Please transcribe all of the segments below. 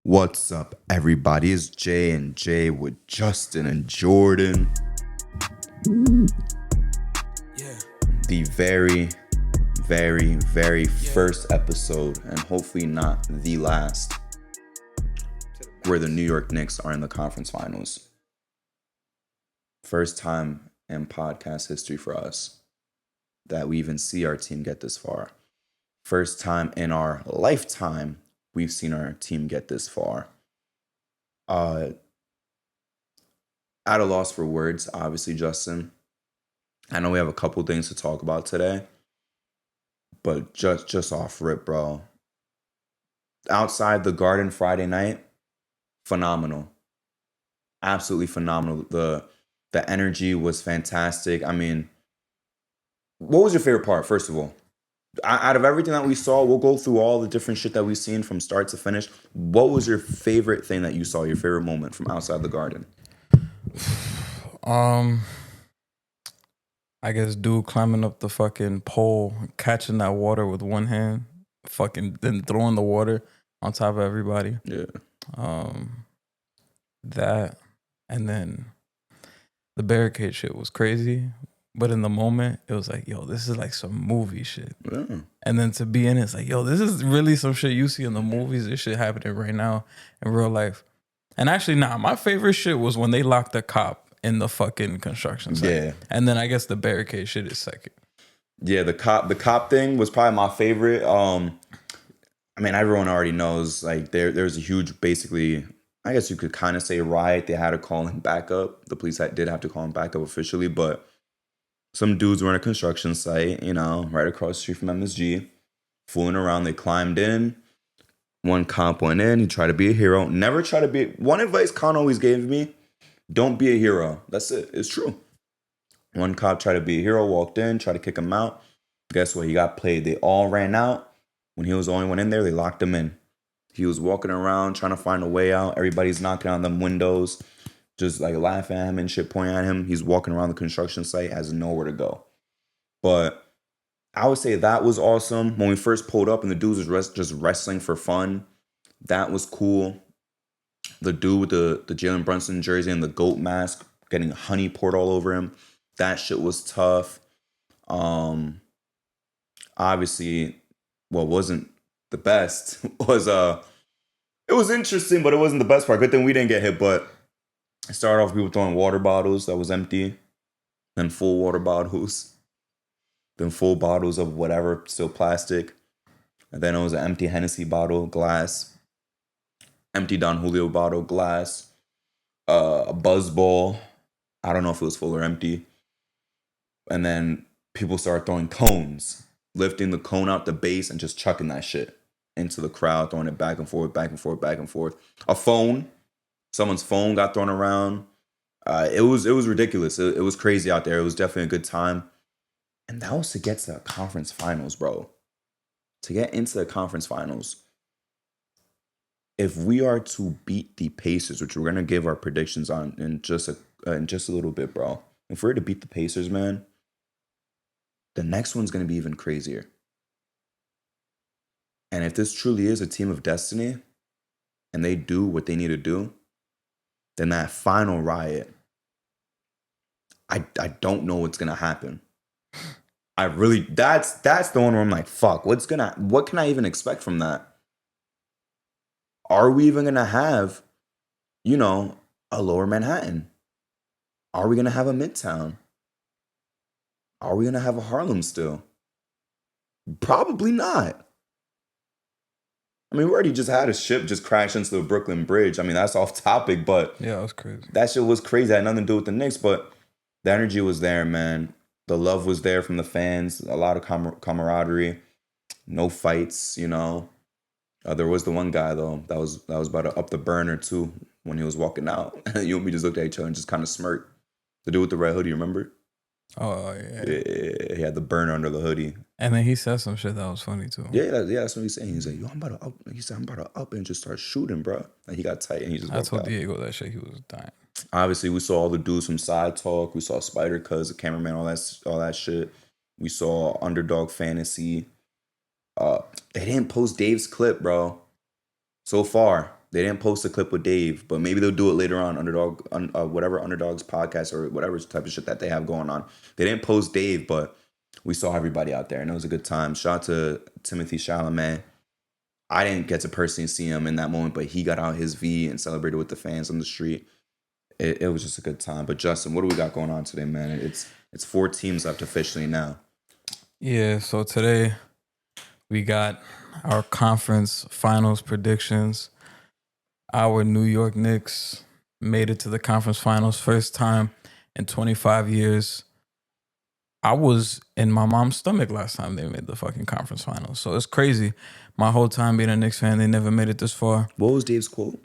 What's up, everybody? It's Jay and Jay with Justin and Jordan. The very first episode, and hopefully not the last, where the New York Knicks are in the conference finals. First time in podcast history for us that we even see our team get this far. First time in our lifetime we've seen our team get this far. At a loss for words, obviously, Justin. I know we have a couple things to talk about today, but just off rip, bro. Outside the Garden Friday night, phenomenal. Absolutely phenomenal. The energy was fantastic. I mean, what was your favorite part, first of all? Out of everything that we saw, we'll go through all the different shit that we've seen from start to finish. What was your favorite thing that you saw, your favorite moment from outside the Garden? I guess dude climbing up the fucking pole, catching that water with one hand, fucking then throwing the water on top of everybody. Yeah. That, and then the barricade shit was crazy. But in the moment, it was like, yo, this is like some movie shit. Yeah. And then to be in it, it's like, yo, this is really some shit you see in the movies. This shit happening right now in real life. And actually, my favorite shit was when they locked the cop in the fucking construction site. Yeah. And then I guess the barricade shit is second. Yeah, the cop thing was probably my favorite. I mean, everyone already knows, like, there's a huge, basically, I guess you could kind of say riot. They had to call him back up. The police did have to call him back up officially, but some dudes were in a construction site, right across the street from MSG, fooling around. They climbed in. One cop went in. He tried to be a hero. Never try to be. One advice Khan always gave me: don't be a hero. That's it. It's true. One cop tried to be a hero, walked in, tried to kick him out. Guess what? He got played. They all ran out. When he was the only one in there, they locked him in. He was walking around trying to find a way out. Everybody's knocking on them windows, just like laughing at him and shit, pointing at him. He's walking around the construction site, has nowhere to go. But I would say that was awesome. When we first pulled up and the dudes was just wrestling for fun, that was cool. The dude with the Jalen Brunson jersey and the goat mask getting honey poured all over him, that shit was tough. Obviously, what wasn't the best was it was interesting, but it wasn't the best part. Good thing we didn't get hit, but it started off with people throwing water bottles that was empty, then full water bottles, then full bottles of whatever, still plastic. And then it was an empty Hennessy bottle, glass, empty Don Julio bottle, glass, a buzz ball. I don't know if it was full or empty. And then people started throwing cones, lifting the cone out the base and just chucking that shit into the crowd, throwing it back and forth, back and forth, back and forth. A phone, someone's phone got thrown around. It was ridiculous. It was crazy out there. It was definitely a good time. And that was to get to the conference finals, bro. To get into the conference finals. If we are to beat the Pacers, which we're going to give our predictions on in just a little bit, bro. If we're to beat the Pacers, man, the next one's going to be even crazier. And if this truly is a team of destiny and they do what they need to do, then that final riot, I don't know what's going to happen. That's the one where I'm like, fuck, what can I even expect from that? Are we even going to have, a lower Manhattan? Are we going to have a Midtown? Are we going to have a Harlem still? Probably not. I mean, we already just had a ship just crash into the Brooklyn Bridge. I mean, that's off topic, but yeah, it was crazy. That shit was crazy. It had nothing to do with the Knicks, but the energy was there, man. The love was there from the fans. A lot of camaraderie. No fights, There was the one guy though that was about to up the burner too when he was walking out. You and me just looked at each other and just kind of smirked. The dude with the red hoodie, remember? Oh yeah. He had the burner under the hoodie. And then he said some shit that was funny too. Yeah, that's what he's saying. He's like, yo, I'm about to up. He said, I'm about to up and just start shooting, bro. Like he got tight and he just. I told Diego that shit. He was dying. Obviously, we saw all the dudes from Side Talk. We saw Spider Cuz, the cameraman, all that shit. We saw Underdog Fantasy. They didn't post Dave's clip, bro. So far, They didn't post a clip with Dave, but maybe they'll do it later on. Whatever Underdog's podcast or whatever type of shit that they have going on. They didn't post Dave, but we saw everybody out there, and it was a good time. Shout out to Timothy Chalamet. I didn't get to personally see him in that moment, but he got out his V and celebrated with the fans on the street. It was just a good time. But Justin, what do we got going on today, man? It's 4 teams left officially now. Yeah, so today we got our conference finals predictions. Our New York Knicks made it to the conference finals first time in 25 years. I was in my mom's stomach last time they made the fucking conference finals. So it's crazy. My whole time being a Knicks fan, they never made it this far. What was Dave's quote?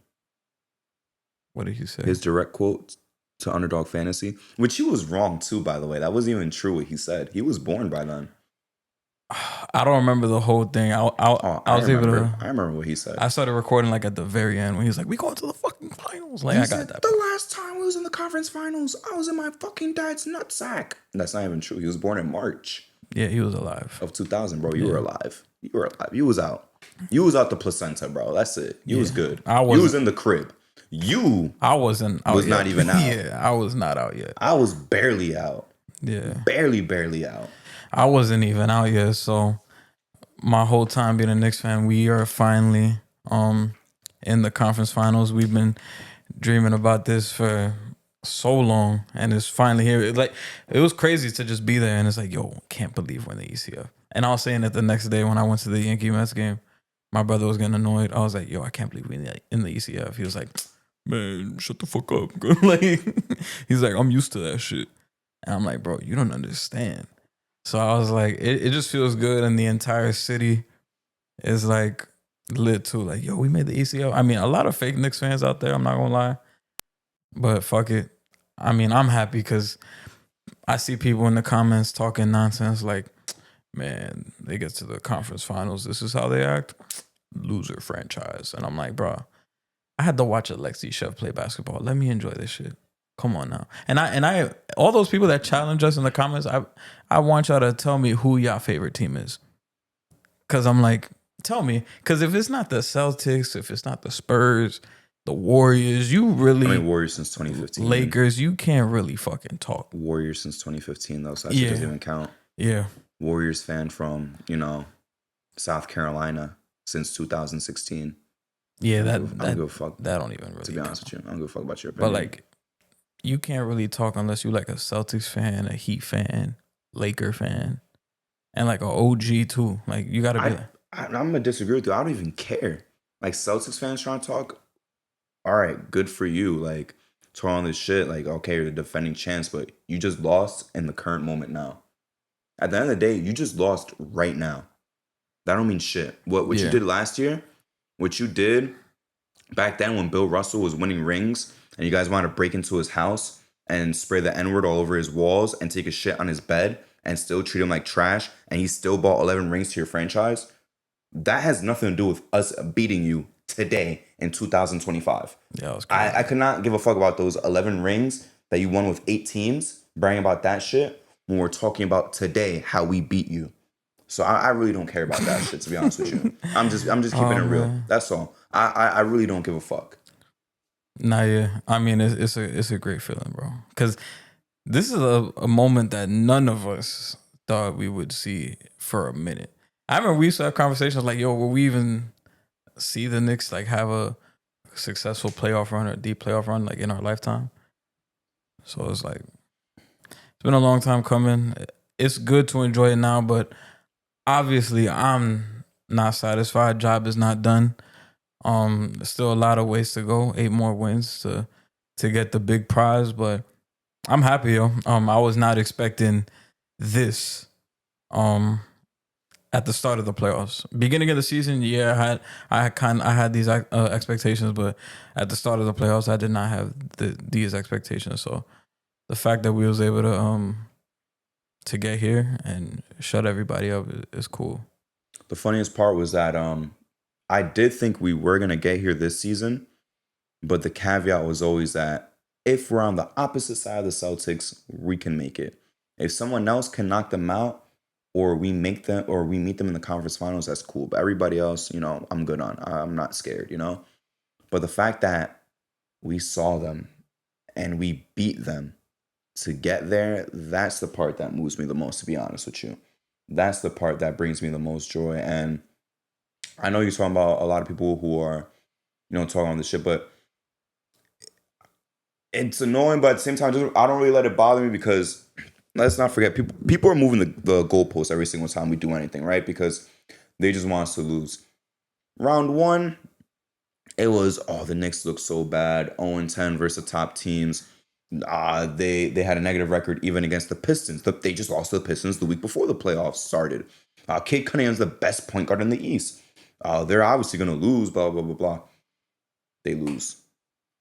What did he say? His direct quote to Underdog Fantasy, which he was wrong too, by the way. That wasn't even true what he said. He was born by then. I don't remember the whole thing. I remember what he said. I started recording like at the very end when he was like, "We going to the fucking finals." Like, he I said, got that. The last time we was in the conference finals, I was in my fucking dad's nutsack. That's not even true. He was born in March. Yeah, he was alive. Of 2000, bro. You were alive. You were alive. You was out. You was out the placenta, bro. That's it. You was good. You was in the crib. I wasn't out was yet. not even out. Yeah, I was not out yet. I was barely out. Yeah. Barely out. I wasn't even out yet, so my whole time being a Knicks fan, we are finally in the conference finals. We've been dreaming about this for so long, and it's finally here. It was crazy to just be there, and it's like, yo, can't believe we're in the ECF. And I was saying that the next day when I went to the Yankee Mets game, my brother was getting annoyed. I was like, yo, I can't believe we're in the ECF. He was like, man, shut the fuck up. Like, he's like, I'm used to that shit. And I'm like, bro, you don't understand. So I was like, it just feels good, and the entire city is like lit too. Like, yo, we made the ECL. I mean, a lot of fake Knicks fans out there, I'm not gonna lie. But fuck it. I mean, I'm happy because I see people in the comments talking nonsense like, man, they get to the conference finals. This is how they act. Loser franchise. And I'm like, bro, I had to watch Alexei Chef play basketball. Let me enjoy this shit. Come on now. And I all those people that challenge us in the comments, I want y'all to tell me who y'all favorite team is. Cause I'm like, tell me. Cause if it's not the Celtics, if it's not the Spurs, the Warriors, you really Warriors since 2015. Lakers, you can't really fucking talk. Warriors since 2015 though, so that shit doesn't even count. Yeah. Warriors fan from, South Carolina since 2016. Yeah, I don't give a fuck. That don't even really. To be honest with you, I don't give a fuck about your opinion. But like, you can't really talk unless you like a Celtics fan, a Heat fan, Laker fan, and like an OG too. Like, you gotta be. I'm gonna disagree with you. I don't even care. Like, Celtics fans trying to talk. All right, good for you. Like, talk on this shit. Like, okay, you're the defending champs, but you just lost in the current moment now. At the end of the day, you just lost right now. That don't mean shit. What you did last year, what you did back then when Bill Russell was winning rings and you guys wanted to break into his house and spray the N-word all over his walls and take a shit on his bed and still treat him like trash and he still bought 11 rings to your franchise, that has nothing to do with us beating you today in 2025. Yeah, was crazy. I could not give a fuck about those 11 rings that you won with 8 teams, bragging about that shit when we're talking about today how we beat you. So I really don't care about that shit, to be honest with you. I'm just keeping it real. Man. That's all. I really don't give a fuck. Nah, yeah. I mean, it's a great feeling, bro. Because this is a moment that none of us thought we would see for a minute. I remember we used to have conversations like, yo, will we even see the Knicks like have a successful playoff run or a deep playoff run like in our lifetime? So it's like, it's been a long time coming. It's good to enjoy it now, but obviously I'm not satisfied. Job is not done. There's still a lot of ways to go. 8 more wins to get the big prize, but I'm happy, yo. I was not expecting this at the start of the playoffs. Beginning of the season, yeah, I had these expectations, but at the start of the playoffs, I did not have these expectations. So the fact that we was able to get here and shut everybody up is cool. The funniest part was that I did think we were going to get here this season, but the caveat was always that if we're on the opposite side of the Celtics, we can make it. If someone else can knock them out or we meet them in the conference finals, that's cool. But everybody else, I'm good on. I'm not scared, But the fact that we saw them and we beat them to get there, that's the part that moves me the most, to be honest with you. That's the part that brings me the most joy. And I know you're talking about a lot of people who are, talking on this shit, but it's annoying, but at the same time, I don't really let it bother me because let's not forget, people are moving the goalposts every single time we do anything, right? Because they just want us to lose. Round one, it was, the Knicks look so bad. 0-10 versus the top teams. They had a negative record even against the Pistons. They just lost to the Pistons the week before the playoffs started. Kate Cunningham's the best point guard in the East. They're obviously going to lose, blah, blah, blah, blah. They lose.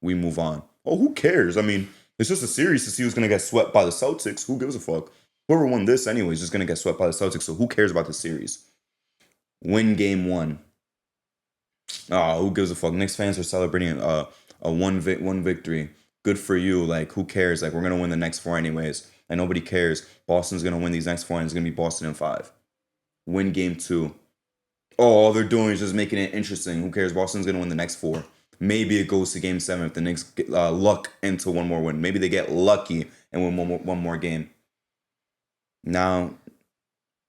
We move on. Oh, who cares? I mean, it's just a series to see who's going to get swept by the Celtics. Who gives a fuck? Whoever won this anyway is just going to get swept by the Celtics, so who cares about the series? Win game one. Who gives a fuck? Knicks fans are celebrating a one victory. Good for you. Like, who cares? Like, we're going to win the next four anyways. And nobody cares. Boston's going to win these next four, and it's going to be Boston in 5. Win game two. All they're doing is just making it interesting. Who cares? Boston's going to win the next 4. Maybe it goes to game 7 if the Knicks get, luck into one more win. Maybe they get lucky and win one more game. Now,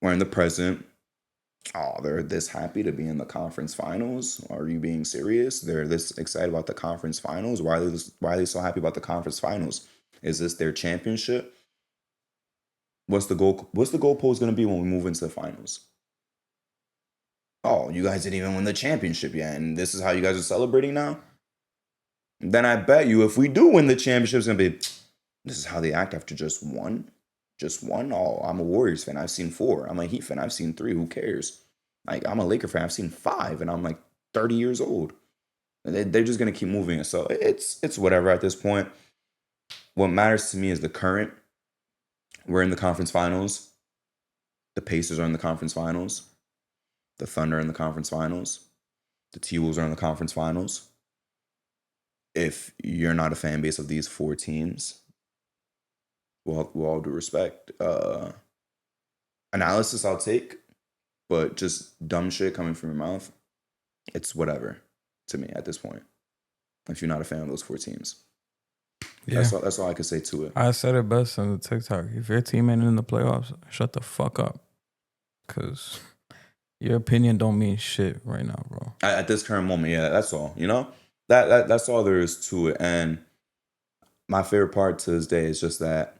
we're in the present. They're this happy to be in the conference finals. Are you being serious? They're this excited about the conference finals. Why are they so happy about the conference finals? Is this their championship? What's the goal? What's the goalpost going to be when we move into the finals? Oh, you guys didn't even win the championship yet, and this is how you guys are celebrating now? Then I bet you if we do win the championship, it's going to be, this is how they act after just one? Just one? Oh, I'm a Warriors fan. I've seen 4. I'm a Heat fan. I've seen 3. Who cares? Like, I'm a Laker fan. I've seen 5, and I'm like 30 years old. They're just going to keep moving it. So it's whatever at this point. What matters to me is the current. We're in the conference finals. The Pacers are in the conference finals. The Thunder are in the conference finals. The T-Wolves are in the conference finals. If you're not a fan base of these 4 teams, well, with all due respect, analysis I'll take, but just dumb shit coming from your mouth, it's whatever to me at this point. If you're not a fan of those 4 teams, Yeah. that's all I can say to it. I said it best on the TikTok. If your team ain't in the playoffs, shut the fuck up. Because your opinion don't mean shit right now, bro. At this current moment, yeah, that's all. That's all there is to it. And my favorite part to this day is just that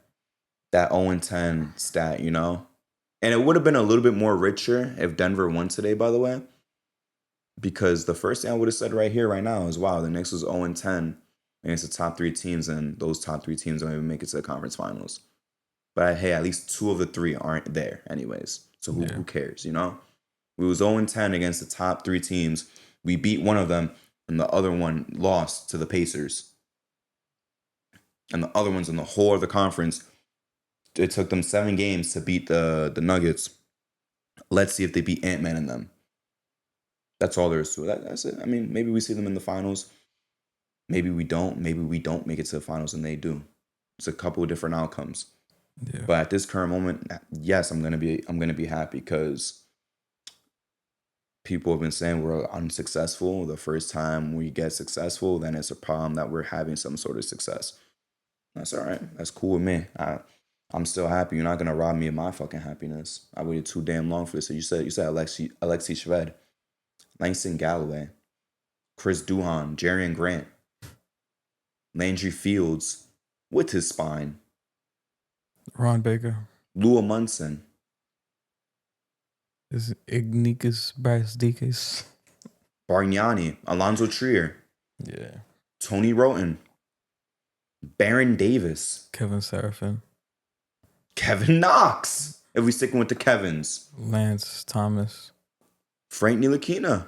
0-10 stat, And it would have been a little bit more richer if Denver won today, by the way. Because the first thing I would have said right here, right now is, wow, the Knicks was 0-10 against the top 3 teams, and those top 3 teams don't even make it to the conference finals. But hey, at least 2 of the 3 aren't there anyways. So who cares, We was 0-10 against the top 3 teams. We beat one of them, and the other one lost to the Pacers. And the other ones in the whole of the conference, it took them 7 games to beat the Nuggets. Let's see if they beat Ant-Man and them. That's all there is to it. That's it. I mean, maybe we see them in the finals. Maybe we don't. Maybe we don't make it to the finals and they do. It's a couple of different outcomes. Yeah. But at this current moment, yes, I'm gonna be happy because people have been saying we're unsuccessful. The first time we get successful, then it's a problem that we're having some sort of success. That's all right. That's cool with me. I'm still happy. You're not gonna rob me of my fucking happiness. I waited too damn long for this. So you said Alexi Shved, Langston Galloway, Chris Duhon, Jarian Grant, Landry Fields with his spine, Ron Baker. Lua Munson. Is Ignikas Brasdekas. Bargnani, Alonzo Trier, Yeah. Tony Roten, Baron Davis, Kevin Seraphin. Kevin Knox, if we sticking with the Kevins, Lance Thomas. Frank Ntilikina.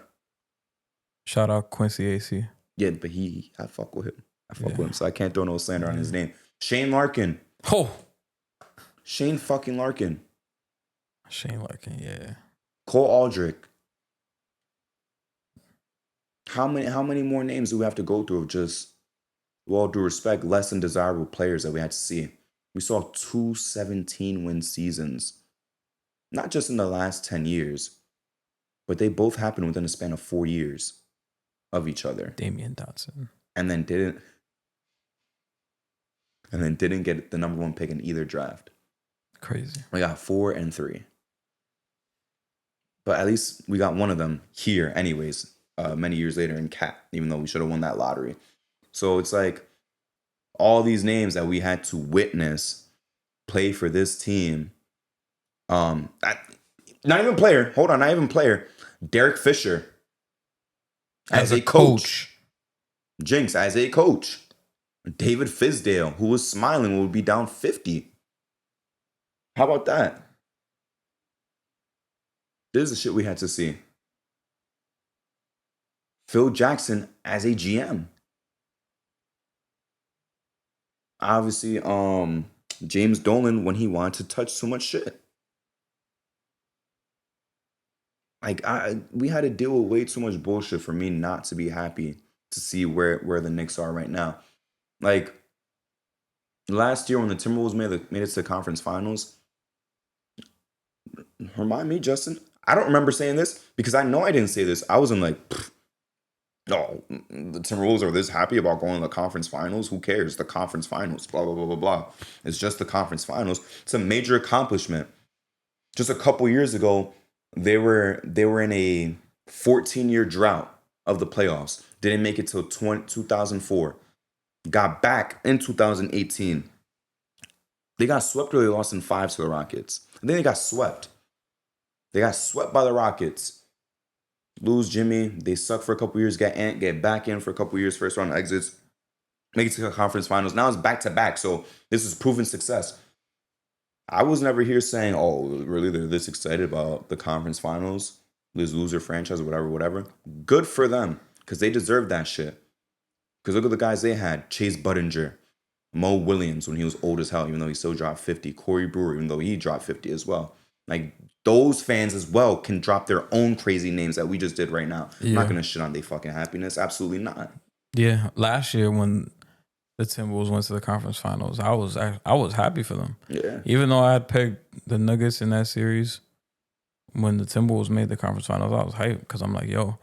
Shout out Quincy AC. Yeah, but I fuck with him. With him, so I can't throw no slander on his name. Shane Larkin. Oh. Shane fucking Larkin. Shane Larkin, yeah. Cole Aldrich. How many more names do we have to go through of just, with all due respect, less than desirable players that we had to see? We saw 2 17-win seasons, not just in the last 10 years, but they both happened within a span of 4 years. of each other, Damian Dotson. and then didn't get the number 1 pick in either draft. Crazy. We got 4 and 3. But at least we got one of them here anyways, many years later in Cat, even though we should have won that lottery. So it's like all these names that we had to witness play for this team. Not even player. Hold on, not even player. Derek Fisher as a coach. Jinx as a coach. David Fizdale, who was smiling, would be down 50. How about that? This is the shit we had to see. Phil Jackson as a GM. Obviously, James Dolan when he wanted to touch too much shit. Like we had to deal with way too much bullshit for me not to be happy to see where the Knicks are right now. Like last year when the Timberwolves made it to the conference finals. Remind me, Justin. I don't remember saying this because I know I didn't say this. I wasn't like, no, the Timberwolves are this happy about going to the conference finals. Who cares? The conference finals, blah, blah, blah, blah, blah. It's just the conference finals. It's a major accomplishment. Just a couple years ago, they were in a 14-year drought of the playoffs. Didn't make it till 2004. Got back in 2018. They got swept or they lost in 5 to the Rockets. And then they got swept. They got swept by the Rockets. Lose Jimmy. They suck for a couple years. Get back in for a couple years. First round exits. Make it to the conference finals. Now it's back to back. So this is proven success. I was never here saying, oh, really, they're this excited about the conference finals. This loser franchise or whatever. Good for them. Because they deserve that shit. Because look at the guys they had. Chase Budinger. Mo Williams when he was old as hell, even though he still dropped 50. Corey Brewer, even though he dropped 50 as well. Like, those fans as well can drop their own crazy names that we just did right now. Yeah. I'm not going to shit on their fucking happiness. Absolutely not. Yeah. Last year when the Timberwolves went to the conference finals, I was happy for them. Yeah. Even though I had pegged the Nuggets in that series, when the Timberwolves made the conference finals, I was hyped because I'm like, yo,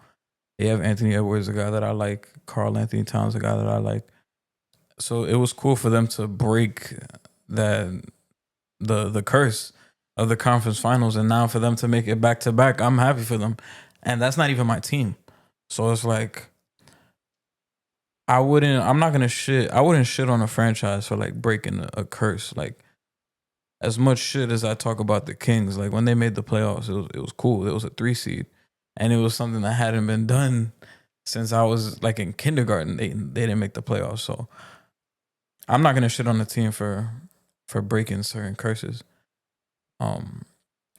they have Anthony Edwards, a guy that I like. Karl Anthony Towns, a guy that I like. So it was cool for them to break the curse of the conference finals, and now for them to make it back to back, I'm happy for them. And that's not even my team. So it's like I wouldn't shit on a franchise for like breaking a curse. Like as much shit as I talk about the Kings, like when they made the playoffs, it was cool. It was a 3 seed. And it was something that hadn't been done since I was like in kindergarten. They didn't make the playoffs. So I'm not gonna shit on the team for breaking certain curses.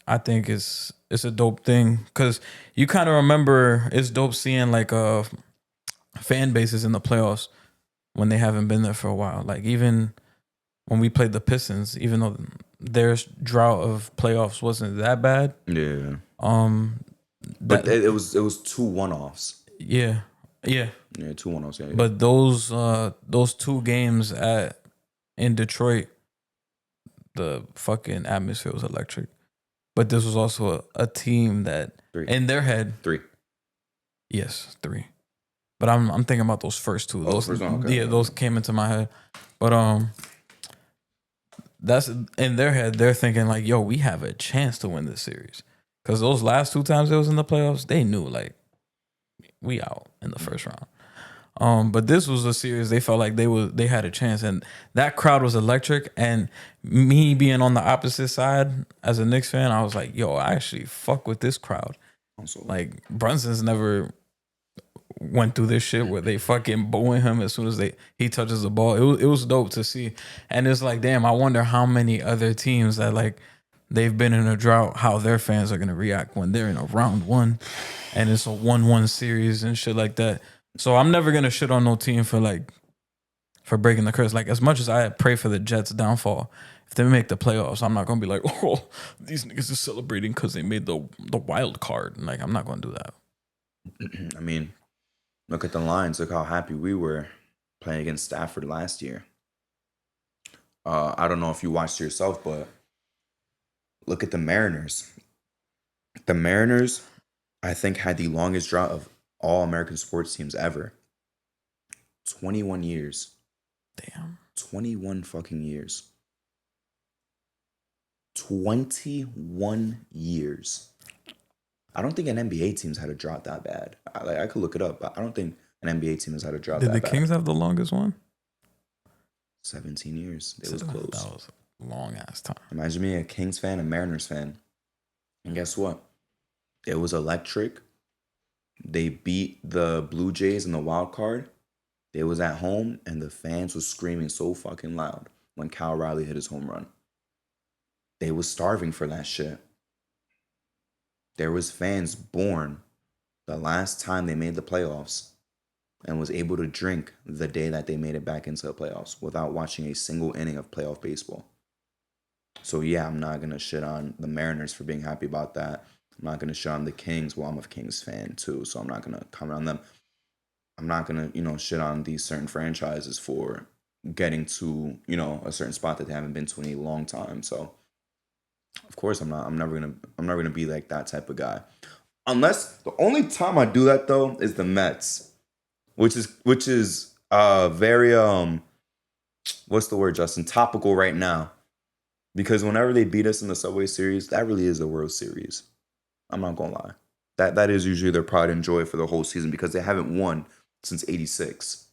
I think it's a dope thing because you kind of remember it's dope seeing like fan bases in the playoffs when they haven't been there for a while. Like even when we played the Pistons, even though their drought of playoffs wasn't that bad. Yeah. But it was 2 1-offs. Yeah. Yeah. Yeah, 2 1-offs. Yeah. But those 2 games in Detroit, the fucking atmosphere was electric. But this was also a team that 3. In their head 3. Yes, 3. But I'm thinking about those first 2. Those first one, okay. Yeah, those came into my head. But that's in their head. They're thinking like, yo, we have a chance to win this series. Because those last 2 times it was in the playoffs, they knew like we out in the first round. But this was a series they felt like they had a chance, and that crowd was electric. And me being on the opposite side as a Knicks fan, I was like, yo, I actually fuck with this crowd. Like Brunson's never went through this shit where they fucking booing him as soon as he touches the ball. It was dope to see, and it's like, damn, I wonder how many other teams that like they've been in a drought, how their fans are gonna react when they're in a round 1, and it's a 1-1 series and shit like that. So I'm never gonna shit on no team for breaking the curse. Like as much as I pray for the Jets' downfall, if they make the playoffs, I'm not gonna be like, oh, these niggas are celebrating because they made the wild card. Like I'm not gonna do that. I mean, look at the Lions. Look how happy we were playing against Stafford last year. I don't know if you watched it yourself, but look at the Mariners. The Mariners, I think, had the longest drought of all American sports teams ever. 21 years. Damn. 21 fucking years. 21 years. I don't think an NBA team's had a drought that bad. I could look it up, but I don't think an NBA team has had a drought Did the that bad. Kings have the longest one? 17 years. It was That close. was a long ass time. Imagine being a Kings fan, a Mariners fan. And guess what? It was electric. They beat the Blue Jays in the wild card. They was at home, and the fans was screaming so fucking loud when Cal Riley hit his home run. They was starving for that shit. There was fans born the last time they made the playoffs and was able to drink the day that they made it back into the playoffs without watching a single inning of playoff baseball. So yeah, I'm not gonna shit on the Mariners for being happy about that. I'm not gonna shit on the Kings. Well, I'm a Kings fan too, so I'm not gonna comment on them. I'm not gonna, shit on these certain franchises for getting to, a certain spot that they haven't been to in a long time. So of course I'm never gonna be like that type of guy. Unless the only time I do that though is the Mets, which is very what's the word, Justin? Topical right now. Because whenever they beat us in the Subway Series, that really is the World Series. I'm not gonna lie. That is usually their pride and joy for the whole season because they haven't won since '86.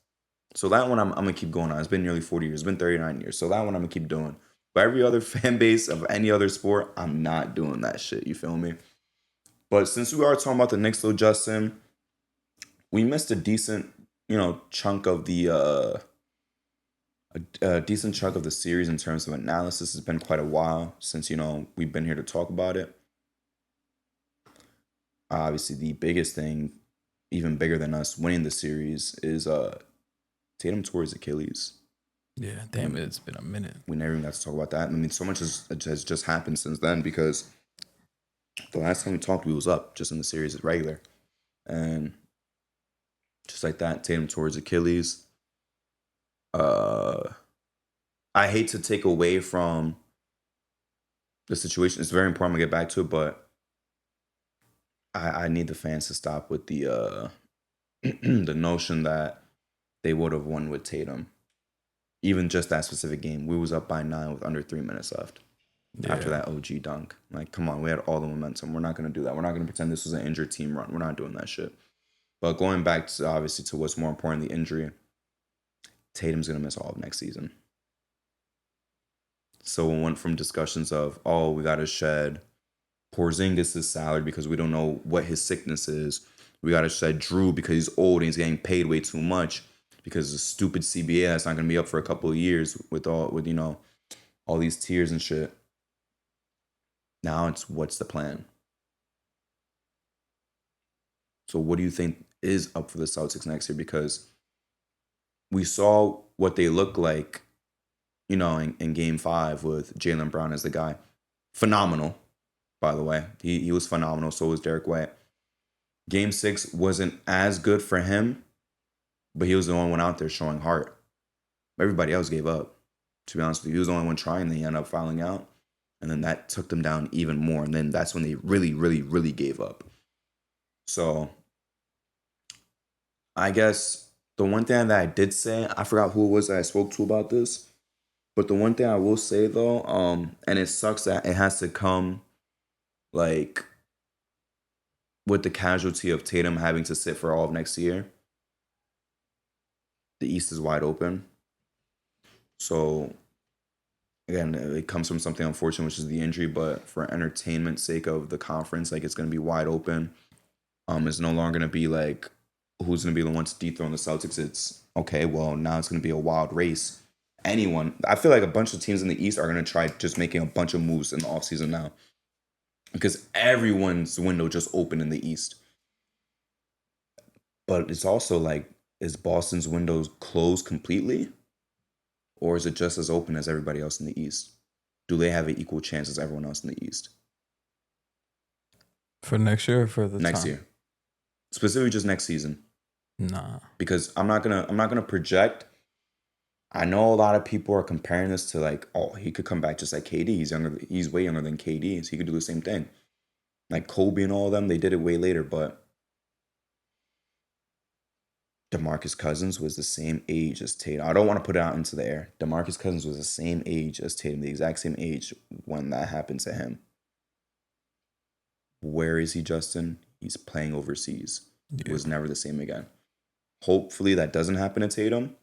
So that one I'm gonna keep going on. It's been nearly 40 years. It's been 39 years. So that one I'm gonna keep doing. But every other fan base of any other sport, I'm not doing that shit. You feel me? But since we are talking about the Knicks, though, Justin, we missed a decent, chunk of the a decent chunk of the series in terms of analysis. It's been quite a while since we've been here to talk about it. Obviously, the biggest thing, even bigger than us winning the series, is Tatum tore his Achilles. Yeah, damn it, it's been a minute. We never even got to talk about that. I mean, so much has just happened since then because the last time we talked, we was up just in the series as regular, and just like that, Tatum tore his Achilles. I hate to take away from the situation. It's very important to get back to it, but I need the fans to stop with the the notion that they would have won with Tatum. Even just that specific game, we was up by 9 with under 3 minutes left. Yeah. After that OG dunk. Like, come on, we had all the momentum. We're not going to do that. We're not going to pretend this was an injured team run. We're not doing that shit. But going back to, obviously, to what's more important, the injury, Tatum's going to miss all of next season. So we went from discussions of, oh, we got to shed Porzingis' salary because we don't know what his sickness is. We got to shed Drew because he's old and he's getting paid way too much because the stupid CBA that's not going to be up for a couple of years with all these tiers and shit. Now it's what's the plan? So what do you think is up for the Celtics next year? Because we saw what they look like, in Game 5 with Jaylen Brown as the guy. Phenomenal, by the way. He was phenomenal. So was Derek White. Game 6 wasn't as good for him, but he was the only one out there showing heart. Everybody else gave up. To be honest with you, he was the only one trying. They ended up fouling out. And then that took them down even more. And then that's when they really, really, really gave up. So I guess the one thing that I did say, I forgot who it was that I spoke to about this. But the one thing I will say though, and it sucks that it has to come like with the casualty of Tatum having to sit for all of next year. The East is wide open. So again, it comes from something unfortunate, which is the injury, but for entertainment sake of the conference, like it's going to be wide open. It's no longer going to be like who's going to be the one to dethrone the Celtics. It's okay. Well, now it's going to be a wild race. I feel like a bunch of teams in the East are going to try just making a bunch of moves in the offseason now because everyone's window just opened in the East. But it's also like, is Boston's window closed completely? Or is it just as open as everybody else in the East? Do they have an equal chance as everyone else in the East? For next year or for the Next time? year. Specifically just next season. Nah. Because I'm not gonna project. I know a lot of people are comparing this to like, oh, he could come back just like KD. He's way younger than KD, so he could do the same thing. Like Kobe and all of them, they did it way later, but DeMarcus Cousins was the same age as Tatum. I don't want to put it out into the air. DeMarcus Cousins was the same age as Tatum, the exact same age when that happened to him. Where is he, Justin? He's playing overseas. He was never the same again. Hopefully that doesn't happen to Tatum.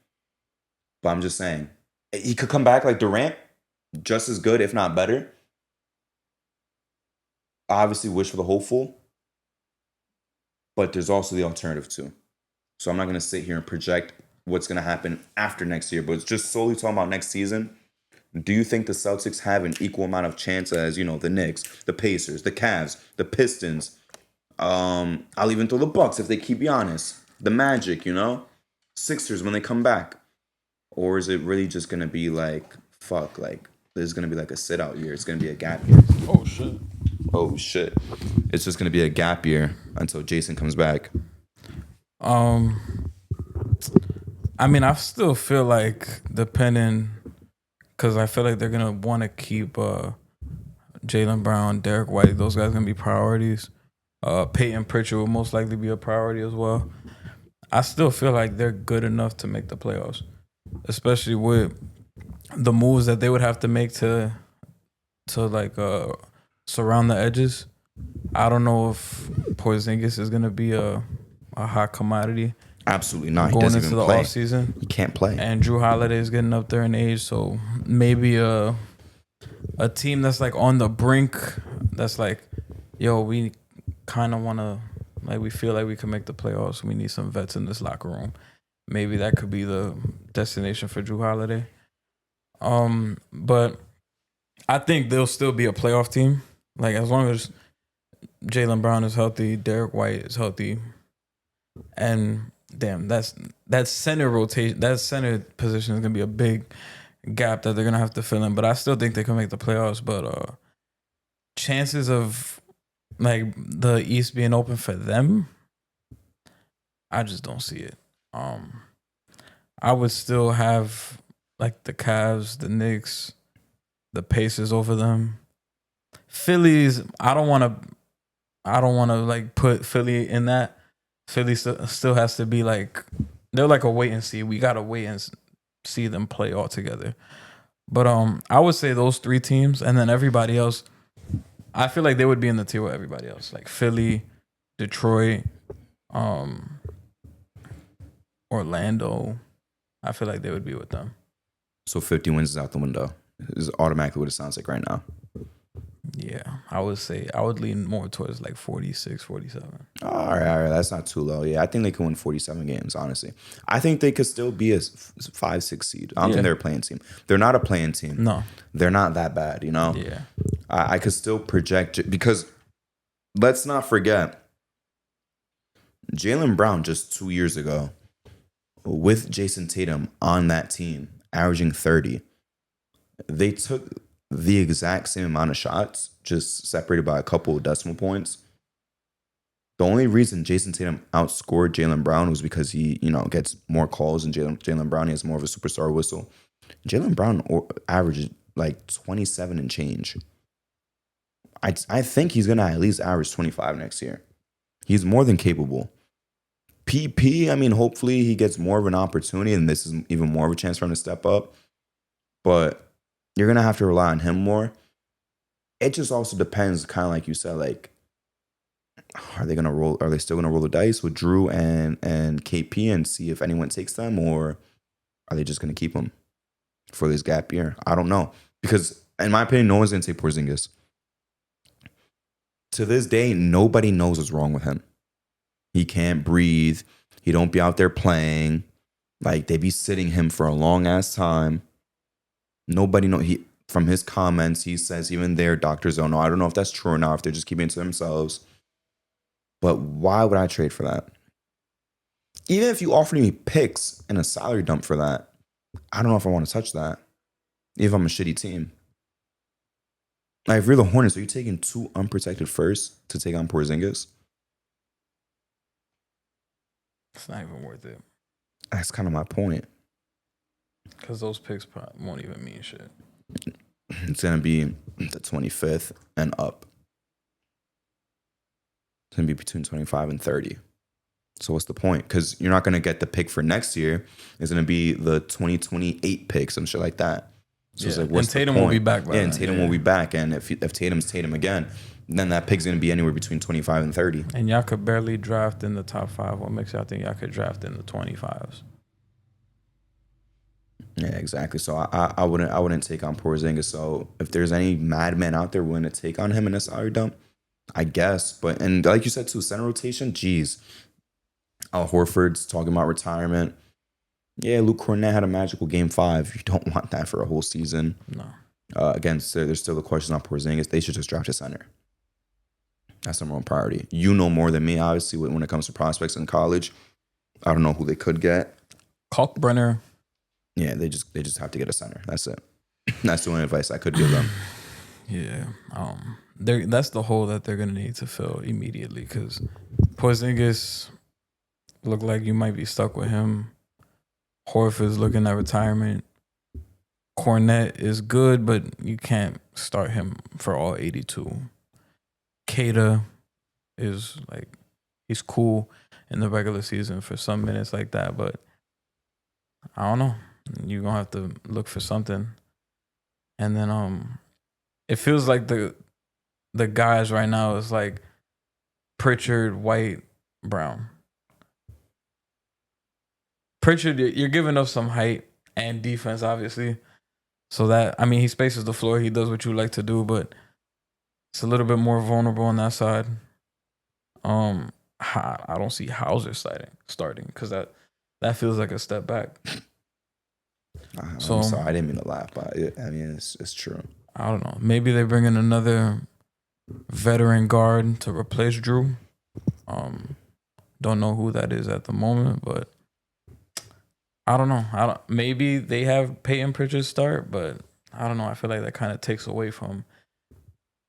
But I'm just saying, he could come back like Durant, just as good, if not better. Obviously, wish for the hopeful. But there's also the alternative too. So I'm not going to sit here and project what's going to happen after next year, but it's just solely talking about next season. Do you think the Celtics have an equal amount of chance as, the Knicks, the Pacers, the Cavs, the Pistons? I'll even throw the Bucks if they keep Giannis. The Magic, Sixers when they come back. Or is it really just going to be like, this is going to be like a sit-out year. It's going to be a gap year. Oh, shit. It's just going to be a gap year until Jason comes back. I mean, I still feel like depending, because I feel like they're gonna want to keep Jaylen Brown, Derek White. Those guys gonna be priorities. Peyton Pritchard will most likely be a priority as well. I still feel like they're good enough to make the playoffs, especially with the moves that they would have to make to surround the edges. I don't know if Porzingis is gonna be a hot commodity. Absolutely not. He Going doesn't into even the play. offseason. He can't play. And Drew Holiday is getting up there in age, so maybe a team that's like on the brink, that's like, yo, we kind of want to, like, we feel like we can make the playoffs. We need some vets in this locker room. Maybe that could be the destination for Drew Holiday. But I think they'll still be a playoff team. Like, as long as Jaylen Brown is healthy, Derek White is healthy, and damn, that center rotation, that center position is gonna be a big gap that they're gonna have to fill in. But I still think they can make the playoffs. But chances of like the East being open for them, I just don't see it. I would still have like the Cavs, the Knicks, the Pacers over them. Phillies, I don't want to like put Philly in that. Philly still has to be like, they're like a wait and see. We gotta wait and see them play all together. But I would say those three teams, and then everybody else, I feel like they would be in the tier with everybody else, like Philly, Detroit, Orlando. I feel like they would be with them. So 50 wins is out the window. Is automatically what it sounds like right now. Yeah, I would say I would lean more towards like 46, 47. All right. That's not too low. Yeah, I think they can win 47 games, honestly. I think they could still be a 5-6 seed. I don't think they're a playing team. They're not a playing team. No. They're not that bad, Yeah. I could still project it because let's not forget, Jaylen Brown just 2 years ago with Jason Tatum on that team, averaging 30, they took the exact same amount of shots, just separated by a couple of decimal points. The only reason Jason Tatum outscored Jaylen Brown was because he, gets more calls than Jaylen Brown. He has more of a superstar whistle. Jaylen Brown averaged like 27 and change. I think he's going to at least average 25 next year. He's more than capable. PP, I mean, hopefully he gets more of an opportunity and this is even more of a chance for him to step up. But you're going to have to rely on him more. It just also depends, kind of like you said, like, are they still going to roll the dice with Drew and KP and see if anyone takes them, or are they just going to keep them for this gap year? I don't know. Because in my opinion, no one's going to take Porzingis. To this day, nobody knows what's wrong with him. He can't breathe. He don't be out there playing. Like, they be sitting him for a long ass time. Nobody know. From his comments, he says even their doctors don't know. I don't know if that's true or not, if they're just keeping it to themselves. But why would I trade for that? Even if you offered me picks and a salary dump for that, I don't know if I want to touch that. If I'm a shitty team. Like, if you're the Hornets, are you taking 2 unprotected firsts to take on Porzingis? It's not even worth it. That's kind of my point. Because those picks won't even mean shit. It's going to be the 25th and up. It's going to be between 25 and 30. So what's the point? Because you're not going to get the pick for next year. It's going to be the 2028 pick, some shit like that. So it's like, what's and Tatum the point? will be back by Yeah, and then. Tatum will be back. And if Tatum's Tatum again, then that pick's going to be anywhere between 25 and 30. And y'all could barely draft in the top 5. What makes y'all think y'all could draft in the 25s? Yeah, exactly. So I wouldn't take on Porzingis. So if there's any madman out there willing to take on him in a salary dump, I guess. But and like you said too, center rotation, geez. Al Horford's talking about retirement. Yeah, Luke Cornett had a magical game 5. You don't want that for a whole season. No. Again, so there's still the question on Porzingis. They should just draft a center. That's number one priority. You know more than me, obviously, when it comes to prospects in college. I don't know who they could get. Kalkbrenner. Yeah, they just have to get a center. That's it. That's the only advice I could give them. Yeah. That's the hole that they're gonna need to fill immediately because Porzingis look like you might be stuck with him. Horford's looking at retirement. Cornette is good, but you can't start him for all 82. Kata is like, he's cool in the regular season for some minutes like that, but I don't know. You're gonna have to look for something. And then it feels like the guys right now is like Pritchard, White, Brown. Pritchard, you're giving up some height and defense, obviously. So that, I mean, he spaces the floor. He does what you like to do, but it's a little bit more vulnerable on that side. I don't see Hauser starting because that feels like a step back. I'm sorry, I didn't mean to laugh, but I mean, it's true. I don't know. Maybe they bring in another veteran guard to replace Drew. Don't know who that is at the moment, but I don't know. Maybe they have Peyton Pritchard start, but I don't know. I feel like that kind of takes away from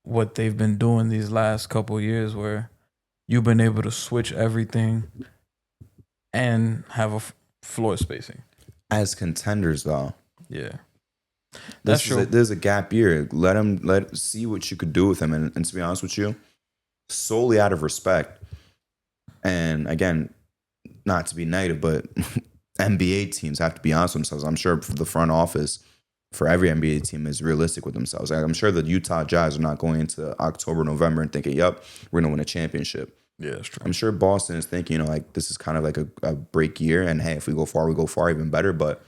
what they've been doing these last couple of years, where you've been able to switch everything and have a floor spacing. As contenders, though, yeah, that's true. There's a gap year. Let see what you could do with him, and to be honest with you, solely out of respect, and again, not to be negative, but NBA teams have to be honest with themselves. I'm sure the front office for every NBA team is realistic with themselves. I'm sure the Utah Jazz are not going into October, November and thinking, yep, we're going to win a championship. Yeah, that's true. I'm sure Boston is thinking, like, this is kind of like a break year. And hey, if we go far, even better. But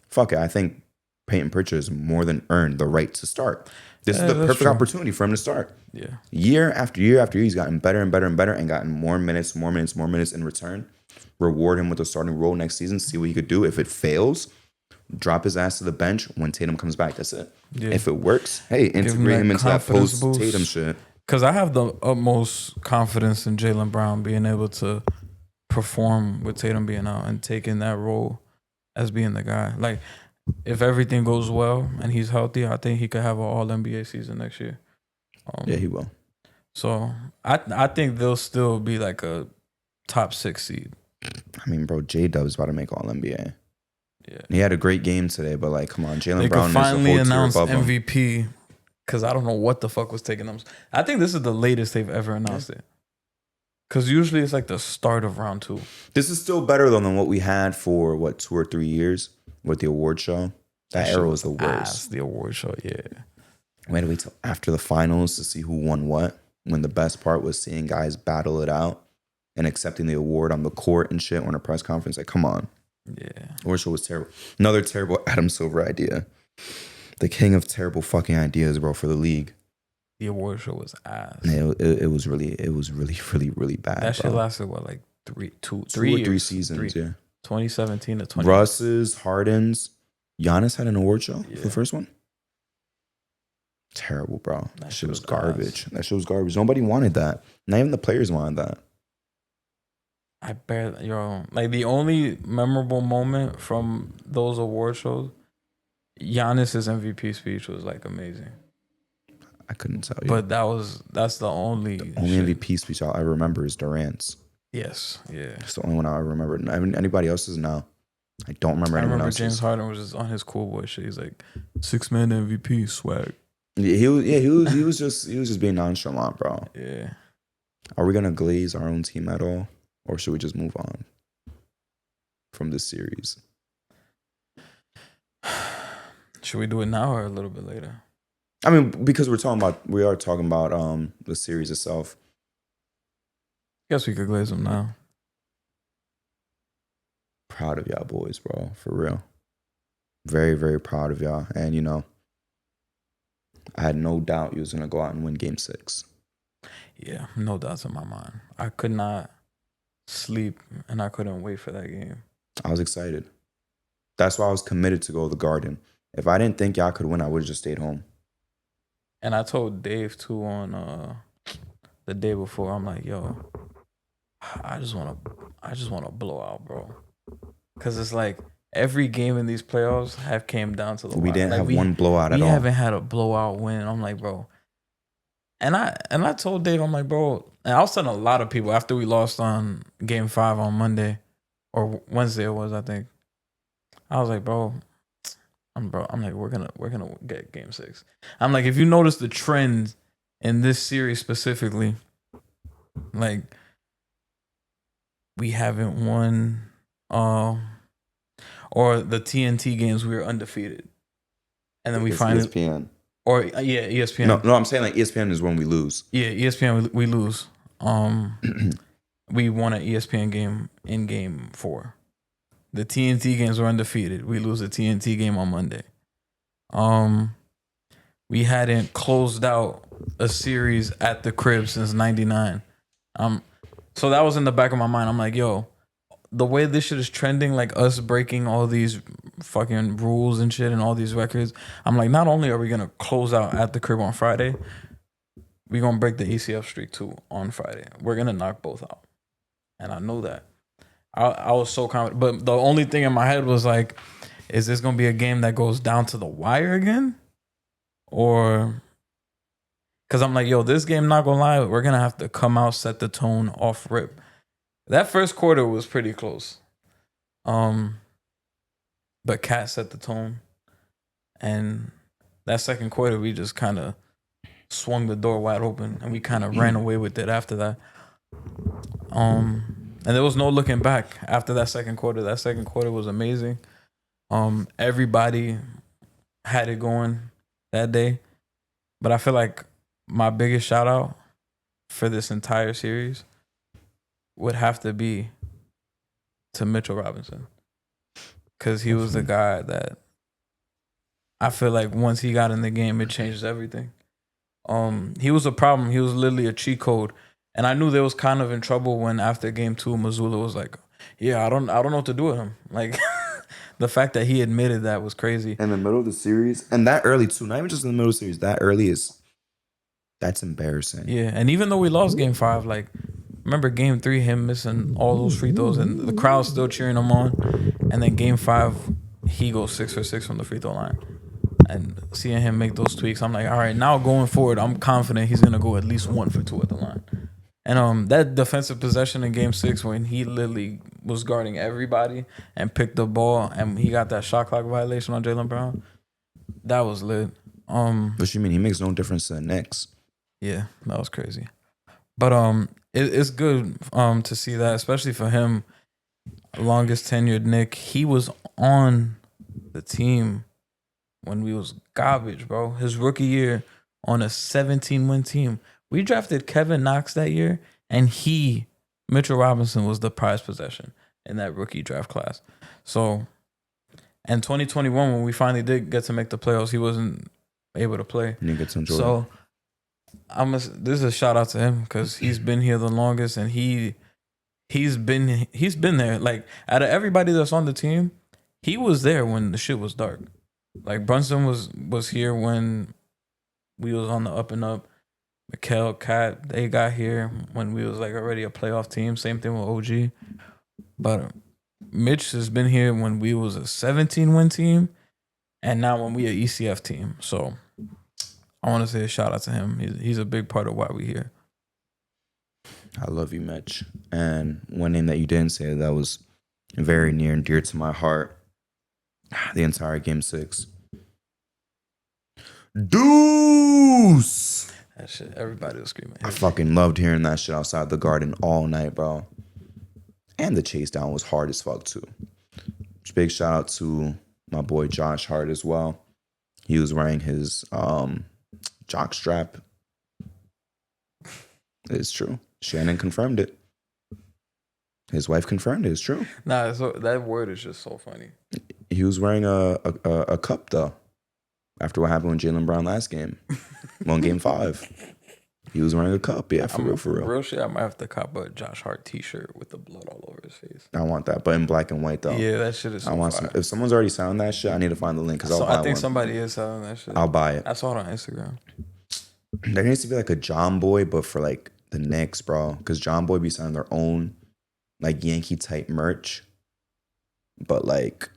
fuck it. I think Peyton Pritchard has more than earned the right to start. This is the perfect opportunity for him to start. Yeah. Year after year after year, he's gotten better and better and better and gotten more minutes in return. Reward him with a starting role next season. See what he could do. If it fails, drop his ass to the bench when Tatum comes back. That's it. Yeah. If it works, hey, integrate him into that post-Tatum shit. Because I have the utmost confidence in Jaylen Brown being able to perform with Tatum being out and taking that role as being the guy. Like, if everything goes well and he's healthy, I think he could have an All-NBA season next year. Yeah, he will. So I think they'll still be like a top 6 seed. I mean, bro, J-Dub's about to make All-NBA. Yeah, he had a great game today, but like, come on, Jaylen Brown. They could finally announce MVP. Because I don't know what the fuck was taking them. I think this is the latest they've ever announced it. Because usually it's like the start of round 2. This is still better than what we had for 2 or 3 years with the award show. That era was the worst. The award show, yeah. We had to wait till after the finals to see who won what. When the best part was seeing guys battle it out and accepting the award on the court and shit on a press conference. Like, come on. Yeah. Award show was terrible. Another terrible Adam Silver idea. The king of terrible fucking ideas, bro, for the league. The award show was ass. Yeah, it was really, really bad. That shit lasted what, like 3 or 3 seasons, yeah. 2017 to 20. Russ's, Harden's, Giannis had an award show for the first one. Terrible, bro. That shit was garbage. That shit was garbage. Nobody wanted that. Not even the players wanted that. I barely, like the only memorable moment from those award shows, Giannis's MVP speech was like amazing. I couldn't tell you. But that's the only MVP speech I remember is Durant's. Yes, yeah. It's the only one I remember. I mean, anybody else's now. I don't remember anyone else's. James Harden was just on his cool boy shit. He's like 6-man MVP swag. Yeah, he was just being nonchalant, bro. Yeah. Are we gonna glaze our own team at all? or should we just move on from this series? Should we do it now or a little bit later? I mean, because we are talking about the series itself. Guess we could glaze them now. Proud of y'all boys, bro, for real. Very, very proud of y'all. And you know, I had no doubt you was gonna go out and win Game 6. Yeah, no doubts in my mind. I could not sleep and I couldn't wait for that game. I was excited. That's why I was committed to go to the Garden. If I didn't think y'all could win, I would have just stayed home. And I told Dave too on the day before. I'm like, yo, I just wanna blow out, bro. Cause it's like every game in these playoffs have came down to the We wire. didn't Like, have one blowout at all. We haven't had a blowout win. I'm like, bro. And I told Dave, I'm like, bro, and I was telling a lot of people after we lost on Game 5 on Monday or Wednesday it was, I think. I was like, bro, I'm like, we're gonna get Game 6. I'm like, if you notice the trend in this series specifically, like we haven't won or the TNT games we were undefeated. And then we finally ESPN. Or ESPN. No, I'm saying like ESPN is when we lose. Yeah, ESPN we lose. We won an ESPN game in Game 4. The TNT games were undefeated. We lose the TNT game on Monday. We hadn't closed out a series at the crib since '99. So that was in the back of my mind. I'm like, yo, the way this shit is trending, like us breaking all these fucking rules and shit and all these records, I'm like, not only are we gonna close out at the crib on Friday, we're gonna break the ECF streak too on Friday. We're gonna knock both out. And I know that. I was so confident. But the only thing in my head was like, is this gonna be a game that goes down to the wire again? Or because I'm like, yo, this game, not gonna lie, we're gonna have to come out, set the tone off rip. That first quarter was pretty close. But Cat set the tone. And that second quarter, we just kind of swung the door wide open and we kind of ran away with it after that. And there was no looking back after that second quarter. That second quarter was amazing. Everybody had it going that day. But I feel like my biggest shout out for this entire series would have to be to Mitchell Robinson. Because he was the guy that I feel like once he got in the game, it changes everything. He was a problem. He was literally a cheat code. And I knew they was kind of in trouble when after Game 2, Missoula was like, yeah, I don't know what to do with him. Like, the fact that he admitted that was crazy. In the middle of the series, and that early too, not even just in the middle of the series, that early that's embarrassing. Yeah, and even though we lost Game 5, like, remember Game 3, him missing all those free throws and the crowd still cheering him on. And then Game 5, he goes 6 for 6 from the free throw line. And seeing him make those tweaks, I'm like, all right, now going forward, I'm confident he's going to go at least 1 for 2 at the line. And that defensive possession in Game 6 when he literally was guarding everybody and picked the ball and he got that shot clock violation on Jaylen Brown, that was lit. What you mean? He makes no difference to the Knicks. Yeah, that was crazy. But it's good to see that, especially for him, longest tenured Knick. He was on the team when we was garbage, bro. His rookie year on a 17-win team. We drafted Kevin Knox that year, and Mitchell Robinson, was the prize possession in that rookie draft class. So, and 2021, when we finally did get to make the playoffs, he wasn't able to play. You didn't get to enjoy it. So, this is a shout out to him because he's been here the longest, and he's been there. Like, out of everybody that's on the team, he was there when the shit was dark. Like, Brunson was here when we was on the up and up. Mikal, Cat, they got here when we was like already a playoff team. Same thing with OG. But Mitch has been here when we was a 17-win team, and now when we a ECF team. So I want to say a shout out to him. He's a big part of why we here. I love you, Mitch. And one name that you didn't say that was very near and dear to my heart the entire Game 6. Deuce! That shit, everybody was screaming. I fucking loved hearing that shit outside the Garden all night, bro. And the chase down was hard as fuck too. Big shout out to my boy Josh Hart as well. He was wearing his jock strap. It's true. Shannon confirmed it. His wife confirmed it. It's true. Nah, so that word is just so funny. He was wearing a cup though. After what happened with Jaylen Brown last game, on game 5, he was wearing a cup. Yeah, for real. Real shit. I might have to cop a Josh Hart T-shirt with the blood all over his face. I want that, but in black and white though. Yeah, that shit is. So I want fire. some. If someone's already selling that shit, I need to find the link because I think somebody is selling that shit. I'll buy it. I saw it on Instagram. There needs to be like a John Boy, but for like the Knicks, bro, because John Boy be selling their own like Yankee type merch, but like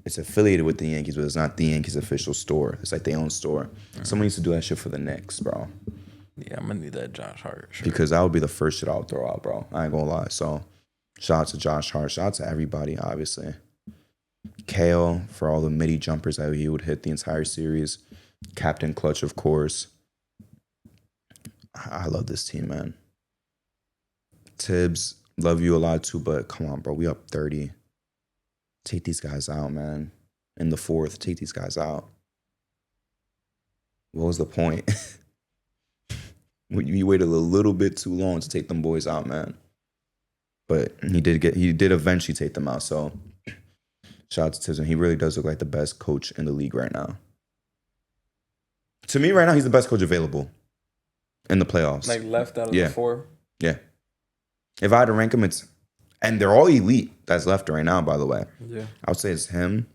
it's affiliated with the Yankees, but it's not the Yankees official store. It's like their own store. Someone needs to do that shit for the Knicks, bro. Yeah, I'm gonna need that Josh Hart shirt. Because that would be the first shit I'll throw out, bro. I ain't gonna lie. So shout out to Josh Hart. Shout out to everybody, obviously. Kale for all the midi jumpers that he would hit the entire series. Captain Clutch, of course. I love this team, man. Tibbs, love you a lot too, but come on, bro. We up 30. Take these guys out, man. In the 4th, take these guys out. What was the point? You waited a little bit too long to take them boys out, man. But he did eventually take them out. So shout out to Tibbs. He really does look like the best coach in the league right now. To me, right now, he's the best coach available in the playoffs. Like left out of the 4. Yeah. If I had to rank them, and they're all elite that's left right now, by the way. Yeah. I would say it's him,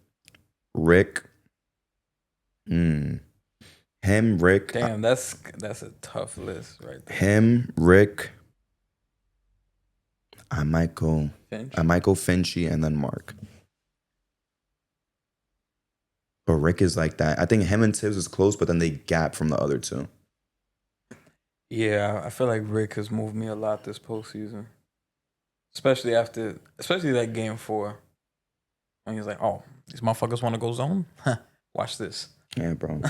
Rick. Him, Rick. Damn, that's a tough list right there. Him, Rick. I might go Finch? Finchy and then Mark. But Rick is like that. I think him and Tibbs is close, but then they gap from the other two. Yeah, I feel like Rick has moved me a lot this postseason. Especially that game 4. And he's like, oh, these motherfuckers want to go zone? Watch this. Yeah, bro.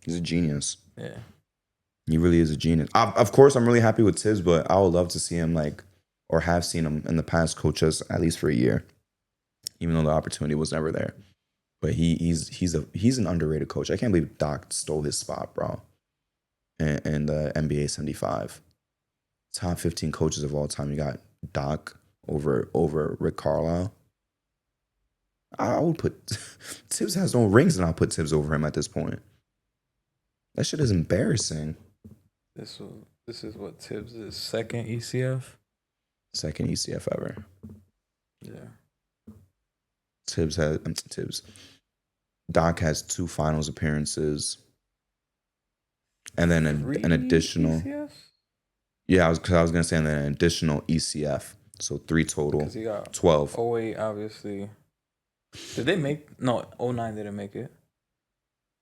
He's a genius. Yeah. He really is a genius. Of course, I'm really happy with Tibbs, but I would love to see him or have seen him in the past coach us at least for a year, even though the opportunity was never there. But he's an underrated coach. I can't believe Doc stole his spot, bro. In the NBA 75, top 15 coaches of all time. You got Doc over Rick Carlisle. I would put Tibbs has no rings, and I'll put Tibbs over him at this point. That shit is embarrassing. This is what Tibbs is second ECF. Second ECF ever. Yeah. Doc has 2 finals appearances. And then an additional. ECF? Yeah, I was gonna say, and then an additional ECF. So 3 total. Because he got 12. 08, obviously. Did they make? No, 09 didn't make it.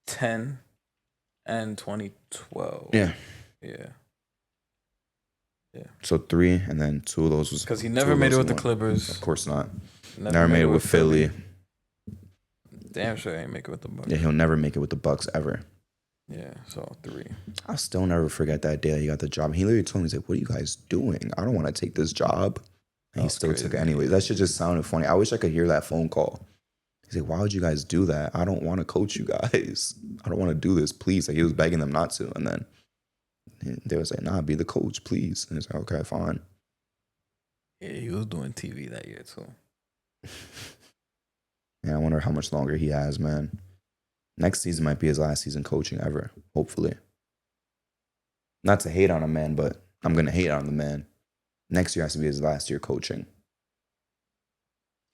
10 and 2012. Yeah. Yeah. Yeah. So 3, and then 2 of those was Because he never made it with the Clippers. Of course not. Never made it with Philly. Damn sure ain't make it with the Bucks. Yeah, he'll never make it with the Bucks ever. Yeah, so 3. I'll still never forget that day that he got the job. He literally told me, he's like, what are you guys doing? I don't want to take this job. And he still took it anyway. That shit just sounded funny. I wish I could hear that phone call. He's like, why would you guys do that? I don't want to coach you guys. I don't want to do this, please. Like, he was begging them not to. And then they was like, nah, be the coach, please. And he's like, okay, fine. Yeah, he was doing TV that year too. Yeah, I wonder how much longer he has, man. Next season might be his last season coaching ever, hopefully. Not to hate on him, man, but I'm going to hate on the man. Next year has to be his last year coaching.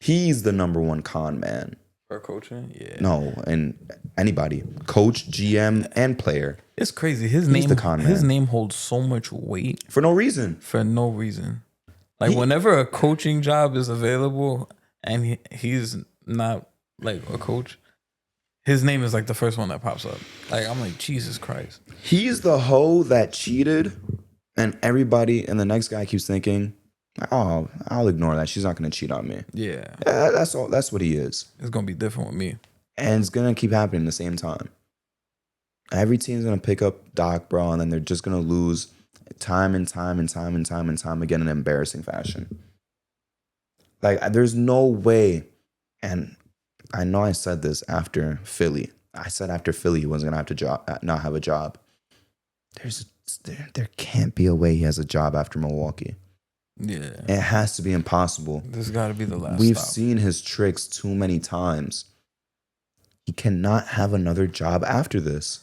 He's the number 1 con man. For coaching? Yeah. No, and anybody. Coach, GM, and player. It's crazy. His name holds so much weight. For no reason. For no reason. Like, whenever a coaching job is available and he's not, like, a coach, his name is, like, the first one that pops up. Like, I'm like, Jesus Christ. He's the hoe that cheated, and everybody, and the next guy keeps thinking, oh, I'll ignore that. She's not going to cheat on me. Yeah. That's all. That's what he is. It's going to be different with me. And it's going to keep happening at the same time. Every team's going to pick up Doc, bro, and then they're just going to lose time and time again in embarrassing fashion. Like, there's no way. And I know I said this after Philly. I said after Philly he wasn't gonna have to not have a job. There can't be a way he has a job after Milwaukee. Yeah. It has to be impossible. This got to be the last We've stop. seen his tricks too many times. He cannot have another job after this.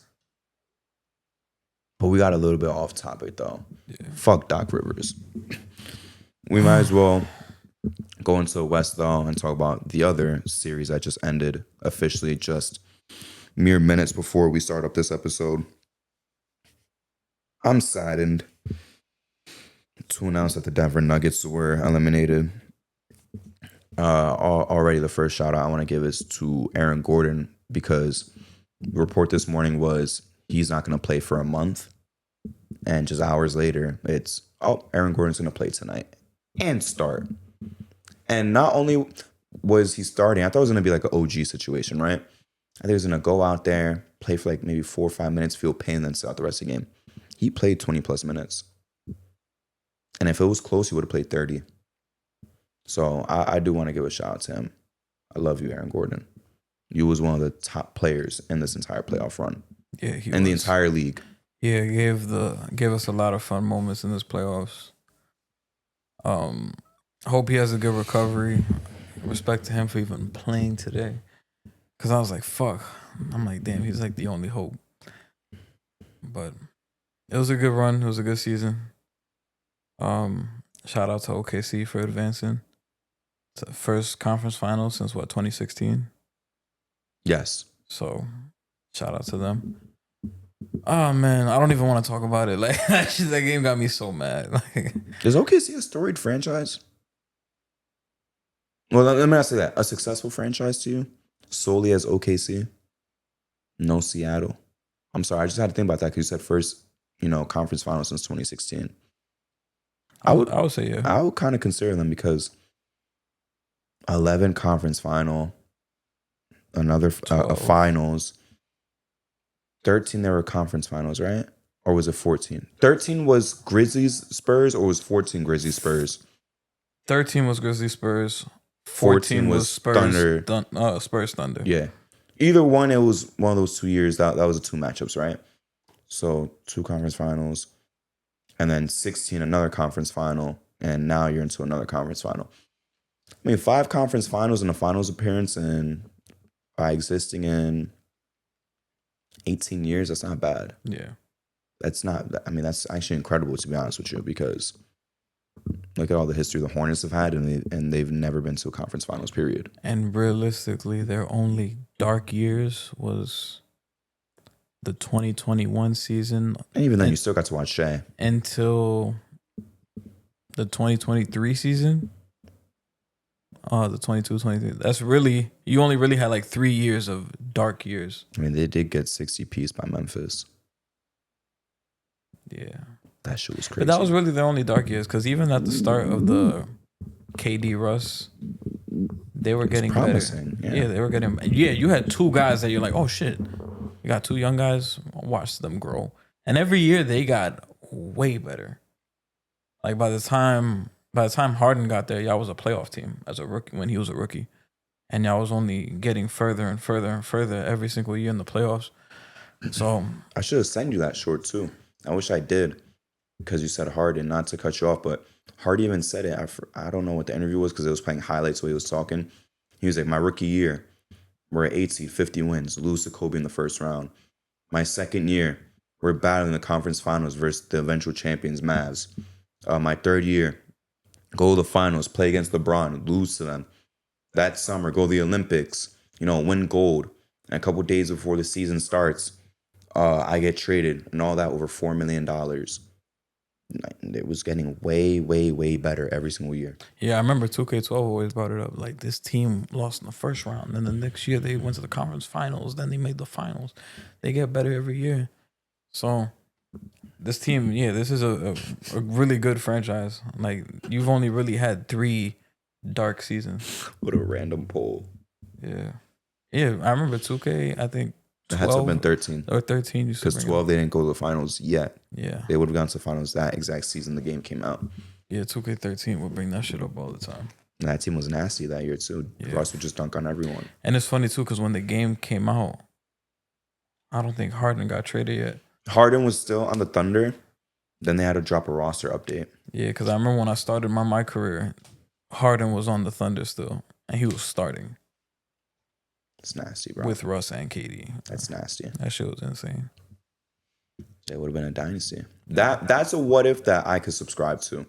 But we got a little bit off topic though. Yeah. Fuck Doc Rivers. We might as well go into the West though and talk about the other series that just ended officially just mere minutes before we start up this episode. I'm saddened to announce that the Denver Nuggets were eliminated. Already the first shout out I want to give is to Aaron Gordon, because the report this morning was he's not going to play for a month. And just hours later, it's, Aaron Gordon's going to play tonight and start. And not only was he starting, I thought it was going to be like an OG situation, right? I think he was going to go out there, play for like maybe 4 or 5 minutes, feel pain, then sit out the rest of the game. He played 20 plus minutes. And if it was close, he would have played 30. So I do want to give a shout out to him. I love you, Aaron Gordon. You was one of the top players in this entire playoff run. Yeah, he in was. the entire league. Yeah, gave us a lot of fun moments in this playoffs. Hope he has a good recovery. Respect to him for even playing today. Cause I was like, fuck. I'm like, damn, he's like the only hope. But it was a good run. It was a good season. Shout out to OKC for advancing to first conference final since 2016. Yes. So shout out to them. Oh man, I don't even want to talk about it. Like that game got me so mad. Like, is OKC a storied franchise? Well, let me not say that. A successful franchise to you, solely as OKC, no Seattle. I'm sorry, I just had to think about that because you said first, conference final since 2016. I would say yeah. I would kind of consider them because 11 conference final, another a finals. 13 there were conference finals, right? Or was it 14? 13 was Grizzlies Spurs, or was 14 Grizzlies Spurs? 13 was Grizzlies Spurs. 14 was Spurs Thunder. Spurs Thunder. Yeah. Either one, it was one of those 2 years. That was the 2 matchups, right? So 2 conference finals. And then 16, another conference final. And now you're into another conference final. I mean, 5 conference finals and a finals appearance, and by existing in 18 years, that's not bad. Yeah. That's actually incredible, to be honest with you, because look at all the history the Hornets have had, and they've never been to a conference finals, period. And realistically, their only dark years was the 2021 season. And even then, you still got to watch Shea. Until the 2023 season. The 22-23. That's really, you only really had like 3 years of dark years. I mean, they did get 60 piece by Memphis. Yeah. That shit was crazy. But that was really their only dark years, because even at the start of the KD Russ, they were getting promising, better. Yeah, they were getting. Yeah, you had 2 guys that you're like, oh shit, you got 2 young guys. Watch them grow, and every year they got way better. Like by the time Harden got there, y'all was a playoff team as a rookie when he was a rookie, and y'all was only getting further and further and further every single year in the playoffs. So I should have sent you that short too. I wish I did, because you said Harden, not to cut you off, but Harden even said it. I don't know what the interview was, because it was playing highlights while he was talking. He was like, my rookie year, we're at 8 seed, 50 wins, lose to Kobe in the first round. My second year, we're battling the conference finals versus the eventual champions, Mavs. My third year, go to the finals, play against LeBron, lose to them. That summer, go to the Olympics, win gold. And a couple days before the season starts, I get traded, and all that over $4 million. It was getting way, way, way better every single year. yeah, I remember 2K12 always brought it up. Like, this team lost in the first round, then the next year they went to the conference finals, then they made the finals. They get better every year. So this team, this is a really good franchise. Like, you've only really had 3 dark seasons. What a random poll. Yeah, I remember 2K. I think 12 it had to have been 13 or 13. Because 12 they didn't go to the finals yet. Yeah, they would have gone to the finals that exact season the game came out. Yeah, 2K13 would bring that shit up all the time. And that team was nasty that year too. Yeah. Russ would just dunk on everyone. And it's funny too because when the game came out, I don't think Harden got traded yet. Harden was still on the Thunder. Then they had to drop a roster update. Yeah, because I remember when I started my career, Harden was on the Thunder still, and he was starting. It's nasty, bro. With Russ and KD. That's nasty. That shit was insane. It would have been a dynasty. That's a what if that I could subscribe to.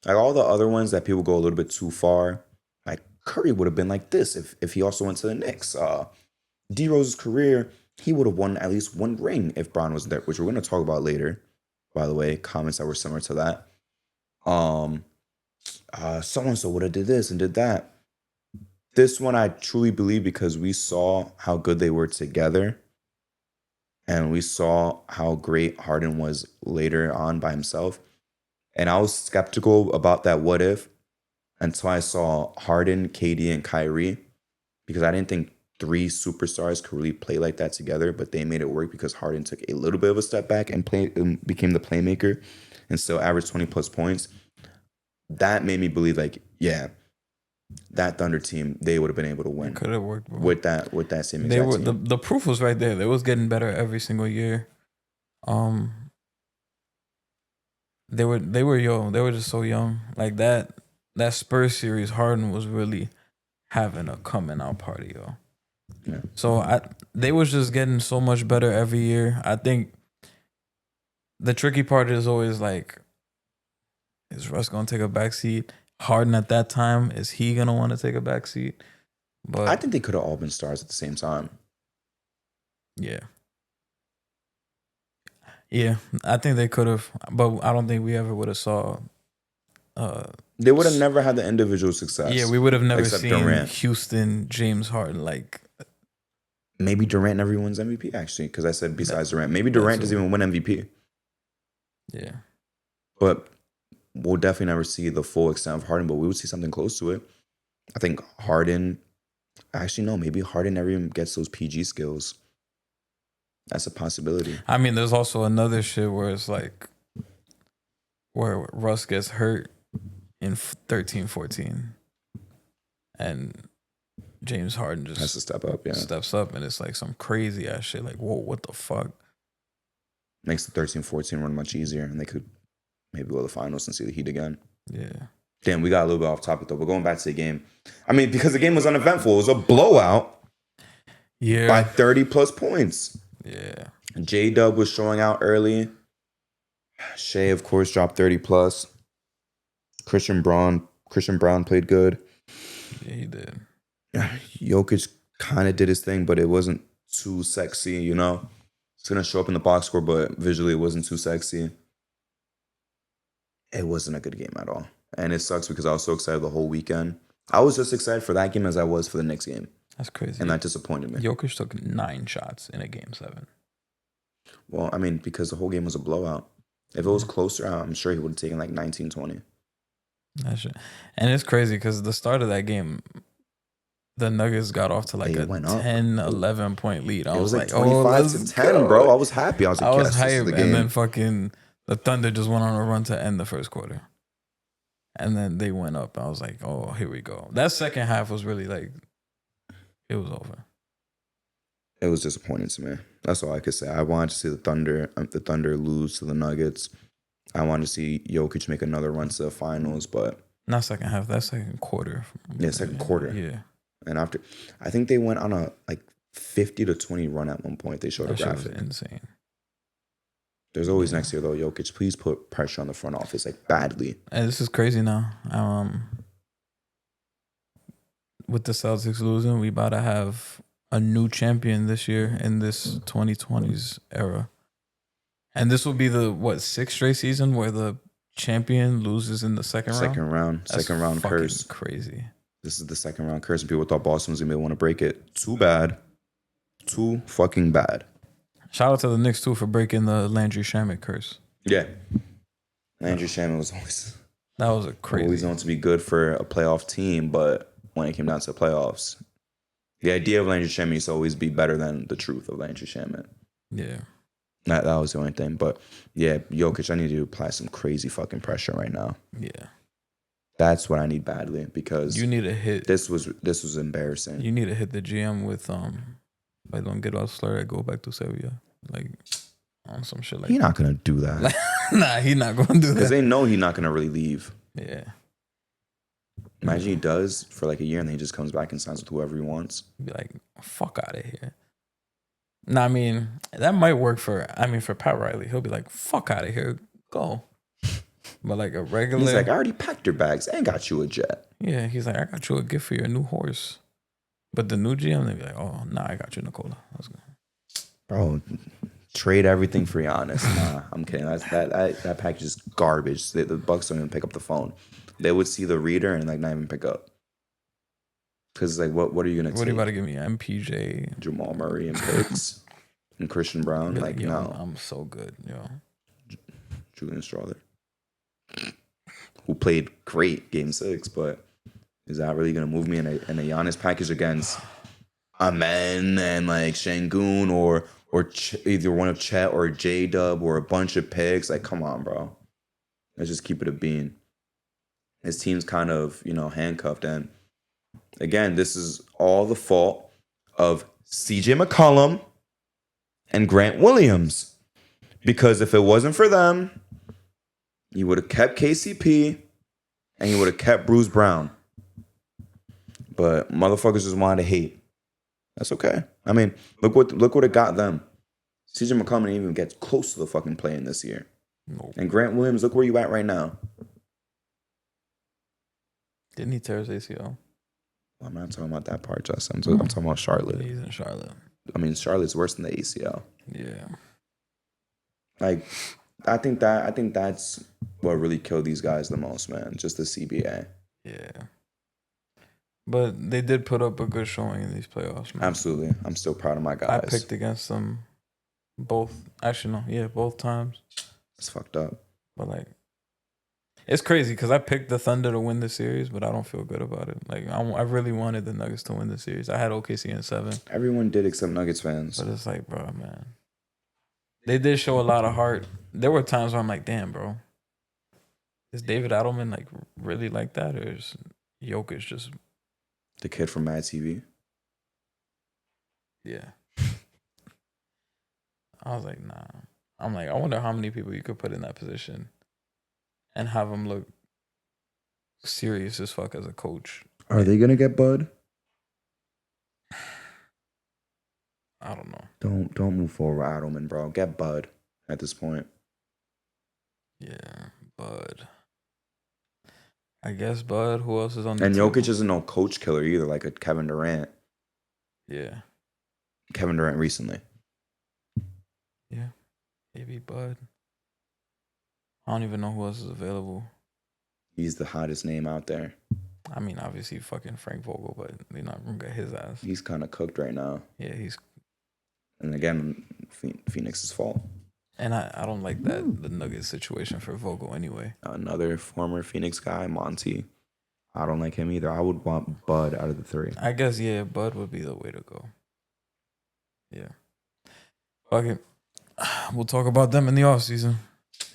Like all the other ones that people go a little bit too far. Like Curry would have been like this if he also went to the Knicks. D Rose's career, he would have won at least one ring if Bron was there, which we're going to talk about later. By the way, comments that were similar to that. So and so would have did this and did that. This one I truly believe because we saw how good they were together. And we saw how great Harden was later on by himself. And I was skeptical about that what if until I saw Harden, KD, and Kyrie. Because I didn't think three superstars could really play like that together. But they made it work because Harden took a little bit of a step back and became the playmaker and still averaged 20 plus points. That made me believe like, yeah, that Thunder team, they would have been able to win. Could have worked, bro. With that same exact team. The proof was right there. They was getting better every single year. They were young. They were just so young. Like that Spurs series, Harden was really having a coming out party, yo. Yeah. So they was just getting so much better every year. I think the tricky part is always like, is Russ gonna take a backseat? Harden at that time, is he gonna want to take a backseat? But I think they could have all been stars at the same time. Yeah. Yeah, I think they could have, but I don't think we ever would have saw. They would have never had the individual success. Yeah, we would have never except seen Durant. Houston, James Harden. Like maybe Durant never wins MVP actually, because I said besides Durant, maybe Durant doesn't even win MVP. Yeah, but we'll definitely never see the full extent of Harden. But we would see something close to it. I think Harden. Actually, no. Maybe Harden never even gets those PG skills. That's a possibility. I mean, there's also another shit where it's like where Russ gets hurt in 13-14 and James Harden just has to step up. Yeah, steps up, and it's like some crazy ass shit. Like, whoa, what the fuck? Makes the 13-14 run much easier, and they could maybe go to the finals and see the Heat again. Yeah. Damn, we got a little bit off topic though. But going back to the game, I mean, because the game was uneventful, it was a blowout. Yeah. By 30 plus points. Yeah. J-Dub was showing out early. Shea, of course, dropped 30 plus. Christian Braun played good. Yeah, he did. Jokic kind of did his thing, but it wasn't too sexy, you know? It's going to show up in the box score, but visually it wasn't too sexy. It wasn't a good game at all. And it sucks because I was so excited the whole weekend. I was just excited for that game as I was for the Knicks game. That's crazy. And that disappointed me. Jokic took 9 shots in a game 7. Well, I mean, because the whole game was a blowout. If it was closer, I'm sure he would have taken like 19, 20. That shit. And it's crazy because the start of that game, the Nuggets got off to like a 10, 11 point lead. I was like 25 to 10, bro. I was happy. I was like, yes, hyped. the game. And then fucking the Thunder just went on a run to end the first quarter. And then they went up. I was like, oh, here we go. That second half was really like, it was over. It was disappointing to me. That's all I could say. I wanted to see the Thunder lose to the Nuggets. I wanted to see Jokic make another run to the finals, but not second half. That second quarter. Yeah, second quarter. Yeah. And after, I think they went on a like 50 to 20 run at one point. They showed a graphic. Was insane. There's always next year though, Jokic. Please put pressure on the front office like badly. And this is crazy now. With the Celtics losing, we about to have a new champion this year in this 2020s era. And this will be the 6th straight season where the champion loses in the second round. Second round curse. Crazy. This is the second round curse. And people thought Boston was gonna want to break it. Too bad. Too fucking bad. Shout out to the Knicks too for breaking the Landry Shamet curse. Yeah. Landry Shamet was always crazy. Always known to be good for a playoff team, but when it came down to the playoffs, the idea of Landry Shamet used to always be better than the truth of Landry Shamet. Yeah. That was the only thing. But yeah, Jokic, I need you to apply some crazy fucking pressure right now. Yeah. That's what I need badly because You need to hit. this was embarrassing. You need to hit the GM with I don't get off slur. I go back to Sevilla, like on some shit like. He's not gonna do that Like, nah, he not gonna do because that. they know he's not gonna really leave. Yeah. Imagine he does for like a year and then he just comes back and signs with whoever he wants. Be like, fuck out of here. Nah, I mean, that might work for Pat Riley. He'll be like, fuck out of here, go. But like a regular, He's like, I already packed your bags and got you a jet. Yeah, he's like, I got you a gift for your new horse. But the new GM, they be like, oh, nah, I got you Nicola. Let's go. Bro, trade everything for Giannis. Nah, I'm kidding. That package is garbage. The Bucks don't even pick up the phone. They would see the reader and like not even pick up. Because like, what are you gonna take? What are you about to give me? MPJ, Jamal Murray and picks and Christian Brown? Be Like yo, no, I'm so good, yo. Julian Strawther, who played great Game 6, but is that really gonna move me in a Giannis package against Amen and like Şengün or either one of Chet or J Dub or a bunch of picks? Like, come on, bro. Let's just keep it a bean. His team's kind of, handcuffed. And again, this is all the fault of CJ McCollum and Grant Williams. Because if it wasn't for them, you would have kept KCP and you would have kept Bruce Brown. But motherfuckers just wanted to hate. That's okay. I mean, look what it got them. CJ McCollum didn't even get close to the fucking playing this year. Nope. And Grant Williams, look where you at right now. Didn't he tear his ACL? I'm not talking about that part, Justin. I'm talking about Charlotte. He's in Charlotte. I mean, Charlotte's worse than the ACL. Yeah. Like, I think that's what really killed these guys the most, man. Just the CBA. Yeah. But they did put up a good showing in these playoffs, man. Absolutely. I'm still proud of my guys. I picked against them both. Actually, no. Yeah, both times. It's fucked up. But, like, it's crazy because I picked the Thunder to win the series, but I don't feel good about it. Like, I really wanted the Nuggets to win the series. I had OKC in 7. Everyone did except Nuggets fans. But it's like, bro, man. They did show a lot of heart. There were times where I'm like, damn, bro. Is David Adelman, like, really like that? Or is Jokic just... The kid from Mad TV? Yeah. I was like, nah. I'm like, I wonder how many people you could put in that position and have them look serious as fuck as a coach. Are they going to get Bud? I don't know. Don't move forward with Adelman, bro. Get Bud at this point. Yeah, Bud. I guess Bud. Who else is on the And team? Jokic isn't no coach killer either, like a Kevin Durant. Yeah. Kevin Durant recently. Yeah. Maybe Bud. I don't even know who else is available. He's the hottest name out there. I mean, obviously fucking Frank Vogel, but they're not gonna get his ass. He's kind of cooked right now. Yeah, he's... And again, Phoenix's fault. And I don't like that, the Nuggets situation for Vogel anyway. Another former Phoenix guy, Monty. I don't like him either. I would want Bud out of the 3. I guess, yeah, Bud would be the way to go. Yeah. Okay. We'll talk about them in the offseason.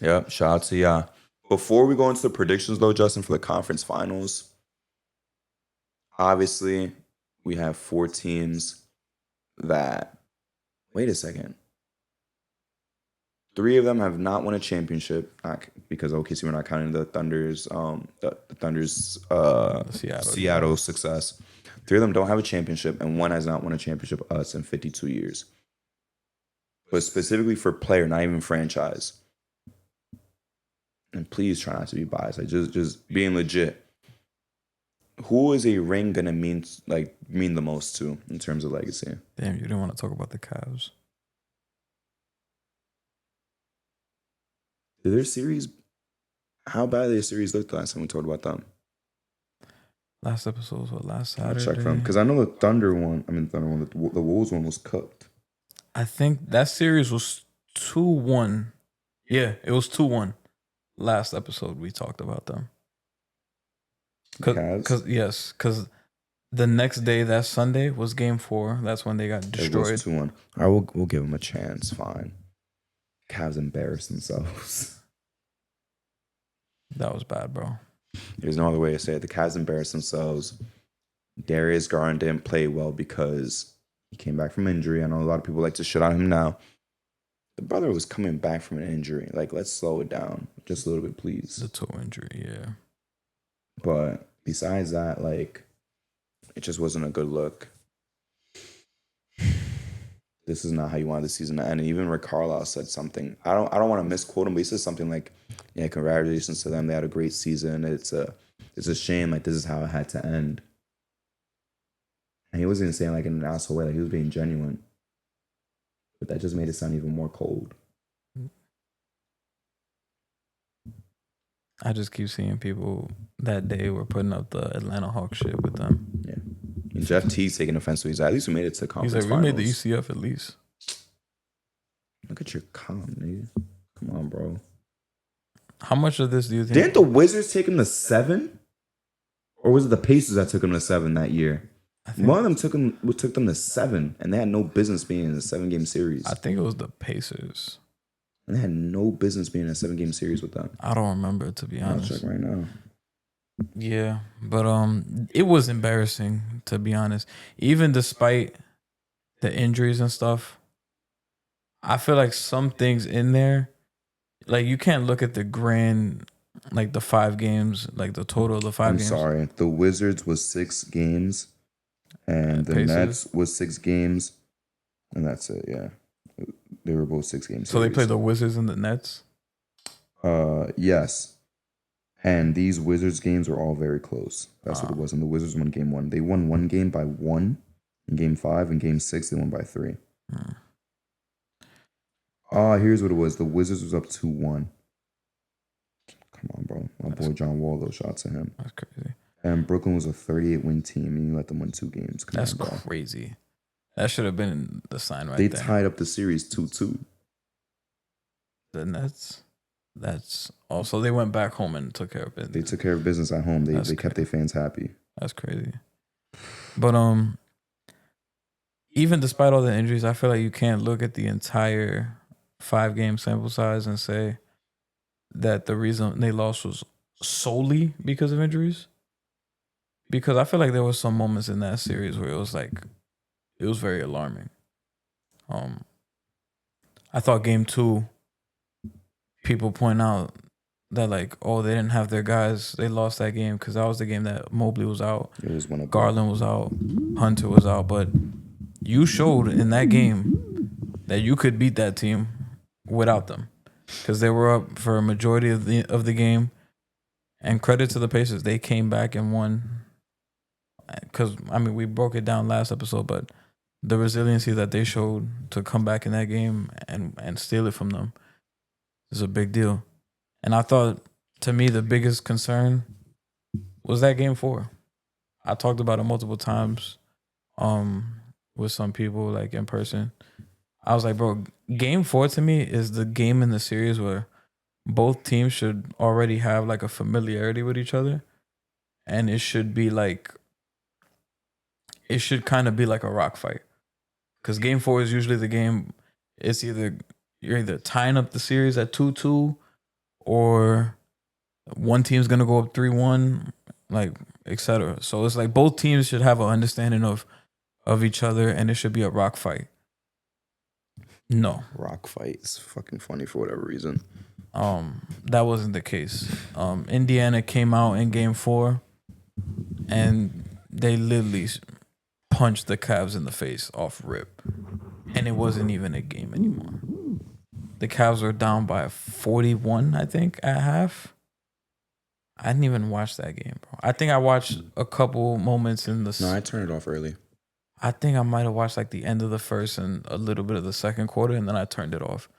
Yep, shout out to ya. Before we go into the predictions, though, Justin, for the conference finals, obviously, we have 4 teams that... Wait a second. 3 of them have not won a championship, not because OKC we're not counting the Thunder's Seattle success. 3 of them don't have a championship, and 1 has not won a championship us in 52 years. But specifically for player, not even franchise. And please try not to be biased. Like just being legit. Who is a ring gonna mean the most to in terms of legacy? Damn, you didn't want to talk about the Cavs. Did their series? How bad did their series look the last time we talked about them? Last episode was what, last Saturday? I'll check for them because I know the Thunder one. The Wolves one was cooked. I think that series was 2-1. Yeah, it was 2-1. Last episode we talked about them. Because the next day, that Sunday, was Game 4. That's when they got destroyed. It was 2-1. All right, we'll give them a chance. Fine. Cavs embarrassed themselves. That was bad, bro. There's no other way to say it. The Cavs embarrassed themselves. Darius Garland didn't play well because he came back from injury. I know a lot of people like to shit on him now. The brother was coming back from an injury. Like, let's slow it down just a little bit, please. The toe injury, yeah. But besides that, like, it just wasn't a good look. This is not how you want the season to end. And even Rick Carlisle said something. I don't want to misquote him, but he said something like, "Yeah, congratulations to them. They had a great season. It's a shame. Like, this is how it had to end." And he wasn't saying like in an asshole way. Like, he was being genuine. But that just made it sound even more cold. I just keep seeing people that day were putting up the Atlanta Hawks shit with them. Yeah. And Jeff T's taking offense to it. He's like, at least we made it to the conference He's like, finals. we made the UCF at least. Look at your calm, nigga. Come on, bro. How much of this do you think? Didn't the Wizards take him to 7? Or was it the Pacers that took him to 7 that year? One of them took them to 7, and they had no business being in a 7-game series. I think it was the Pacers. And they had no business being in a 7-game series with them. I don't remember, to be honest. I'll check right now. Yeah, but it was embarrassing, to be honest. Even despite the injuries and stuff, I feel like some things in there, like you can't look at the grand, like the 5 games, like the total of the 5 games. I'm sorry. The Wizards was 6 games, and the Pacers? Nets was 6 games, and that's it. Yeah, they were both 6 games. So they played the Wizards and the Nets. Yes, and these Wizards games were all very close. That's what it was. And the Wizards won game 1. They won one game by 1 in game 5, and game 6 they won by 3. Here's what it was. The Wizards was up 2-1. Come on, bro. My boy John Wall, those shots at him. That's crazy. And Brooklyn was a 38-win team, and you let them win 2 games. That's crazy. That should have been the sign right there. there. They tied up the series 2-2. The Nets. That's also they went back home and took care of business. They took care of business at home. They kept their fans happy. That's crazy. But even despite all the injuries, I feel like you can't look at the entire 5-game sample size and say that the reason they lost was solely because of injuries. Because I feel like there were some moments in that series where it was very alarming. I thought game 2, people point out that like, oh, they didn't have their guys. They lost that game because that was the game that Mobley was out. It was one of Garland was out. Hunter was out. But you showed in that game that you could beat that team without them because they were up for a majority of the game. And credit to the Pacers, they came back and won. Because I mean, we broke it down last episode, but the resiliency that they showed to come back in that game and steal it from them is a big deal. And I thought, to me, the biggest concern was that game 4. I talked about it multiple times with some people, like in person. I was like, bro, game 4 to me is the game in the series where both teams should already have like a familiarity with each other. And it should be like, it should kind of be like a rock fight. Because game 4 is usually the game, it's you're either tying up the series at 2-2 or one team's going to go up 3-1, like, etc. So it's like both teams should have an understanding of each other and it should be a rock fight. No. Rock fight is fucking funny for whatever reason. That wasn't the case. Indiana came out in game 4 and they literally punched the Cavs in the face off rip. And it wasn't even a game anymore. The Cavs were down by 41, I think, at half. I didn't even watch that game, bro. I think I watched a couple moments in the... No, I turned it off early. I think I might have watched like the end of the first and a little bit of the second quarter, and then I turned it off.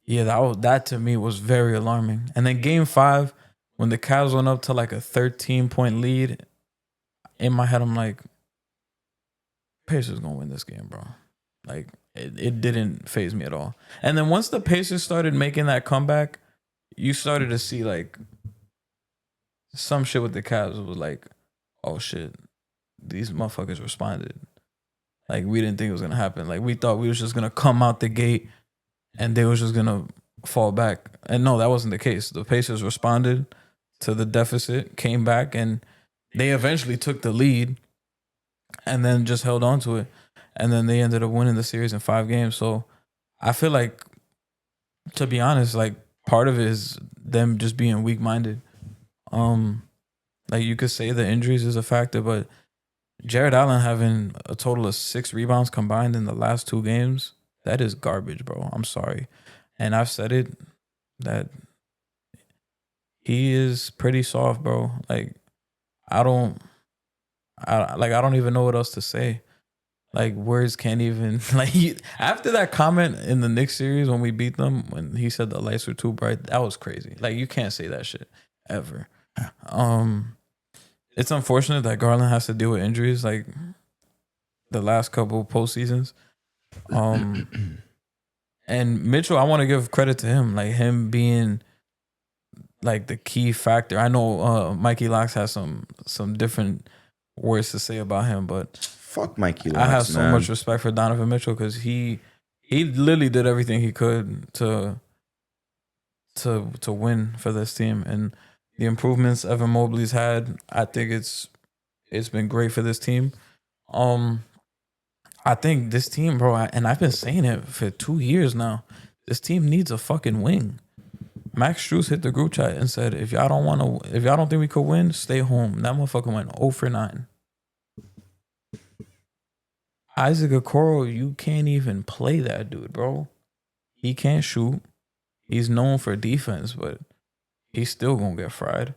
Yeah, that to me was very alarming. And then game 5, when the Cavs went up to like a 13-point lead, in my head I'm like, Pacers gonna win this game, bro. Like, it didn't faze me at all. And then once the Pacers started making that comeback, you started to see like some shit with the Cavs. It was like, oh shit, these motherfuckers responded. Like, we didn't think it was gonna happen. Like, we thought we was just gonna come out the gate and they was just gonna fall back. And no, that wasn't the case. The Pacers responded. to the deficit, came back, and they eventually took the lead and then just held on to it. And then they ended up winning the series in 5 games. So I feel like, to be honest, like part of it is them just being weak minded. Like you could say the injuries is a factor, but Jared Allen having a total of 6 rebounds combined in the last 2 games, that is garbage, bro. I'm sorry. And I've said it that he is pretty soft, bro. Like I don't I don't even know what else to say. Like words can't even after that comment in the Knicks series when we beat them, when he said the lights were too bright, that was crazy. Like you can't say that shit ever. It's unfortunate that Garland has to deal with injuries like the last couple postseasons. And Mitchell, I want to give credit to him, like him being like the key factor. I know Mikey Locks has some different words to say about him, but Fuck Mikey Locks, I have so man. much respect for Donovan Mitchell because he literally did everything he could to win for this team, and the improvements Evan Mobley's had, I think it's been great for this team. I think this team, bro, and I've been saying it for 2 years now. This team needs a fucking wing. Max Strus hit the group chat and said, if y'all don't think we could win, stay home. That motherfucker went 0 for 9. Isaac Okoro, you can't even play that dude, bro. He can't shoot. He's known for defense, but he's still gonna get fried.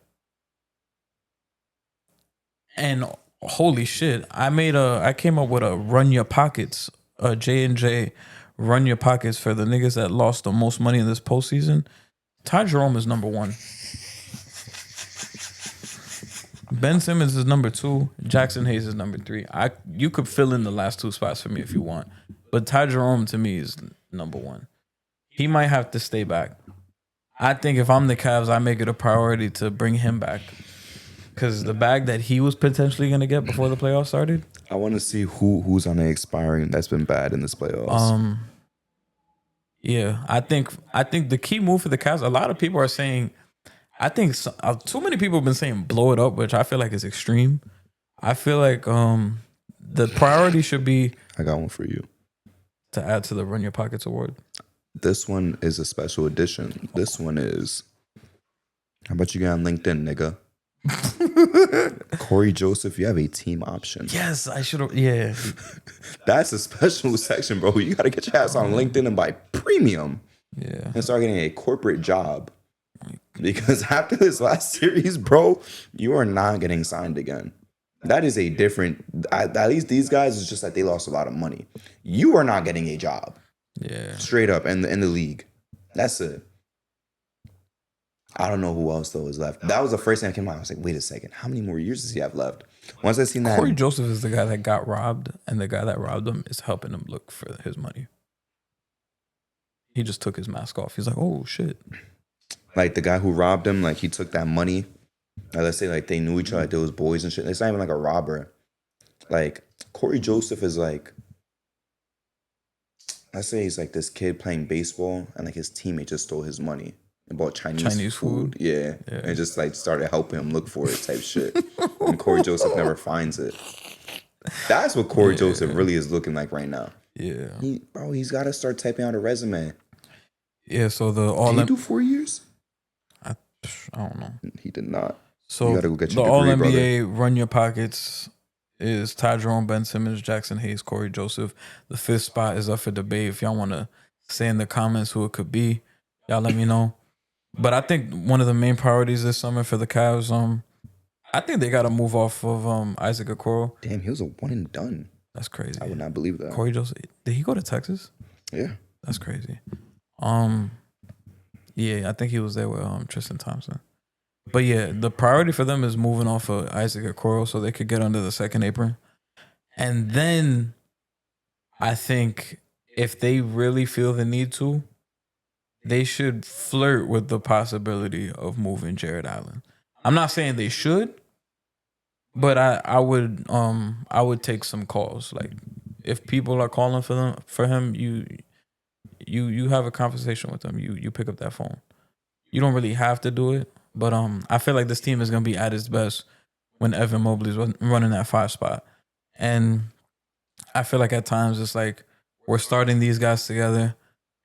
And holy shit, I came up with a run your pockets, a J&J run your pockets for the niggas that lost the most money in this postseason. Ty Jerome is number 1. Ben Simmons is number 2. Jackson Hayes is number 3. You could fill in the last 2 spots for me if you want, but Ty Jerome to me is number 1. He might have to stay back. I think if I'm the Cavs, I make it a priority to bring him back because the bag that he was potentially gonna get before the playoffs started. I want to see who's on an expiring that's been bad in this playoffs. Yeah, I think the key move for the Cavs. A lot of people are saying, I think too many people have been saying blow it up, which I feel like is extreme. I feel like the priority should be. I got one for you to add to the Run Your Pockets award. This one is a special edition. This one is. How about you get on LinkedIn, nigga? Corey Joseph, you have a team option. Yes, I should have. Yeah. That's a special section, bro. You got to get your ass on LinkedIn and buy premium. Yeah. And start getting a corporate job. Because after this last series, bro, you are not getting signed again. That is a different. At least these guys is just that they lost a lot of money. You are not getting a job. Yeah. Straight up in the league. That's it. I don't know who else though is left. That was the first thing that came out. I was like, wait a second, how many more years does he have left? Once I seen that, Corey Joseph is the guy that got robbed, and the guy that robbed him is helping him look for his money. He just took his mask off. He's like, oh shit. Like the guy who robbed him, like he took that money. Let's say like they knew each other, like they was boys and shit. It's not even like a robber. Like Corey Joseph is like, let's say he's like this kid playing baseball, and like his teammate just stole his money and bought Chinese food. Yeah. And just like started helping him look for it type shit. And Corey Joseph never finds it. That's what Corey Joseph really is looking like right now. Yeah. He's got to start typing out a resume. Yeah, so the all Did he do 4 years? I don't know. He did not. So you gotta go get the your All degree, NBA brother. Run Your Pockets is Ty Jerome, Ben Simmons, Jackson Hayes, Corey Joseph. The 5th spot is up for debate. If y'all want to say in the comments who it could be, y'all let me know. But I think one of the main priorities this summer for the Cavs, I think they got to move off of Isaac Okoro. Damn, he was a one and done. That's crazy. I would not believe that. Corey Joseph, did he go to Texas? Yeah. That's crazy. Yeah, I think he was there with Tristan Thompson. But yeah, the priority for them is moving off of Isaac Okoro so they could get under the second apron. And then I think if they really feel the need to, they should flirt with the possibility of moving Jared Allen. I'm not saying they should, but I would take some calls. Like if people are calling for him, you have a conversation with them. You pick up that phone. You don't really have to do it, But I feel like this team is gonna be at its best when Evan Mobley's running that 5 spot, and I feel like at times it's like we're starting these guys together,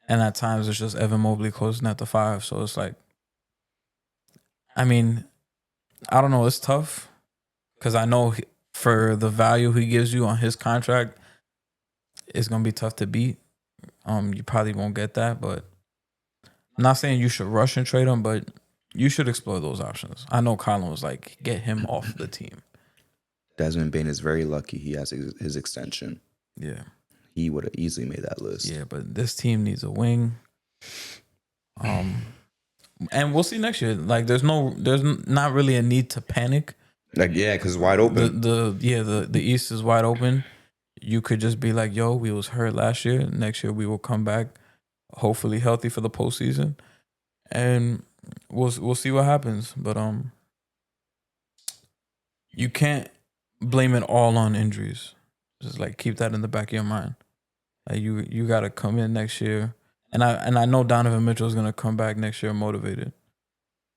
and at times it's just Evan Mobley closing at the 5. So it's like, I mean, I don't know. It's tough because I know for the value he gives you on his contract, it's gonna be tough to beat. You probably won't get that, but I'm not saying you should rush and trade him, but you should explore those options. I know Colin was like, get him off the team. Desmond Bain is very lucky he has his extension. Yeah. He would have easily made that list. Yeah, but this team needs a wing. And we'll see next year. Like, there's not really a need to panic. Like, yeah, because it's wide open. The East is wide open. You could just be like, yo, we was hurt last year. Next year we will come back, hopefully healthy for the postseason, and we'll see what happens. But you can't blame it all on injuries. Just like keep that in the back of your mind. Like you got to come in next year, and I know Donovan Mitchell is gonna come back next year motivated,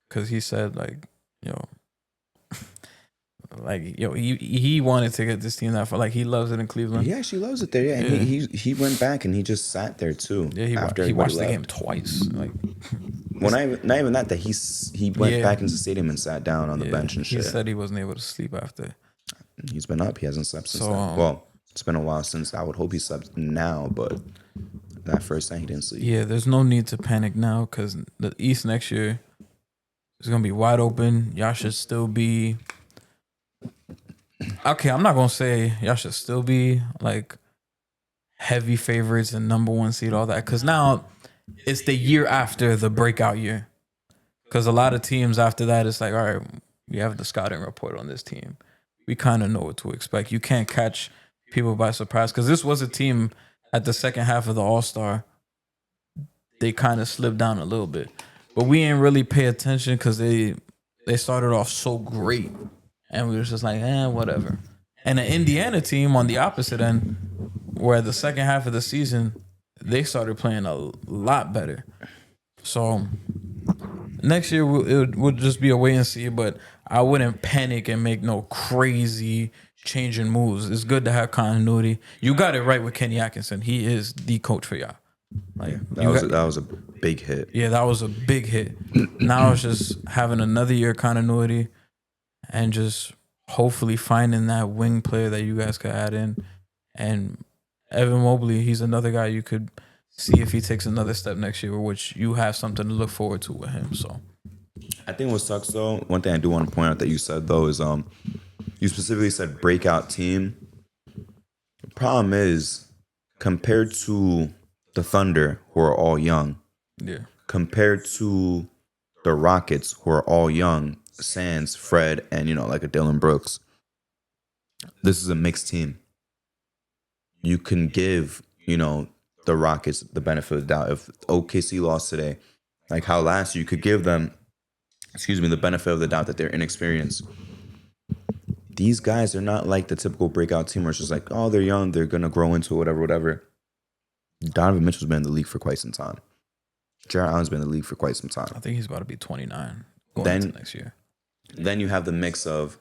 because he said like, yo. Like, yo, he wanted to get this team that far. Like, he loves it in Cleveland. He actually loves it there. Yeah, and he went back and he just sat there too. Yeah, he watched the game twice. Like, well, not even that he went back into the stadium and sat down on the bench and shit. He said he wasn't able to sleep after. He's been up. He hasn't slept since then. Well, it's been a while since. I would hope he slept now, but that first night he didn't sleep. Yeah, there's no need to panic now because the East next year is gonna be wide open. Y'all should still be. Okay, I'm not gonna say y'all should still be like heavy favorites and number 1 seed, all that, because now it's the year after the breakout year. Because a lot of teams after that, it's like, all right, we have the scouting report on this team. We kind of know what to expect. You can't catch people by surprise, because this was a team at the second half of the All-Star. They kind of slipped down a little bit, but we ain't really pay attention because they started off so great. And we was just like, whatever. And the Indiana team on the opposite end, where the second half of the season, they started playing a lot better. So next year, it would just be a wait and see, but I wouldn't panic and make no crazy changing moves. It's good to have continuity. You got it right with Kenny Atkinson. He is the coach for y'all. Like, that was a big hit. Yeah, that was a big hit. Now it's just having another year continuity. And just hopefully finding that wing player that you guys could add in. And Evan Mobley, he's another guy you could see if he takes another step next year, which you have something to look forward to with him. So I think what sucks though, one thing I do want to point out that you said though is you specifically said breakout team. The problem is, compared to the Thunder, who are all young, compared to the Rockets, who are all young, Sands, Fred, and like a Dylan Brooks, this is a mixed team. You can give the Rockets the benefit of the doubt. If OKC lost today, like how last year, you could give them the benefit of the doubt that they're inexperienced. These guys are not like the typical breakout team where it's just like, oh, they're young, they're gonna grow into whatever. Donovan Mitchell's been in the league for quite some time. Jarrett Allen's been in the league for quite some time. I think he's about to be 29 going into next year. Then you have the mix of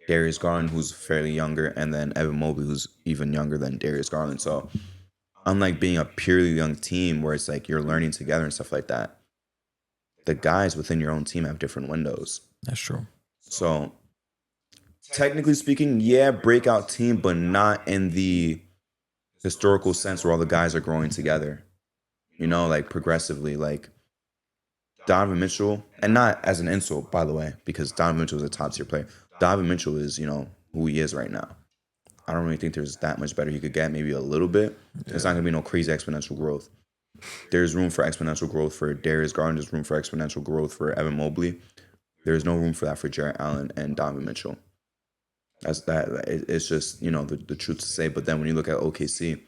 Darius Garland, who's fairly younger, and then Evan Mobley, who's even younger than Darius Garland. So unlike being a purely young team where it's like you're learning together and stuff like that, the guys within your own team have different windows. That's true. So technically speaking, yeah, breakout team, but not in the historical sense where all the guys are growing together. Like progressively, like Donovan Mitchell, and not as an insult, by the way, because Donovan Mitchell is a top tier player. Donovan Mitchell is, who he is right now. I don't really think there's that much better he could get, maybe a little bit. Yeah. It's not going to be no crazy exponential growth. There's room for exponential growth for Darius Garland. There's room for exponential growth for Evan Mobley. There's no room for that for Jarrett Allen and Donovan Mitchell. That's that. It's just, the truth to say. But then when you look at OKC,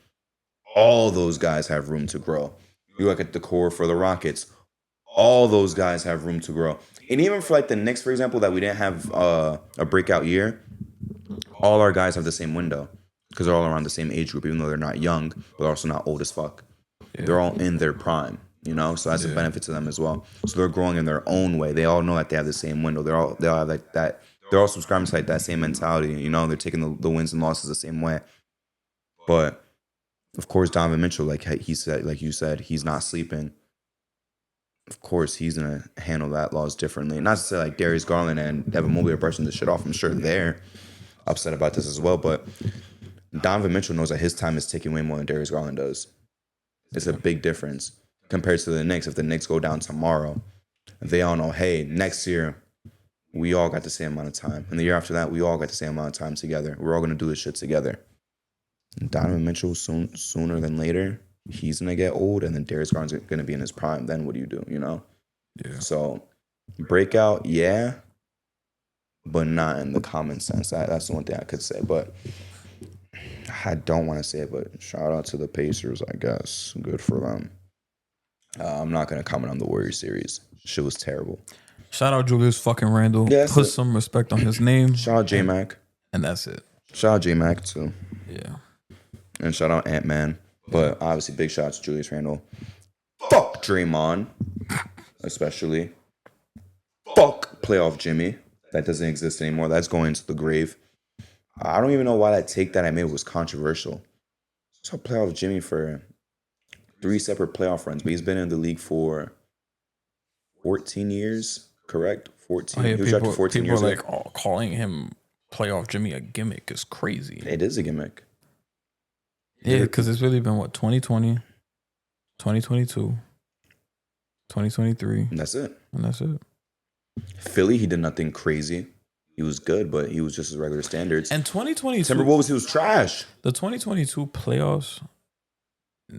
all those guys have room to grow. You look at the core for the Rockets, all those guys have room to grow. And even for like the Knicks, for example, that we didn't have a breakout year, all our guys have the same window because they're all around the same age group, even though they're not young, but they're also not old as fuck. Yeah. They're all in their prime. You know, so that's a Yeah. benefit to them as well. So they're growing in their own way. They all know that they have the same window. They all have like that. They're all subscribing to like that same mentality. You know, they're taking the wins and losses the same way. But of course, Donovan Mitchell, like he said, like you said, he's not sleeping. Of course, he's gonna handle that loss differently. Not to say like Darius Garland and Devin Mobley are brushing this shit off. I'm sure they're upset about this as well. But Donovan Mitchell knows that his time is ticking way more than Darius Garland does. It's a big difference compared to the Knicks. If the Knicks go down tomorrow, they all know, hey, next year we all got the same amount of time, and the year after that we all got the same amount of time together. We're all gonna do this shit together. And Donovan Mitchell sooner than later, he's gonna get old, and then Darius Garland's gonna be in his prime. Then what do? You know? Yeah. So breakout, yeah, but not in the common sense. That's the one thing I could say. But I don't want to say it, but shout out to the Pacers, I guess. Good for them. I'm not going to comment on the Warriors series. Shit was terrible. Shout out Julius fucking Randle. Yeah, Put some respect on his name. Shout out J-Mac. And that's it. Shout out J-Mac, too. Yeah. And shout out Ant-Man. But obviously, big shout out to Julius Randle. Fuck Draymond, especially. Fuck playoff Jimmy. That doesn't exist anymore. That's going to the grave. I don't even know why that take that I made was controversial. I saw playoff Jimmy for 3 separate playoff runs, but he's been in the league for 14 years, correct? 14. Oh, yeah, He was drafted 14 people years are ago. like, oh, calling him playoff Jimmy a gimmick is crazy. It is a gimmick. Yeah, because it's really been, 2020, 2022, 2023, And that's it. and that's it. Philly, he did nothing crazy. He was good, but he was just his regular standards. And 2022, Timberwolves, he was trash. the 2022 playoffs,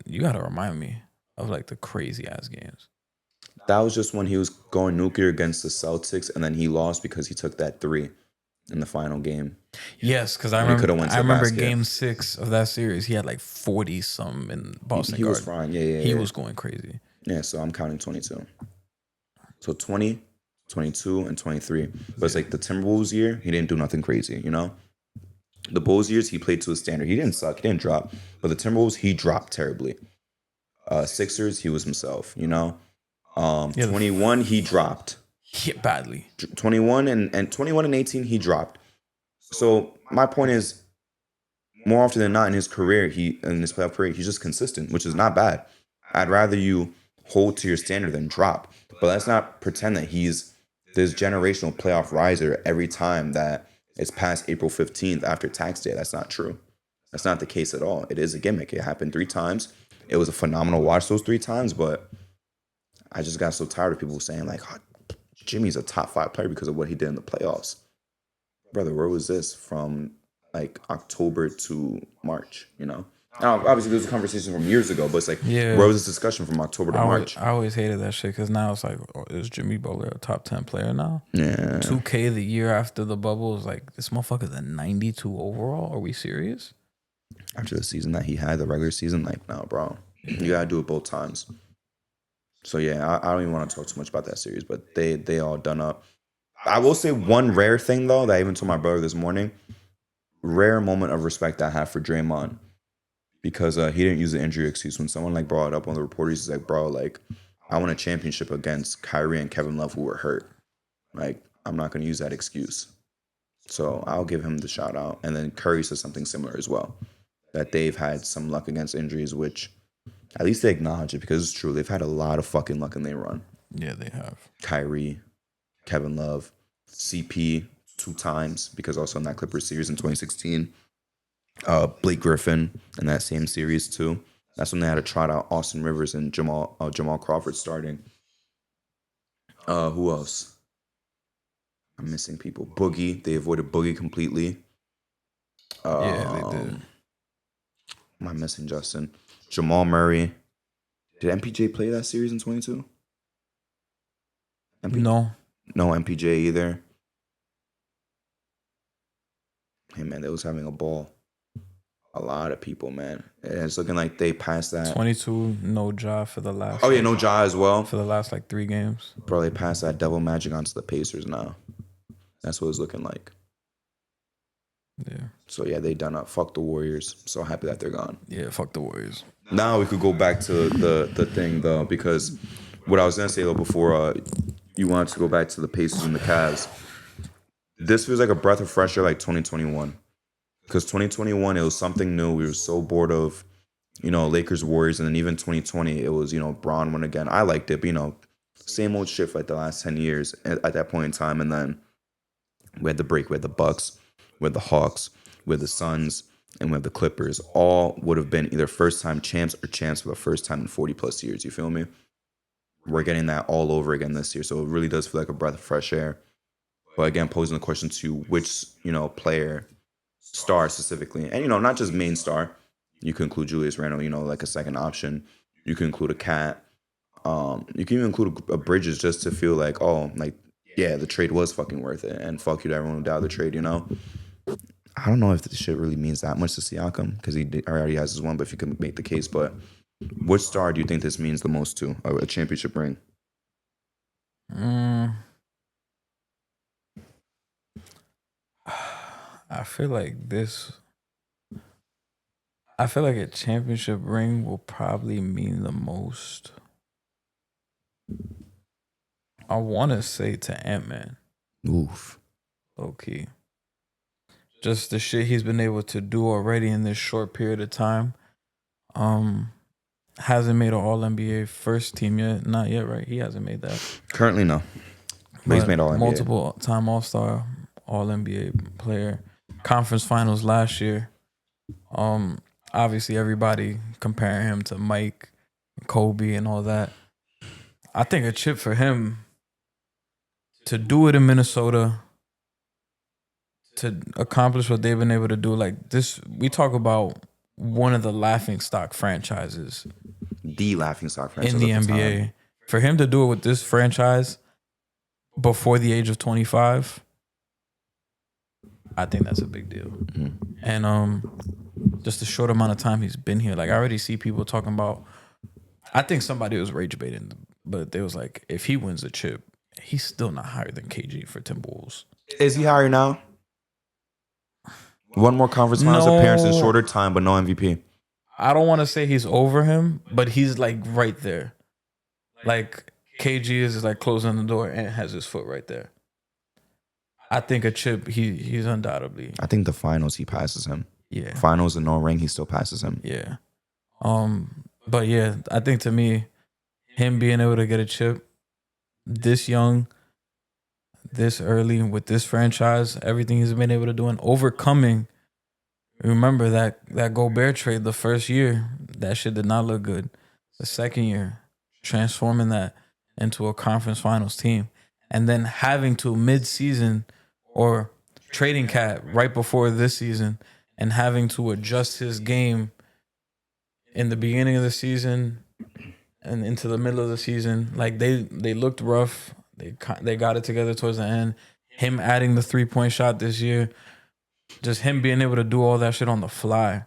you got to remind me of like the crazy ass games. That was just when he was going nuclear against the Celtics, and then he lost because he took that 3 in the final game. Yes, because I And he coulda remember, went to I the remember basket. game 6 of that series, he had like 40 some in Boston He was Garden. fine. Yeah. He was going crazy. Yeah, so I'm counting 22. So 20, 22, and 23. But it's like the Timberwolves year, he didn't do nothing crazy, you know? The Bulls years, he played to his standard. He didn't suck. He didn't drop. But the Timberwolves, he dropped terribly. Sixers, he was himself, you know? 21, he dropped. Hit badly. 21 and 21 and 18, he dropped. So my point is, more often than not in his career, in his playoff career, he's just consistent, which is not bad. I'd rather you hold to your standard than drop. But let's not pretend that he's this generational playoff riser every time that it's past April 15th after tax day. That's not true. That's not the case at all. It is a gimmick. It happened 3 times. It was a phenomenal watch those 3 times, but I just got so tired of people saying like, oh, Jimmy's a top 5 player because of what he did in the playoffs. Brother, where was this from like October to March, you know? Now, obviously, there's a conversation from years ago, but it's like, Yeah. where was this discussion from October to March? I always hated that shit because now it's like, oh, is Jimmy Butler a top 10 player now? Yeah. 2K the year after the bubble is like, this motherfucker's a 92 overall? Are we serious? After the season that he had, the regular season, like, no, bro. You got to do it both times. So, yeah, I don't even want to talk too much about that series, but they all done up. I will say one rare thing, though, that I even told my brother this morning. Rare moment of respect I have for Draymond. Because he didn't use the injury excuse. When someone like brought it up on the reporters, he's like, bro, like, I won a championship against Kyrie and Kevin Love who were hurt. Like, I'm not going to use that excuse. So I'll give him the shout out. And then Curry says something similar as well. That they've had some luck against injuries, which at least they acknowledge it because it's true. They've had a lot of fucking luck in their run. Yeah, they have. Kyrie, Kevin Love, CP 2 times because also in that Clippers series in 2016. Blake Griffin in that same series too. That's when they had to trot out Austin Rivers and Jamal Crawford starting. Who else? I'm missing people. Boogie. They avoided Boogie completely. Yeah, they did. Am I missing Justin? Jamal Murray. Did MPJ play that series in 22? No. No MPJ either. Hey man, they was having a ball. A lot of people, man. It's looking like they passed that. 22, no Ja for the last. Oh yeah, no Ja as well. For the last like 3 games. Bro, they passed that devil magic onto the Pacers now. That's what it's looking like. Yeah. So yeah, they done up. Fuck the Warriors. So happy that they're gone. Yeah, fuck the Warriors. Now we could go back to the thing though, because what I was gonna say though before you wanted to go back to the Pacers and the Cavs. This feels like a breath of fresh air, like 2021. Because 2021 it was something new. We were so bored of Lakers Warriors, and then even 2020 it was Braun won again. I liked it, but same old shit for like the last 10 years at that point in time, and then we had the break. We had the Bucks, we had the Hawks, we had the Suns, and we had the Clippers. All would have been either first time champs or champs for the first time in 40 plus years. You feel me? We're getting that all over again this year. So it really does feel like a breath of fresh air. But again, posing the question to which, player, star specifically, and not just main star. You can include Julius Randle, like a second option. You can include a cat. You can even include a Bridges just to feel like, oh, like, yeah, the trade was fucking worth it. And fuck you to everyone who doubted the trade. I don't know if this shit really means that much to Siakam because already has his one, but if you could make the case. But which star do you think this means the most to a championship ring? Mm, I feel like this. I feel like a championship ring will probably mean the most. I want to say to Ant-Man, Oof. low key. Just the shit he's been able to do already in this short period of time. Hasn't made an All NBA first team yet. Not yet, right? He hasn't made that. Currently, no. But he's made All NBA. Multiple time All Star, All NBA player. Conference Finals last year. Obviously everybody comparing him to Mike, Kobe, and all that. I think a chip for him to do it in Minnesota, to accomplish what they've been able to do. Like this, we talk about one of the laughing stock franchises, the laughing stock franchise in the at NBA. time. For him to do it with this franchise before the age of 25, I think that's a big deal. Mm-hmm. And just the short amount of time he's been here, like I already see people talking about. I think somebody was rage baiting, but they was like, if he wins the chip, he's still not higher than KG for Timberwolves. Is he higher now? One more conference finals appearance in shorter time, but no MVP. I don't want to say he's over him, but he's like right there. Like KG is like closing the door and has his foot right there. I think a chip, he's undoubtedly. I think the finals he passes him. Yeah. Finals and no ring, he still passes him. Yeah. But yeah, I think to me, him being able to get a chip this young, this early with this franchise, everything he's been able to do and overcoming. Remember that Gobert trade the first year, that shit did not look good. The second year, transforming that into a conference finals team. And then having to mid-season or trading Cat right before this season and having to adjust his game in the beginning of the season and into the middle of the season. Like they looked rough. They got it together towards the end. Him adding the 3-point shot this year, just him being able to do all that shit on the fly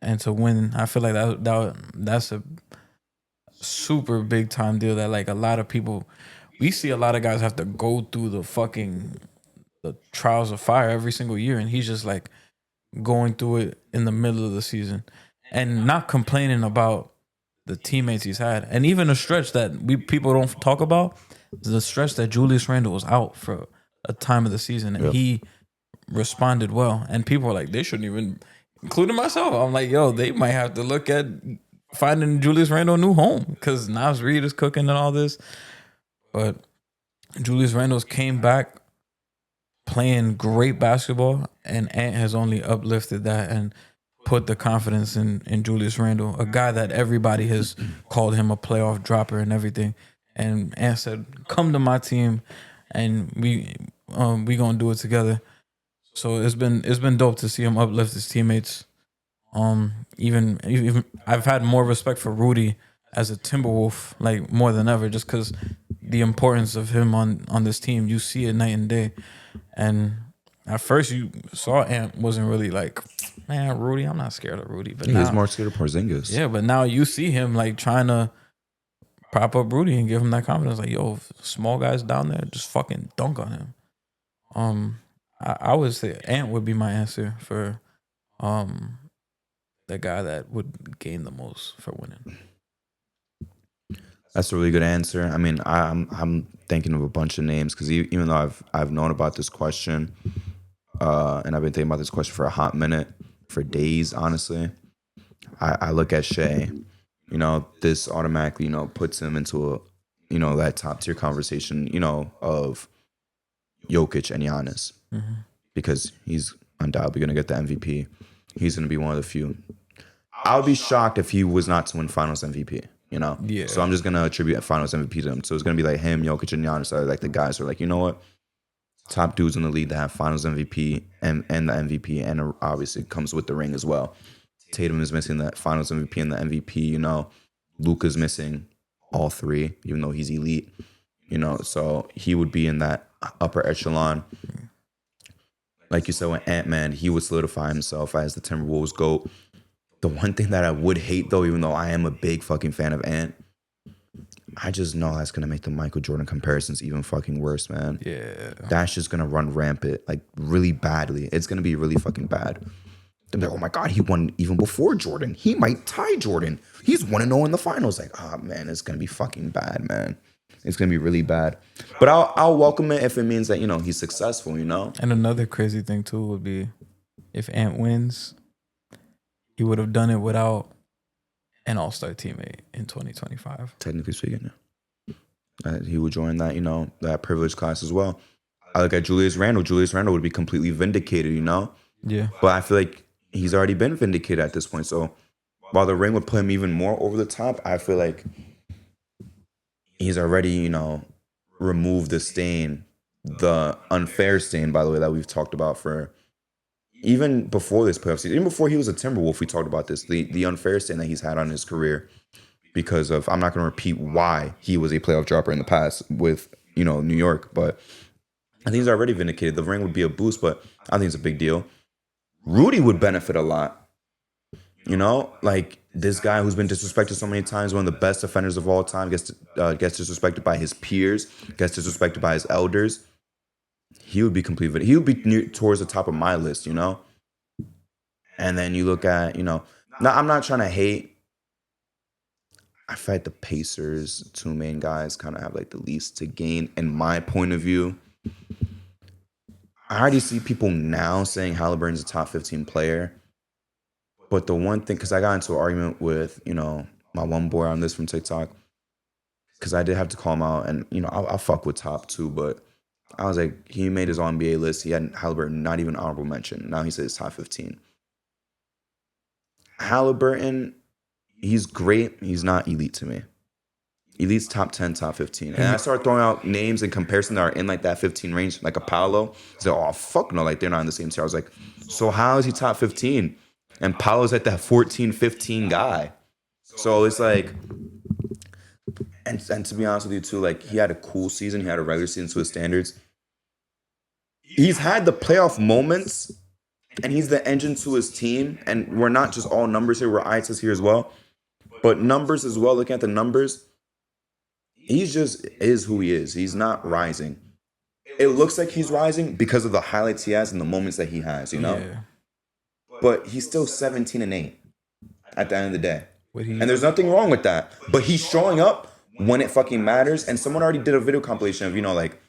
and to win. I feel like that's a super big time deal that like a lot of people, we see a lot of guys have to go through the trials of fire every single year, and he's just like going through it in the middle of the season and not complaining about the teammates he's had. And even a stretch that people don't talk about, the stretch that Julius Randle was out for a time of the season, and he responded well. And people are like, they shouldn't even, including myself. I'm like, yo, they might have to look at finding Julius Randle a new home because Nas Reed is cooking and all this. But Julius Randle's came back playing great basketball, and Ant has only uplifted that and put the confidence in Julius Randle, a guy that everybody has called him a playoff dropper and everything. And Ant said, come to my team and we gonna do it together. So it's been dope to see him uplift his teammates. Even I've had more respect for Rudy as a Timberwolf, like more than ever, just because the importance of him on this team. You see it night and day. And at first you saw Ant wasn't really like, man, Rudy, I'm not scared of Rudy. But he's more scared of Porzingis. Yeah, but now you see him like trying to prop up Rudy and give him that confidence. Like, yo, small guys down there, just fucking dunk on him. I would say Ant would be my answer for the the guy that would gain the most for winning. That's a really good answer. I mean, I'm thinking of a bunch of names because even though I've known about this question, and I've been thinking about this question for a hot minute, for days, honestly. I look at Shea, this automatically, puts him into that top tier conversation, of Jokic and Giannis, because he's undoubtedly going to get the MVP. He's going to be one of the few. I would be shocked if he was not to win Finals MVP. Yeah. So I'm just going to attribute Finals MVP to him. So it's going to be like him, Jokic, and Giannis are like the guys who are like, you know what? Top dudes in the league that have Finals MVP and the MVP, and obviously comes with the ring as well. Tatum is missing the Finals MVP and the MVP. Luka's missing all three, even though he's elite. So he would be in that upper echelon. Like you said, with Ant-Man, he would solidify himself as the Timberwolves GOAT. The one thing that I would hate, though, even though I am a big fucking fan of Ant, I just know that's going to make the Michael Jordan comparisons even fucking worse, man. Yeah. That's just going to run rampant, like really badly. It's going to be really fucking bad. They're like, oh my God, he won even before Jordan. He might tie Jordan. He's 1-0 in the finals. Like, oh man, it's going to be fucking bad, man. It's going to be really bad. But I'll welcome it if it means that, he's successful, And another crazy thing, too, would be if Ant wins, he would have done it without an all-star teammate in 2025. Technically speaking, yeah. He would join that, that privileged class as well. I look at Julius Randle. Julius Randle would be completely vindicated, Yeah. But I feel like he's already been vindicated at this point. So while the ring would put him even more over the top, I feel like he's already, removed the stain, the unfair stain, by the way, that we've talked about for even before this playoff season, even before he was a Timberwolf, we talked about this, the unfair stain that he's had on his career because of, I'm not going to repeat why he was a playoff dropper in the past with, New York, but I think he's already vindicated. The ring would be a boost, but I think it's a big deal. Rudy would benefit a lot. Like this guy who's been disrespected so many times, one of the best defenders of all time, gets disrespected by his peers, gets disrespected by his elders. He would be completely. He would be towards the top of my list, And then you look at, now I'm not trying to hate. I feel like the Pacers, two main guys, kind of have like the least to gain in my point of view. I already see people now saying Halliburton's a top 15 player. But the one thing, because I got into an argument with, my one boy on this from TikTok, because I did have to call him out, and, I'll fuck with top two, but I was like, he made his own NBA list. He had Halliburton, not even honorable mention. Now he says top 15. Halliburton, he's great. He's not elite to me. Elite's top 10, top 15. And I started throwing out names in comparison that are in like that 15 range, like a Paolo. So, oh, fuck no, like they're not in the same tier. I was like, so how is he top 15? And Paolo's like that 14, 15 guy. So it's like, and to be honest with you too, like he had a cool season. He had a regular season to his standards. He's had the playoff moments, and he's the engine to his team. And we're not just all numbers here. We're ISIS here as well. But numbers as well, looking at the numbers, he just is who he is. He's not rising. It looks like he's rising because of the highlights he has and the moments that he has, Yeah. But he's still 17-8 at the end of the day. And there's nothing wrong with that. But he's showing up when it fucking matters. And someone already did a video compilation of, like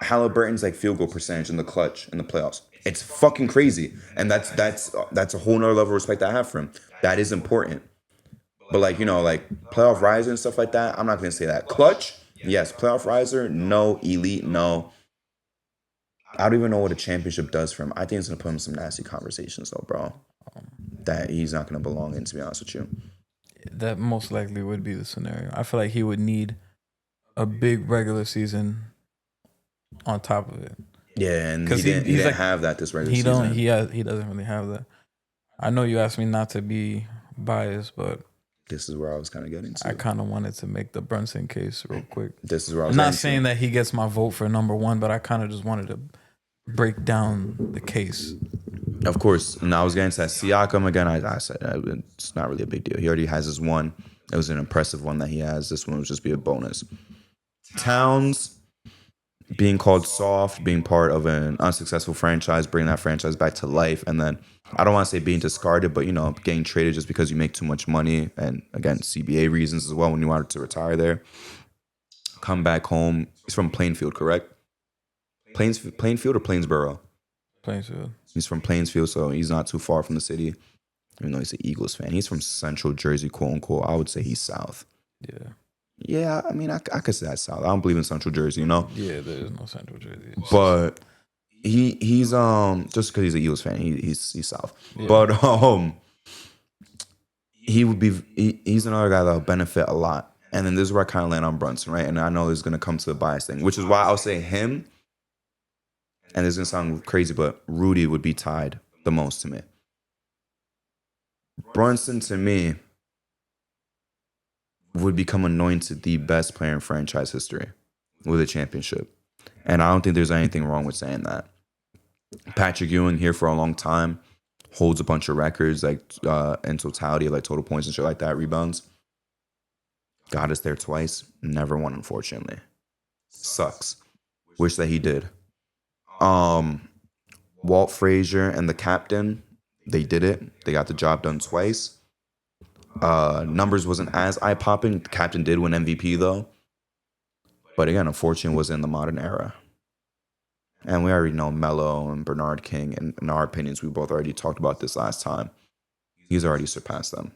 Halliburton's like field goal percentage in the clutch in the playoffs. It's fucking crazy. And that's a whole nother level of respect I have for him. That is important. But like playoff riser and stuff like that, I'm not going to say that. Clutch, yes. Playoff riser, no. Elite, no. I don't even know what a championship does for him. I think it's going to put him in some nasty conversations, though, bro. That he's not going to belong in, to be honest with you. That most likely would be the scenario. I feel like he would need a big regular season on top of it. Yeah, and he didn't have that this regular season. He doesn't really have that. I know you asked me not to be biased, but this is where I was kind of getting to. I kind of wanted to make the Brunson case real quick. This is where I was. I'm not saying that he gets my vote for number one, but I kind of just wanted to break down the case. Of course, and I was getting to that Siakam again. I said it's not really a big deal. He already has his one. It was an impressive one that he has. This one would just be a bonus. Towns, being called soft, being part of an unsuccessful franchise, bringing that franchise back to life, and then I don't want to say being discarded, but getting traded just because you make too much money, and again CBA reasons as well when you wanted to retire there. Come back home. He's from Plainfield, correct? Plainfield or Plainsboro? Plainfield. He's from Plainsfield, so he's not too far from the city. Even though he's an Eagles fan, he's from Central Jersey, quote unquote. I would say he's South. Yeah. Yeah, I mean, I could say that's South. I don't believe in Central Jersey, Yeah, there is no Central Jersey. But he's just because he's an Eagles fan, he's South. Yeah. But he's another guy that'll benefit a lot. And then this is where I kind of land on Brunson, right? And I know this is gonna come to the bias thing, which is why I'll say him. And it's gonna sound crazy, but Rudy would be tied the most to me. Brunson to me would become anointed the best player in franchise history with a championship. And I don't think there's anything wrong with saying that. Patrick Ewing here for a long time, holds a bunch of records like in totality, like total points and shit like that, rebounds. Got us there twice, never won, unfortunately. Sucks. Wish that he did. Walt Frazier and the captain, they did it. They got the job done twice. Numbers wasn't as eye-popping. The captain did win MVP though. But again, unfortunately, was in the modern era. And we already know Melo and Bernard King, and in our opinions, we both already talked about this last time. He's already surpassed them.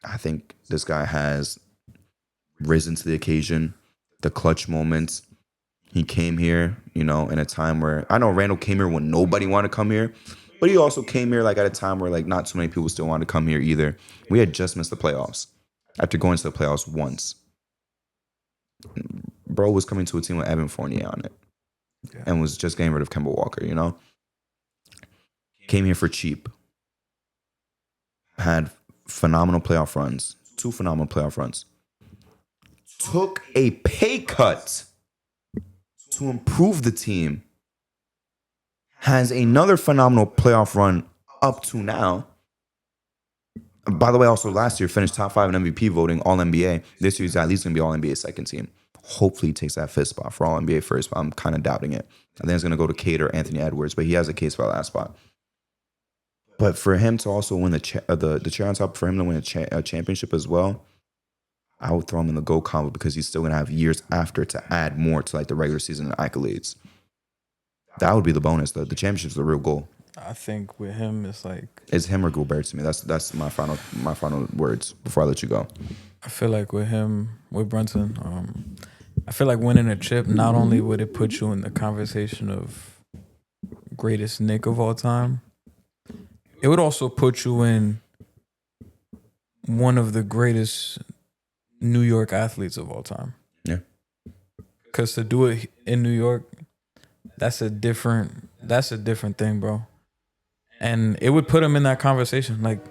I think this guy has risen to the occasion, the clutch moments. He came here, in a time where I know Randall came here when nobody wanted to come here, but he also came here like at a time where like not too many people still wanted to come here either. We had just missed the playoffs after going to the playoffs once. Bro was coming to a team with Evan Fournier on it. Yeah. And was just getting rid of Kemba Walker, Came here for cheap. Had phenomenal playoff runs. 2 phenomenal playoff runs. Took a pay cut to improve the team. Has another phenomenal playoff run up to now. By the way, also last year finished top 5 in MVP voting, All NBA. This year he's at least going to be All NBA second team. Hopefully he takes that 5th spot for All NBA first, but I'm kind of doubting it. I think it's going to go to Cade or Anthony Edwards, but he has a case for that last spot. But for him to also win the chair on top, for him to win a championship as well, I would throw him in the GOAT combo because he's still going to have years after to add more to like the regular season accolades. That would be the bonus. The championship's the real goal. I think with him, it's him or Gobert to me. That's my final words before I let you go. I feel like with him, with Brunson, I feel like winning a chip, not only would it put you in the conversation of greatest Knick of all time, it would also put you in one of the greatest New York athletes of all time. Yeah. Because to do it in New York, that's a different thing, bro. And it would put him in that conversation. Like,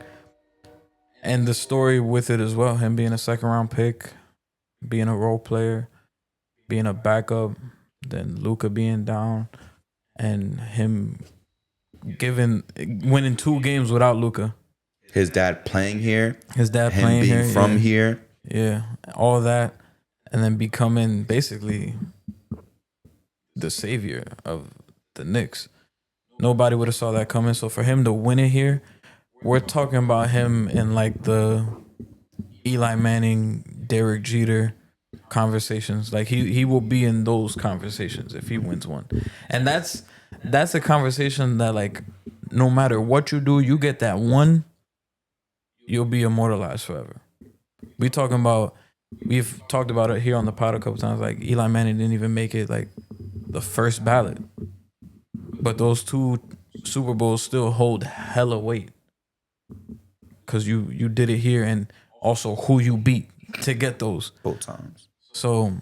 and the story with it as well, him being a 2nd round pick, being a role player, being a backup, then Luka being down, and him winning 2 games without Luka. His dad playing here. His dad him playing being here, from here. Yeah, all that, and then becoming basically the savior of the Knicks. Nobody would have saw that coming. So for him to win it here, we're talking about him in like the Eli Manning, Derek Jeter conversations. Like he will be in those conversations if he wins one. And that's a conversation that like no matter what you do, you get that one, you'll be immortalized forever. We've talked about it here on the pod a couple times. Like Eli Manning didn't even make it like the first ballot. But those 2 Super Bowls still hold hella weight. Because you did it here and also who you beat to get those. Both times. So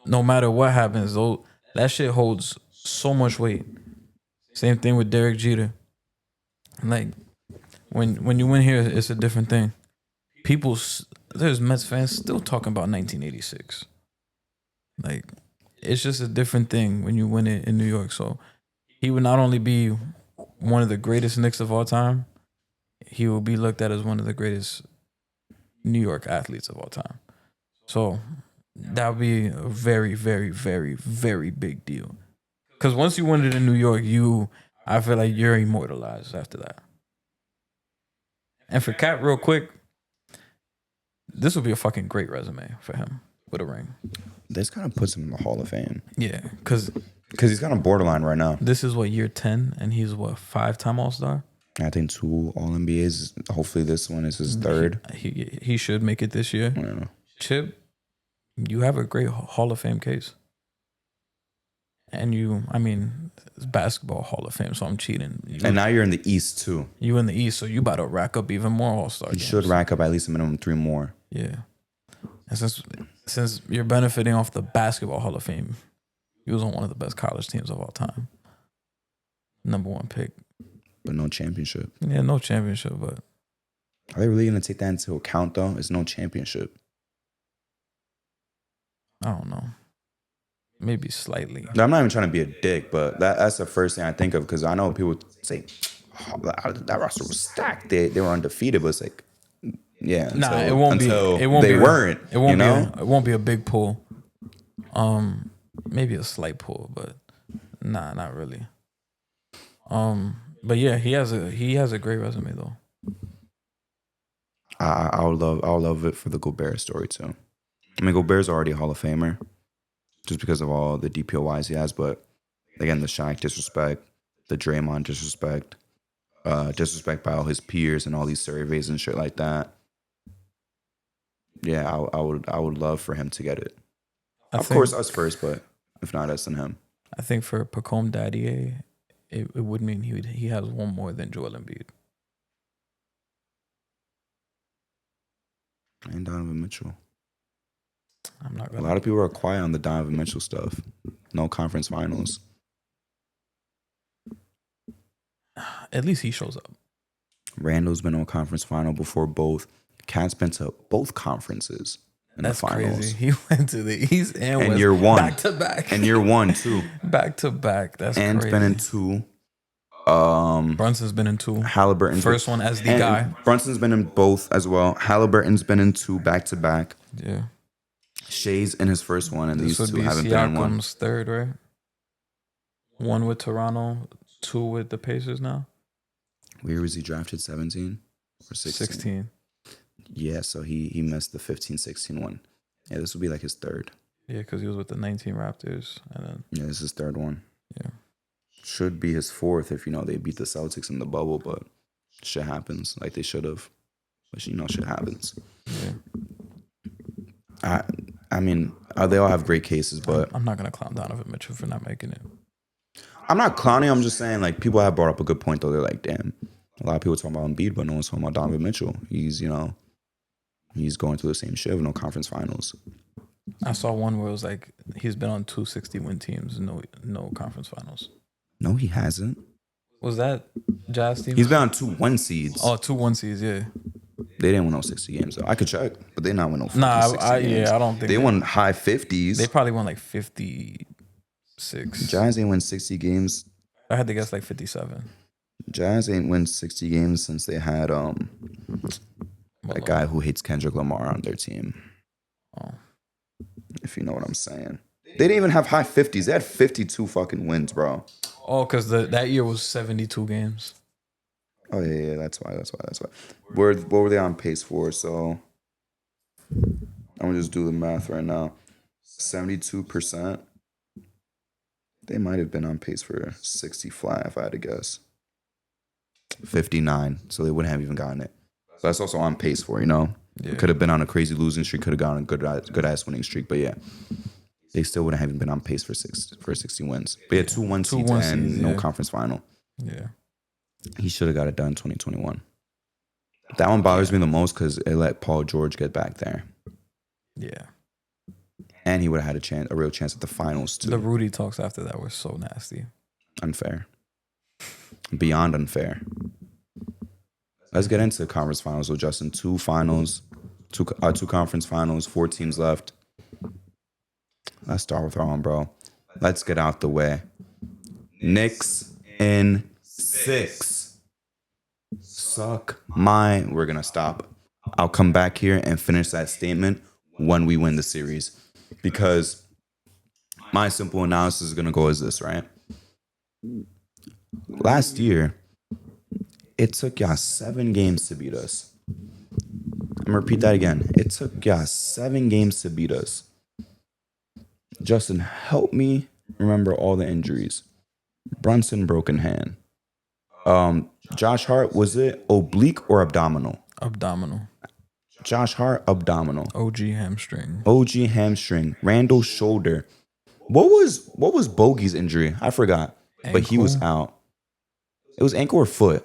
no matter what happens, though, that shit holds so much weight. Same thing with Derek Jeter. Like, when you win here, it's a different thing. There's Mets fans still talking about 1986. Like, it's just a different thing when you win it in New York. So he would not only be one of the greatest Knicks of all time, he will be looked at as one of the greatest New York athletes of all time. So that would be a very, very, very, very big deal. Because once you win it in New York, I feel like you're immortalized after that. And for Cat, real quick, this would be a fucking great resume for him with a ring. This kind of puts him in the Hall of Fame. Yeah, because he's kind of borderline right now. This is what, year 10, and he's what, 5-time All-Star? I think 2 All-NBAs. Hopefully this one is his third. He should make it this year. I don't know. Chip, you have a great Hall of Fame case. And it's basketball Hall of Fame, so I'm cheating. And now you're in the East too. You in the East, so you about to rack up even more All-Star games. You should rack up at least a minimum 3 more. Yeah. And since you're benefiting off the basketball Hall of Fame, he was on one of the best college teams of all time. Number 1 pick. But no championship. Yeah, no championship, but... Are they really going to take that into account, though? It's no championship. I don't know. Maybe slightly. I'm not even trying to be a dick, but that's the first thing I think of, because I know people say, oh, that roster was stacked. They were undefeated, but it's like, yeah. Nah, it won't be. It won't they be, weren't. It won't you know? It won't be a big pull. Maybe a slight pull, but nah, not really. But yeah, he has a great resume though. I would love it for the Gobert story too. I mean, Gobert's already a Hall of Famer, just because of all the DPOYs he has. But again, the Shaq disrespect, the Draymond disrespect, disrespect by all his peers and all these surveys and shit like that. Yeah, I would love for him to get it. Of course, us first, but if not us, then him. I think for Pacome Daddy, it would mean he has one more than Joel Embiid. And Donovan Mitchell. I'm not A lot of people are quiet on the Donovan Mitchell stuff. No conference finals. At least he shows up. Randall's been on conference final before both. Cat's been to both conferences in That's the finals. crazy. He went to the East and West. Year 1. Back to back. And year 1 too. Back to back. That's and crazy. Been in 2. Brunson's been in 2. Halliburton's first one as the guy. Brunson's been in both as well. Halliburton's been in 2 back to back. Yeah. Shay's in his first one, and this these 2 haven't been in 1. Siakam's third, right? 1 with Toronto, 2 with the Pacers now. Where was he drafted? 17 or 16? 16. Yeah, so he missed the 15-16 one. Yeah, this will be like his third. Yeah, because he was with the 19 Raptors, and then yeah, this is his third one. Yeah, should be his fourth if they beat the Celtics in the bubble, but shit happens like they should have. But shit happens. Yeah. I mean, they all have great cases, but I'm not gonna clown Donovan Mitchell for not making it. I'm not clowning. I'm just saying, like, people have brought up a good point though. They're like, damn, a lot of people talking about Embiid, but no one's talking about Donovan Mitchell. He's going through the same shit with no conference finals. I saw one where it was like he's been on 2 60-win teams, no conference finals. No, he hasn't. Was that Jazz team? He's been on 2 1 seeds. Oh, 2 1 seeds, yeah. They didn't win no 60 games though. I could check, but they not win no 60 games. I don't think they won high 50s. They probably won like 56. Jazz ain't win 60 games. I had to guess like 57. Jazz ain't win 60 games since they had that guy who hates Kendrick Lamar on their team. Oh. If you know what I'm saying. They didn't even have high 50s. They had 52 fucking wins, bro. Oh, because that year was 72 games. Oh, yeah, that's why. What were they on pace for? So, I'm going to just do the math right now. 72%. They might have been on pace for 60 flat, if I had to guess. 59. So, they wouldn't have even gotten it. So, that's also on pace for, Yeah. It could have been on a crazy losing streak. Could have gone on a good-ass winning streak. But, yeah. They still wouldn't have even been on pace for 60 wins. But, yeah, 2 1 seeds and no conference final. Yeah. He should have got it done in 2021. That one bothers me the most because it let Paul George get back there. Yeah. And he would have had a real chance at the finals, too. The Rudy talks after that were so nasty. Unfair. Beyond unfair. Let's get into the conference finals with Justin. 2 finals, 2 conference finals, 4 teams left. Let's start with our own, bro. Let's get out the way. Knicks in 6. Suck my. We're going to stop. I'll come back here and finish that statement when we win the series. because my simple analysis is going to go as this, right? Last year, it took y'all 7 games to beat us. I'm going to repeat that again. It took y'all 7 games to beat us. Justin, help me remember all the injuries. Brunson, broken hand. Josh Hart, was it oblique or abdominal? Abdominal. Josh Hart, abdominal. OG hamstring. OG hamstring. Randall, shoulder. What was Bogey's injury? I forgot. Ankle? But he was out. It was ankle or foot?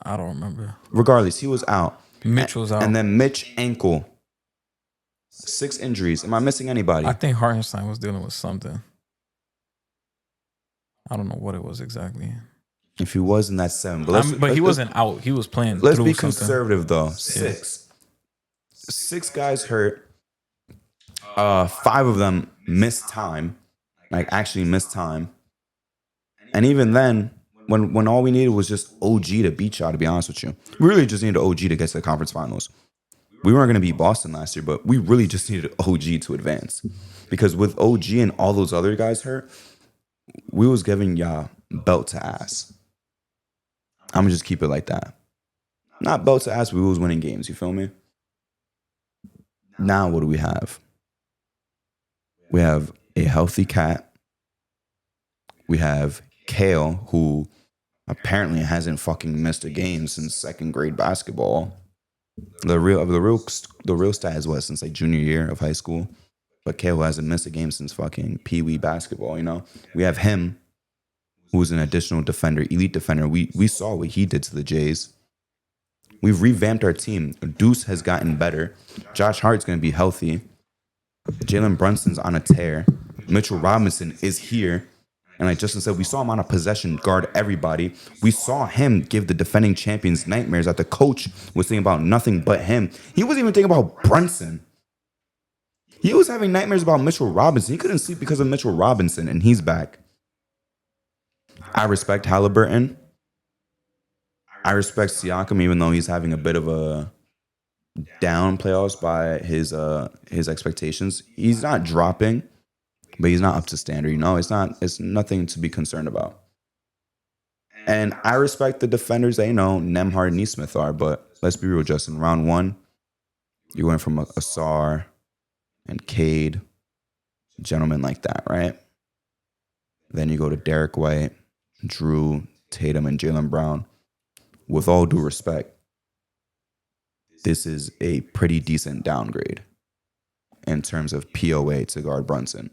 I don't remember. Regardless, he was out. Mitch was out. And then Mitch, ankle. 6 injuries. Am I missing anybody? I think Hartenstein was dealing with something. I don't know what it was exactly. If he was in that 7. But he wasn't out. He was playing. Let's be something. conservative, though. 6. 6 guys hurt. 5 of them missed time. Like, actually missed time. And even then, when all we needed was just OG to beat y'all, to be honest with you. We really just needed OG to get to the conference finals. We weren't going to beat Boston last year, but we really just needed OG to advance. Because with OG and all those other guys hurt, we was giving y'all belt to ass. I'm going to just keep it like that. Not belt to ass, we was winning games, you feel me? Now what do we have? We have a healthy Cat. We have Kale, who apparently hasn't fucking missed a game since 2nd grade basketball. The real stat is what, since like junior year of high school. But Kale hasn't missed a game since fucking Pee-wee basketball, you know? We have him, who's an additional defender, elite defender. We saw what he did to the Jays. We've revamped our team. Deuce has gotten better. Josh Hart's going to be healthy. Jalen Brunson's on a tear. Mitchell Robinson is here. And like Justin said, we saw him on a possession guard everybody. We saw him give the defending champions nightmares that the coach was thinking about nothing but him. He wasn't even thinking about Brunson. He was having nightmares about Mitchell Robinson. He couldn't sleep because of Mitchell Robinson, and he's back. I respect Halliburton. I respect Siakam, even though he's having a bit of a down playoffs by his expectations. He's not dropping, but he's not up to standard. You know, it's nothing to be concerned about. And I respect the defenders that, you know, Nembhard and Nesmith are, but let's be real, Justin. Round 1, you went from Asar and Cade, gentlemen like that, right? Then you go to Derek White, Drew, Tatum, and Jaylen Brown. With all due respect, this is a pretty decent downgrade in terms of POA to guard Brunson.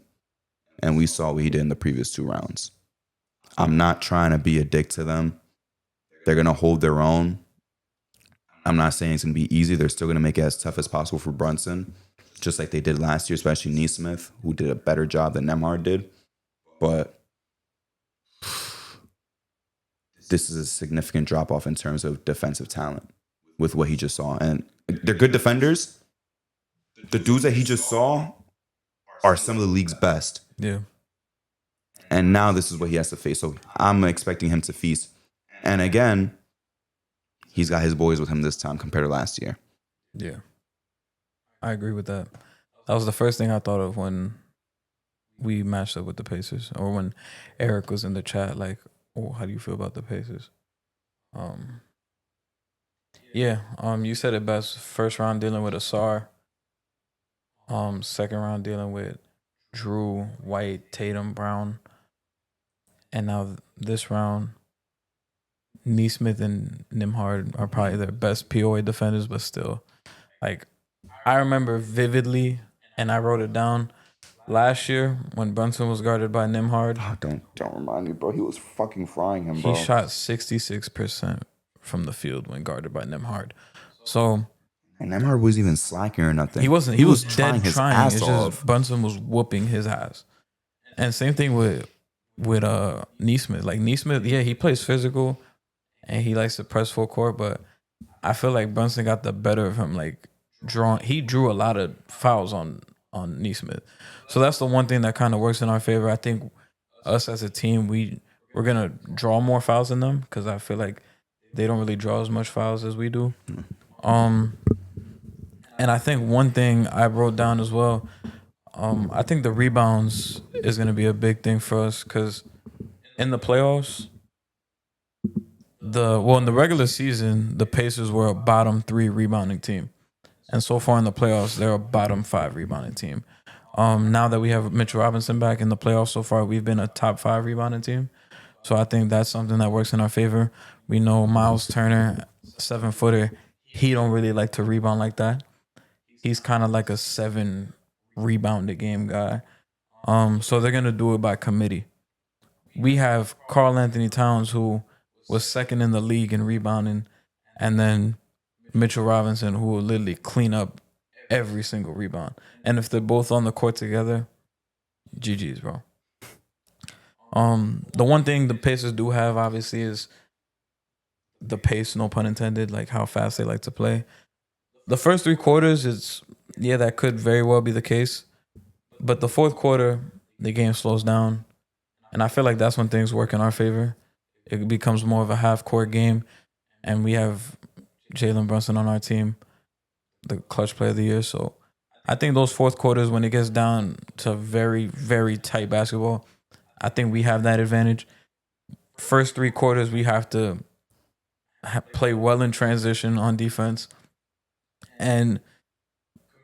And we saw what he did in the previous 2 rounds. I'm not trying to be a dick to them. They're going to hold their own. I'm not saying it's going to be easy. They're still going to make it as tough as possible for Brunson, just like they did last year, especially Nesmith, who did a better job than Nembhard did. But this is a significant drop-off in terms of defensive talent with what he just saw. And they're good defenders. The dudes that he just saw are some of the league's best. Yeah. And now this is what he has to face. So I'm expecting him to feast. And again, he's got his boys with him this time compared to last year. Yeah. I agree with that. That was the first thing I thought of when we matched up with the Pacers, or when Eric was in the chat, like, oh, how do you feel about the Pacers? You said it best. First round dealing with Asar. Second round dealing with Drew, White, Tatum, Brown. And now this round, Nesmith and Nembhard are probably their best POA defenders, but still, like, I remember vividly, and I wrote it down, last year when Brunson was guarded by Nembhard. Oh, don't remind me, bro. He was fucking frying him, bro. He shot 66% from the field when guarded by Nembhard. So, and Nembhard wasn't even slacking or nothing. He wasn't. He was trying dead his trying. ass It's off. just Brunson was whooping his ass. And same thing with Nesmith. Like, Nesmith, yeah, he plays physical and he likes to press full court, but I feel like Brunson got the better of him. Like, he drew a lot of fouls on Nesmith. So that's the one thing that kind of works in our favor. I think us as a team, we're gonna draw more fouls than them, because I feel like they don't really draw as much fouls as we do. And I think one thing I wrote down as well, I think the rebounds is going to be a big thing for us because in the playoffs, in the regular season, the Pacers were a bottom 3 rebounding team, and so far in the playoffs, they're a bottom 5 rebounding team. Now that we have Mitchell Robinson back in the playoffs so far, we've been a top 5 rebounding team. So I think that's something that works in our favor. We know Miles Turner, 7-footer, he don't really like to rebound like that. He's kind of like a 7 rebound a game guy. So they're gonna do it by committee. We have Karl Anthony Towns, who was second in the league in rebounding, and then Mitchell Robinson, who will literally clean up every single rebound. And if they're both on the court together, GG's, bro. The one thing the Pacers do have, obviously, is the pace, no pun intended, like how fast they like to play. The first 3 quarters, that could very well be the case. But the fourth quarter, the game slows down. And I feel like that's when things work in our favor. It becomes more of a half-court game. And we have Jalen Brunson on our team, the clutch player of the year. So I think those fourth quarters, when it gets down to very, very tight basketball, I think we have that advantage. First 3 quarters, we have to play well in transition on defense and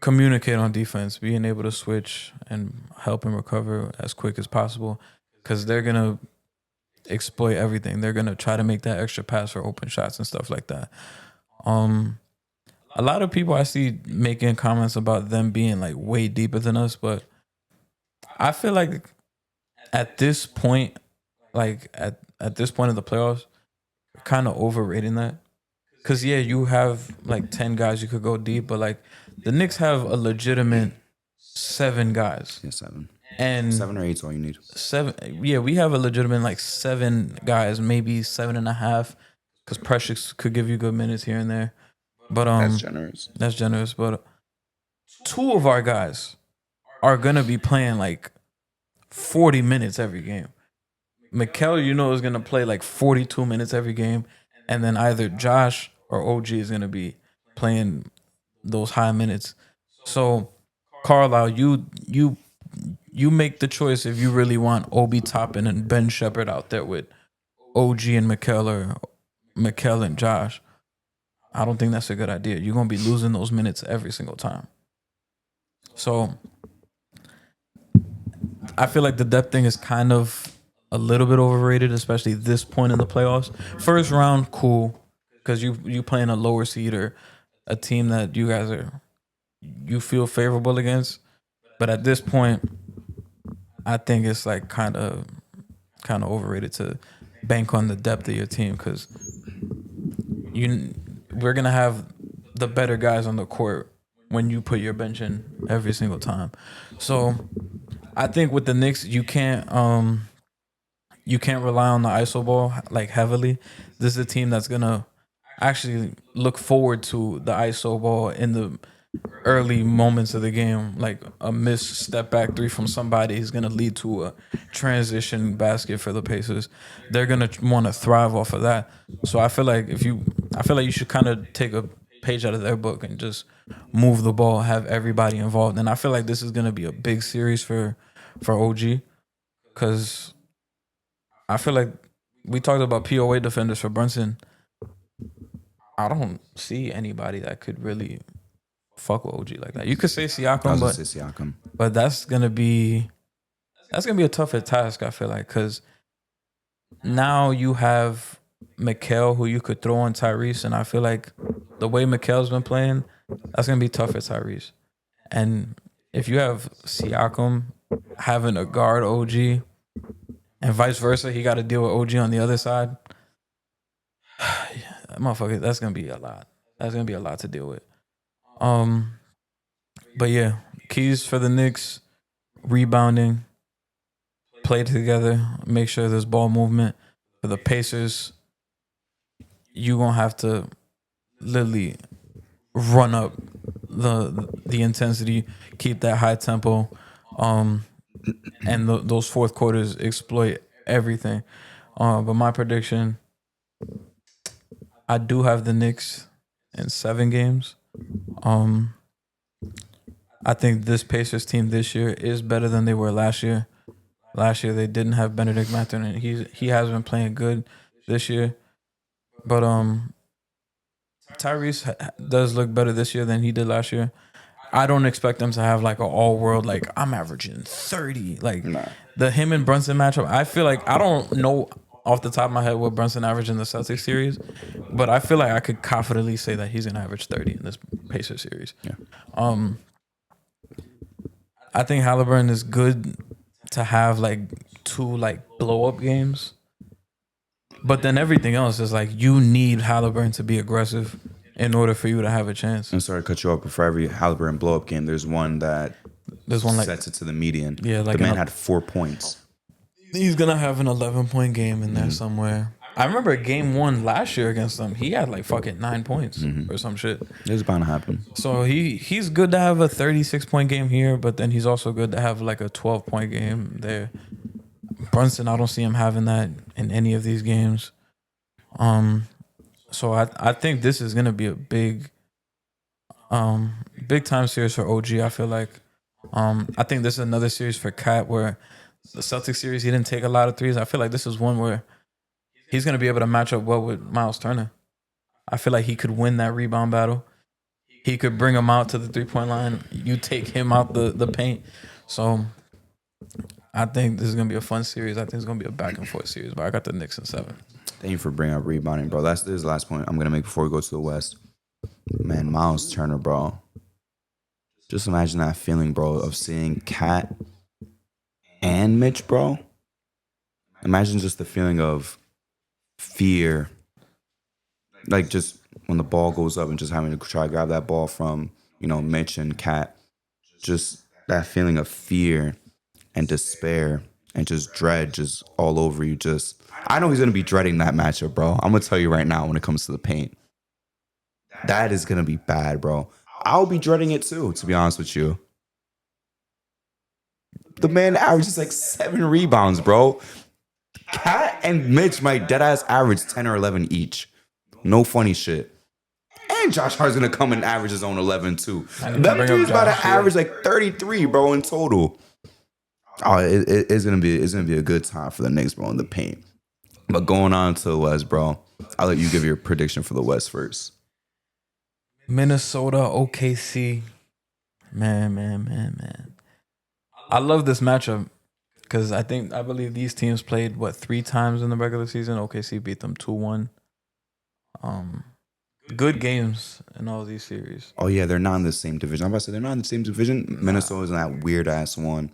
communicate on defense, being able to switch and help him recover as quick as possible because they're going to exploit everything. They're going to try to make that extra pass for open shots and stuff like that. A lot of people I see making comments about them being like way deeper than us, but I feel like at this point, like at this point of the playoffs, kind of overrating that. Because, you have like 10 guys you could go deep, but like the Knicks have a legitimate 7 guys. Yeah, 7. And 7 or 8 is all you need. 7, we have a legitimate like 7 guys, maybe 7.5, because Precious could give you good minutes here and there. But That's generous. That's generous. But 2 of our guys are gonna be playing like 40 minutes every game. Mikal, is gonna play like 42 minutes every game, and then either Josh or OG is gonna be playing those high minutes. So, Carlisle, you make the choice if you really want Obi Toppin and Ben Shepherd out there with OG and Mikal or Mikal and Josh. I don't think that's a good idea. You're gonna be losing those minutes every single time. So I feel like the depth thing is kind of a little bit overrated, especially this point in the playoffs. First round, cool, because you playing a lower seed or a team that you feel favorable against. But at this point, I think it's like kind of overrated to bank on the depth of your team because we're gonna have the better guys on the court when you put your bench in every single time. So I think with the Knicks, you can't rely on the ISO ball like heavily. This is a team that's gonna actually look forward to the ISO ball in the early moments of the game, like a missed step back 3 from somebody is gonna lead to a transition basket for the Pacers. They're gonna want to thrive off of that. So I feel like you should kind of take a page out of their book and just move the ball, have everybody involved. And I feel like this is gonna be a big series for OG because I feel like we talked about POA defenders for Brunson. I don't see anybody that could really fuck with OG like that. You could say Siakam, but that's gonna be a tougher task. I feel like because now you have Mikal who you could throw on Tyrese, and I feel like the way Mikal's been playing, that's gonna be tough for Tyrese. And if you have Siakam having a guard OG, and vice versa, he got to deal with OG on the other side. Motherfucker, that's gonna be a lot. That's gonna be a lot to deal with. But yeah, keys for the Knicks: rebounding, play together, make sure there's ball movement. For the Pacers, you gonna have to literally run up the intensity, keep that high tempo, and those fourth quarters exploit everything. But my prediction, I do have the Knicks in 7 games. I think this Pacers team this year is better than they were last year. Last year they didn't have Benedict Mathurin, and he has been playing good this year. But Tyrese does look better this year than he did last year. I don't expect them to have like an all world, like I'm averaging 30. Like Nah. the him and Brunson matchup, I feel like I don't know off the top of my head what Brunson averaged in the Celtics series, but I feel like I could confidently say that he's gonna average 30 in this Pacers series. Yeah. I think Halliburton is good to have like 2 like blow up games. But then everything else is like you need Halliburton to be aggressive in order for you to have a chance. I'm sorry to cut you off, but for every Halliburton blow up game, there's one that There's one like sets it to the median. Yeah, like the man had 4 points. he's gonna have an 11-point game in there somewhere. I remember game 1 last year against them. He had like fucking 9 points or some shit. It was bound to happen. So he's good to have a 36-point game here, but then he's also good to have like a 12-point game there. Brunson, I don't see him having that in any of these games. So I think this is gonna be a big time series for OG. I feel like I think this is another series for Cat where the Celtics series he didn't take a lot of threes. I feel like this is one where he's gonna be able to match up well with Miles Turner. I feel like he could win that rebound battle. He could bring him out to the 3-point line. You take him out the paint. So I think this is gonna be a fun series. I think it's gonna be a back and forth series. But I got the Knicks in 7. Thank you for bringing up rebounding, bro. This is the last point I'm gonna make before we go to the West. Man, Miles Turner, bro. Just imagine that feeling, bro, of seeing Cat and Mitch, bro. Imagine just the feeling of fear, like just when the ball goes up and just having to try to grab that ball from Mitch and Cat. Just that feeling of fear and despair and just dread just all over you. Just I know he's gonna be dreading that matchup, bro. I'm gonna tell you right now when it comes to the paint. That is gonna be bad, bro. I'll be dreading it too, to be honest with you. The man averages like 7 rebounds, bro. Cat and Mitch might deadass average 10 or 11 each. No funny shit. And Josh Hart's gonna come and average his own 11 too. Them dude's about to average like 33, bro, in total. Oh, it's gonna be a good time for the Knicks, bro, in the paint. But going on to the West, bro, I'll let you give your prediction for the West first. Minnesota, OKC. Man. I love this matchup because I believe these teams played 3 times in the regular season. OKC beat them 2-1. Good games in all these series. Oh yeah, they're not in the same division. I'm about to say they're not in the same division. Minnesota's in that weird ass one.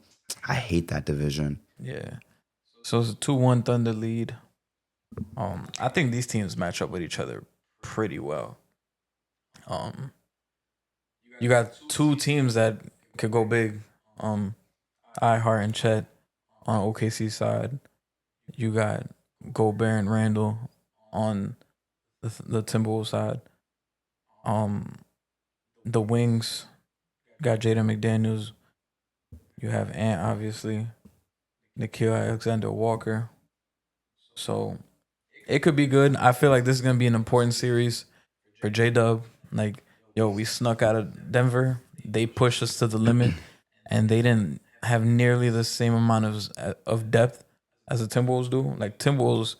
I hate that division. Yeah. So it's a 2-1 Thunder lead. I think these teams match up with each other pretty well. You got 2 teams that could go big. Iheart and Chet on OKC side. You got Gobert and Randall on the Timberwolves side. The wings got Jaden McDaniels. You have Ant, obviously. Nikhil Alexander-Walker. So it could be good. I feel like this is gonna be an important series for J-Dub. Like, we snuck out of Denver. They pushed us to the limit, and they didn't have nearly the same amount of depth as the Timberwolves do. Like, Timberwolves,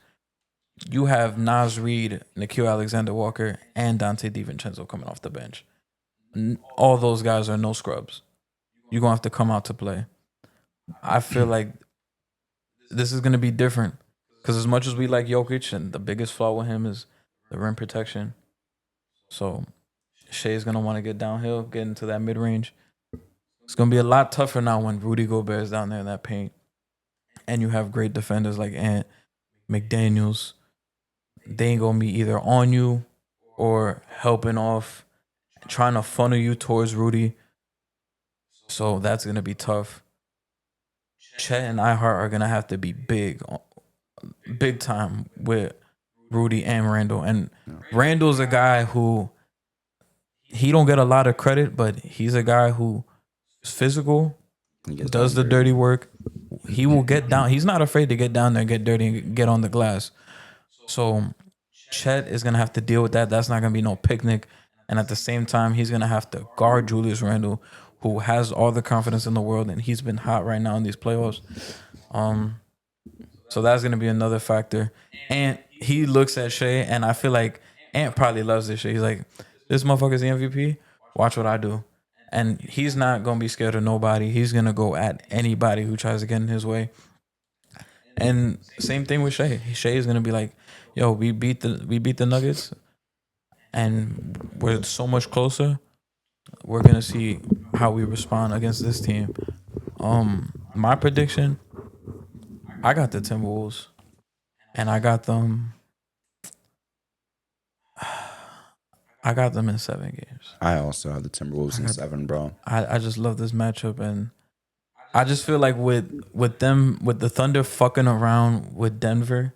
you have Naz Reid, Nikhil Alexander-Walker, and Dante DiVincenzo coming off the bench. All those guys are no scrubs. You're going to have to come out to play. I feel like this is going to be different because as much as we like Jokic, and the biggest flaw with him is the rim protection. So Shea's going to want to get downhill, get into that mid-range. It's going to be a lot tougher now when Rudy Gobert is down there in that paint. And you have great defenders like Ant, McDaniels. They ain't going to be either on you or helping off, trying to funnel you towards Rudy. So that's going to be tough. Chet and Iheart are going to have to be big time with Rudy and Randall. And Randall's a guy who, he don't get a lot of credit, but he's a guy who is physical, does the dirty work. He will get down. He's not afraid to get down there, get dirty, and get on the glass. So Chet is going to have to deal with that. That's not going to be no picnic. And at the same time, he's going to have to guard Julius Randle, who has all the confidence in the world, and he's been hot right now in these playoffs. So that's gonna be another factor. And he looks at Shea, and I feel like Ant probably loves this shit. He's like, this motherfucker's the MVP. Watch what I do. And he's not gonna be scared of nobody. He's gonna go at anybody who tries to get in his way. And same thing with Shea. Shea is gonna be like, yo, we beat the Nuggets, and we're so much closer. We're gonna see how we respond against this team. My prediction, I got the Timberwolves, and I got them. I got them in 7 games. I also have the Timberwolves in 7, bro. I just love this matchup, and I just feel like with them, with the Thunder fucking around with Denver,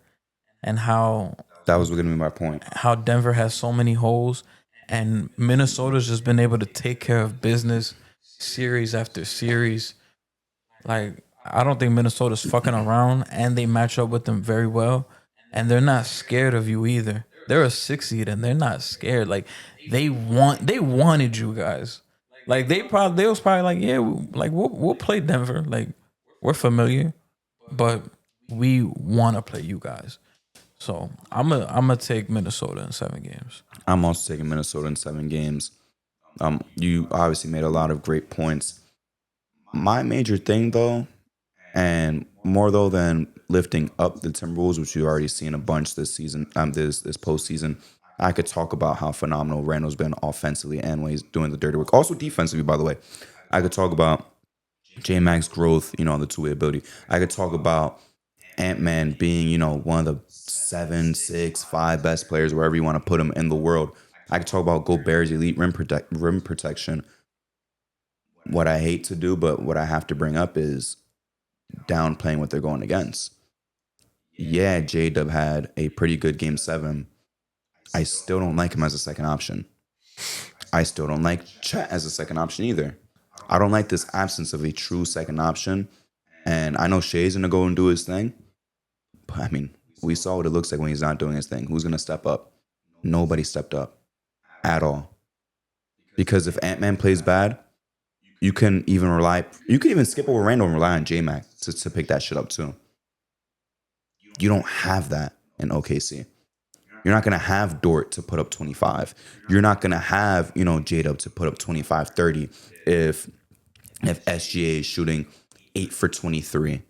and That was going to be my point. how Denver has so many holes, and Minnesota's just been able to take care of business series after series. Like, I don't think Minnesota's fucking around, and they match up with them very well, and they're not scared of you either. They're a 6 seed, and they're not scared. Like, they wanted you guys. Like, they was probably like, yeah, we'll play Denver. Like, we're familiar, but we want to play you guys. So I'm gonna take Minnesota in 7 games. I'm also taking Minnesota in 7 games. You obviously made a lot of great points. My major thing, though, and more though than lifting up the Timberwolves, which you've already seen a bunch this season, this postseason, I could talk about how phenomenal Randall's been offensively and when he's doing the dirty work. Also defensively, by the way. I could talk about J-Mac's growth, the two-way ability. I could talk about Ant-Man being, one of the 7, 6, 5 best players, wherever you want to put him in the world. I could talk about Gobert's elite rim protection. What I hate to do, but what I have to bring up is downplaying what they're going against. Yeah, J-Dub had a pretty good game 7. I still don't like him as a second option. I still don't like Chet as a second option either. I don't like this absence of a true second option. And I know Shea's going to go and do his thing. But, I mean, we saw what it looks like when he's not doing his thing. Who's going to step up? Nobody stepped up at all. Because if Ant-Man plays bad, you can even skip over Randall and rely on J-Mac to pick that shit up too. You don't have that in OKC. You're not going to have Dort to put up 25. You're not going to have, J-Dub to put up 25, 30 if SGA is shooting 8 for 23.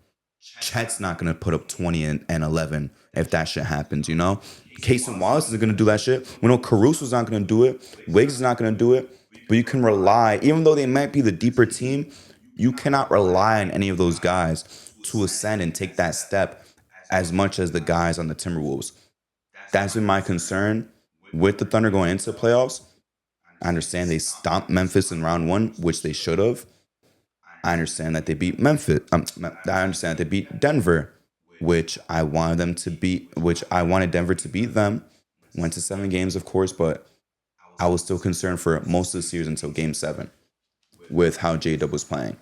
Chet's not going to put up 20 and 11 if that shit happens, Case and Wallace isn't going to do that shit. We know Caruso's not going to do it. Wiggs is not going to do it. But you can rely, even though they might be the deeper team, you cannot rely on any of those guys to ascend and take that step as much as the guys on the Timberwolves. That's been my concern with the Thunder going into the playoffs. I understand they stomped Memphis in round 1, which they should have. I understand that they beat Memphis. I understand that they beat Denver, which I wanted Denver to beat them. Went to 7 games, of course, but I was still concerned for most of the series until game 7 with how J-Dub was playing.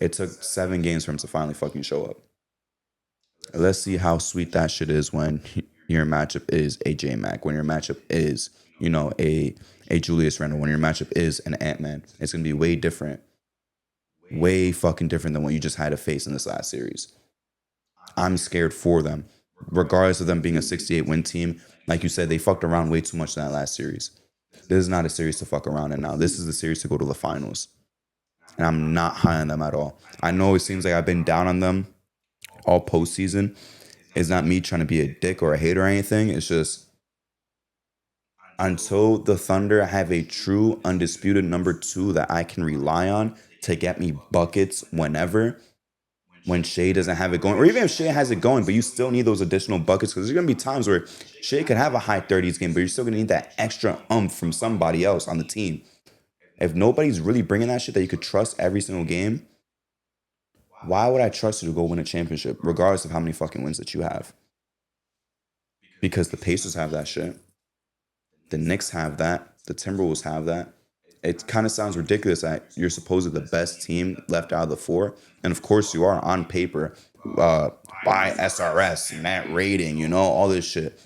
It took 7 games for him to finally fucking show up. Let's see how sweet that shit is when your matchup is a J-Mac, when your matchup is, a Julius Randle, when your matchup is an Ant-Man. It's going to be way different. Way fucking different than what you just had to face in this last series. I'm scared for them. Regardless of them being a 68-win team, like you said, they fucked around way too much in that last series. This is not a series to fuck around in now. This is a series to go to the finals. And I'm not high on them at all. I know it seems like I've been down on them all postseason. It's not me trying to be a dick or a hater or anything. It's just until the Thunder have a true undisputed number 2 that I can rely on to get me buckets whenever, when Shea doesn't have it going, or even if Shea has it going, but you still need those additional buckets, because there's going to be times where Shea could have a high 30s game, but you're still going to need that extra from somebody else on the team. If nobody's really bringing that shit that you could trust every single game, why would I trust you to go win a championship, regardless of how many fucking wins that you have? Because the Pacers have that shit. The Knicks have that. The Timberwolves have that. It kind of sounds ridiculous that you're supposedly the best team left out of the 4. And of course you are on paper, by SRS, net rating, all this shit,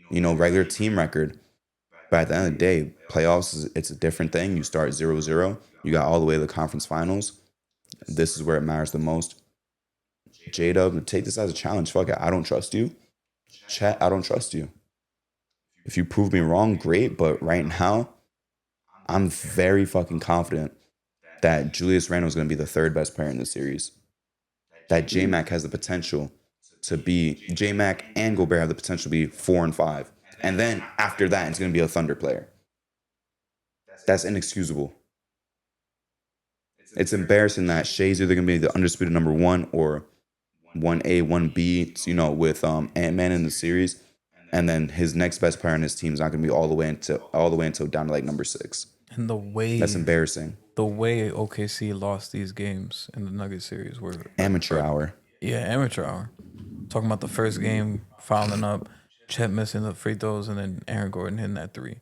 regular team record. But at the end of the day, playoffs it's a different thing. You start 0-0. You got all the way to the conference finals. This is where it matters the most. J-Dub, take this as a challenge. Fuck it. I don't trust you. Chat, I don't trust you. If you prove me wrong, great. But right now, I'm very fucking confident that Julius Randle is going to be the third best player in the series. That J-Mac has the potential to be, J-Mac and Gobert have the potential to be 4 and 5. And then after that, it's going to be a Thunder player. That's inexcusable. It's embarrassing that Shea's either going to be the undisputed number 1 or 1A, 1B, with Ant-Man in the series. And then his next best player on his team is not going to be all the way until down to like number 6. And the way that's embarrassing. The way OKC lost these games in the Nuggets series were amateur hour. Yeah, amateur hour. Talking about the first game, fouling up, Chet missing the free throws, and then Aaron Gordon hitting that 3.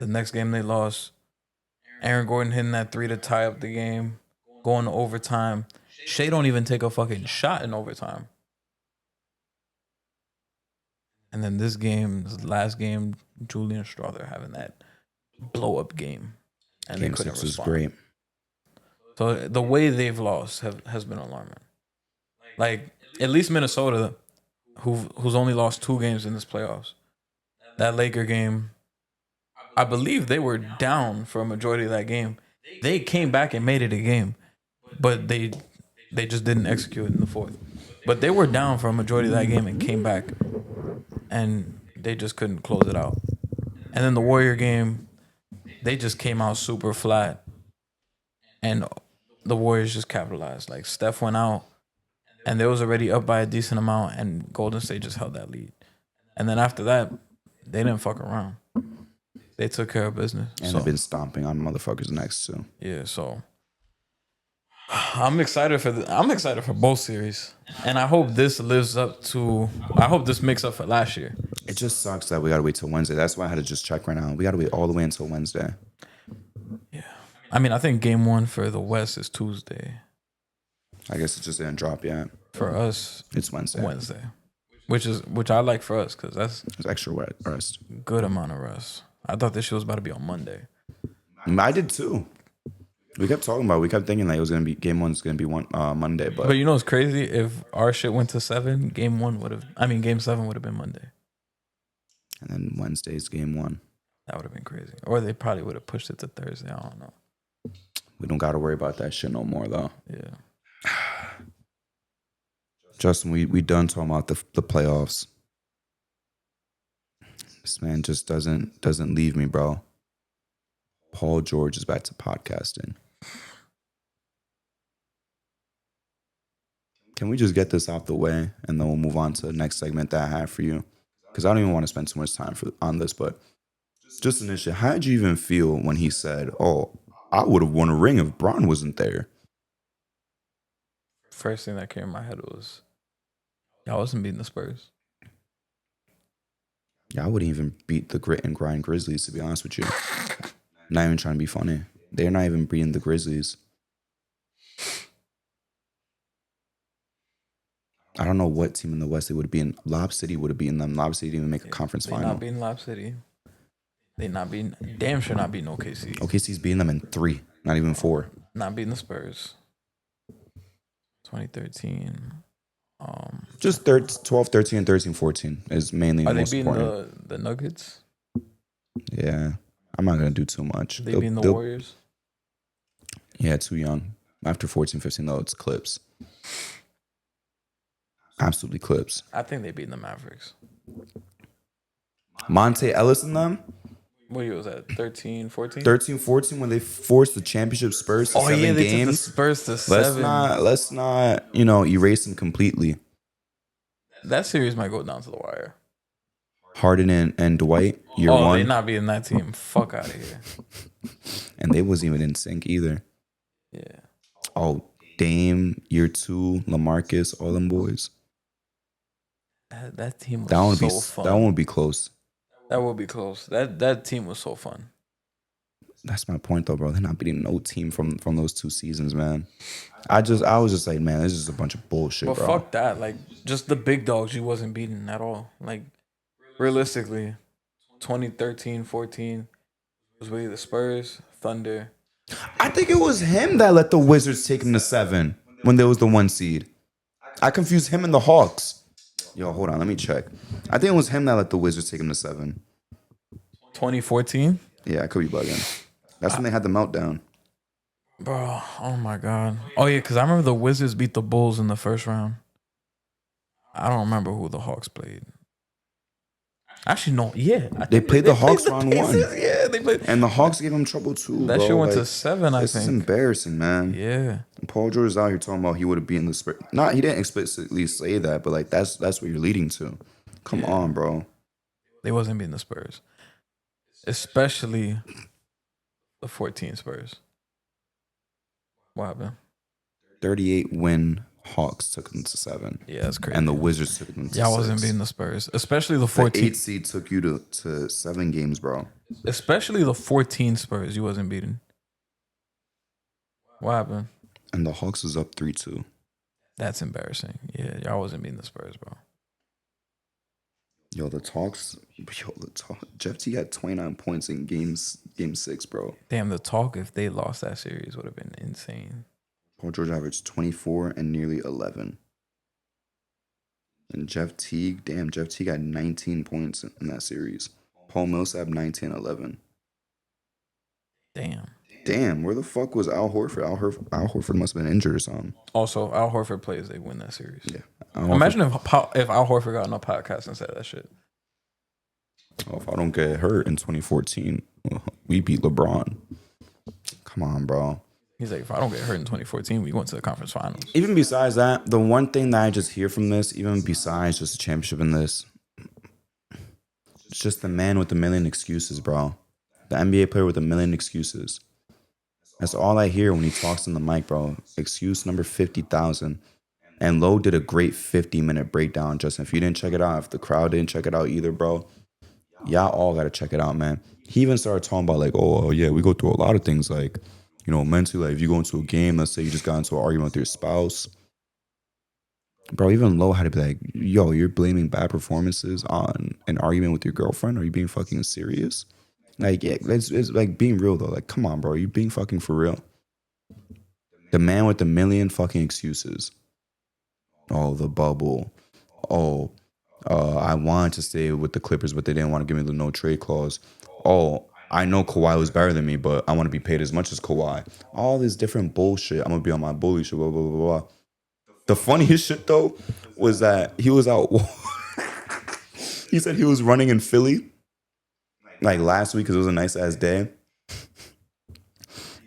The next game they lost, Aaron Gordon hitting that 3 to tie up the game, going to overtime. Shea don't even take a fucking shot in overtime. And then this last game, Julian Strother having that blow up game, and Game they couldn't 6 respond. was great. So the way they've lost has been alarming. Like at least Minnesota, who's only lost 2 games in this playoffs. That Laker game, I believe they were down for a majority of that game. They came back and made it a game, but they just didn't execute in the fourth. But they were down for a majority of that game and came back, and they just couldn't close it out. And then the Warrior game, they just came out super flat, and the Warriors just capitalized. Like Steph went out, and they was already up by a decent amount, and Golden State just held that lead. And then after that, they didn't fuck around. They took care of business. And they've been stomping on motherfuckers next too. Yeah, so I'm excited for both series. And I hope this makes up for last year. It just sucks that we gotta wait till Wednesday. That's why I had to just check right now. We gotta wait all the way until Wednesday. Yeah. I mean, I think game 1 for the West is Tuesday. I guess it just didn't drop yet. For us, it's Wednesday. Which I like for us, because it's extra rest. Good amount of rest. I thought this shit was about to be on Monday. I did too. We kept thinking like it was gonna be game 1's gonna be Monday, but you know what's crazy? If our shit went to 7, game 7 would have been Monday. And then Wednesday's game 1. That would have been crazy. Or they probably would have pushed it to Thursday. I don't know. We don't gotta worry about that shit no more though. Yeah. Justin, we done talking about the playoffs. This man just doesn't leave me, bro. Paul George is back to podcasting. Can we just get this out the way, and then we'll move on to the next segment that I have for you? Because I don't even want to spend too much time on this, but just initially, how did you even feel when he said, "Oh, I would have won a ring if Bron wasn't there"? First thing that came in my head was, y'all wasn't beating the Spurs. Yeah, I wouldn't even beat the grit and grind Grizzlies, to be honest with you. Not even trying to be funny. They're not even beating the Grizzlies. I don't know what team in the West they would have beaten. Lob City would have beaten them. Lob City didn't even make a conference final. They not beating Lob City. They not beating, damn sure not beating OKC. OKC's beating them in 3, not even 4. Not beating the Spurs. 2013. Just 12, 13, and 13, 14 is mainly the most important. Are they beating the Nuggets? Yeah. I'm not going to do too much. They beating the Warriors? Yeah, too young. After 14, 15, though, it's Clips. Absolutely Clips. I think they beating the Mavericks. Monte Ellis and them? What year was that? 13, 14? 13, 14 when they forced the championship Spurs to 7 games. Took the Spurs to 7. Let's not, erase them completely. That series might go down to the wire. Harden and Dwight, year 1. They not beating that team. Fuck out of here. And they wasn't even in sync either. Yeah. Oh, Dame, year 2, LaMarcus, all them boys. That team was so fun. That one would be close. That would be close. That team was so fun. That's my point, though, bro. They're not beating no team from those 2 seasons, man. I was just like, man, this is a bunch of bullshit, but bro. Fuck that. Like, just the big dogs you wasn't beating at all. Like, realistically, 2013, 14 was really the Spurs, Thunder. I think it was him that let the Wizards take him to 7 when there was the 1 seed. I confused him and the Hawks. Yo, hold on, let me check. I think it was him that let the Wizards take him to 7. 2014? Yeah, I could be bugging. That's when they had the meltdown. Bro, oh my God. Oh, yeah, because I remember the Wizards beat the Bulls in the first round. I don't remember who the Hawks played. Actually, no. Yeah. I They think played the Hawks the round Pacers. 1. Yeah, they played. And the Hawks gave him trouble too, That bro. shit went to Like, 7, I this is think. embarrassing, man. Yeah. Paul George is out here talking about he would have beaten the Spurs. Not, he didn't explicitly say that, but like that's what you're leading to. Come Yeah. on, bro. They wasn't beating the Spurs. Especially the 14 Spurs. What happened? 38 win Hawks took them to 7. Yeah, that's crazy. And the Wizards took them to Y'all 6. wasn't beating the Spurs. Especially the The 14. 8 seed took you to 7 games, bro. Especially the 14 Spurs you wasn't beating. What happened? And the Hawks was up 3-2. That's embarrassing. Yeah, y'all wasn't beating the Spurs, bro. Yo, the talks. Jeff T had 29 points in game 6, bro. Damn, the talk if they lost that series would have been insane. Paul George averaged 24 and nearly 11. And Jeff Teague got 19 points in that series. Paul Millsap 19, 11. Damn, where the fuck was Al Horford? Al Horford must have been injured or something. Also, Al Horford plays, they win that series. Yeah. Imagine if Al Horford got on a podcast and said that shit. Oh, if I don't get hurt in 2014, we beat LeBron. Come on, bro. He's like, if I don't get hurt in 2014, we went to the conference finals. Even besides that, the one thing that I just hear from this, even besides just a championship in this, it's just the man with a million excuses, bro. The NBA player with a million excuses. That's all I hear when he talks in the mic, bro. Excuse number 50,000. And Lowe did a great 50-minute breakdown, Justin. If you didn't check it out, if the crowd didn't check it out either, bro, y'all all got to check it out, man. He even started talking about, like, oh, yeah, we go through a lot of things, like, you know, mentally, like, if you go into a game, let's say you just got into an argument with your spouse. Bro, even Lowe had to be like, yo, you're blaming bad performances on an argument with your girlfriend? Are you being fucking serious? Like, yeah, it's like being real, though. Like, come on, bro. Are you being fucking for real? The man with a million fucking excuses. Oh, the bubble. Oh, I wanted to stay with the Clippers, but they didn't want to give me the no trade clause. Oh, I know Kawhi was better than me, but I want to be paid as much as Kawhi. All this different bullshit. I'm going to be on my bully shit, blah, blah, blah, blah. The funniest shit, though, was that he was out. He said he was running in Philly, like last week, because it was a nice ass day.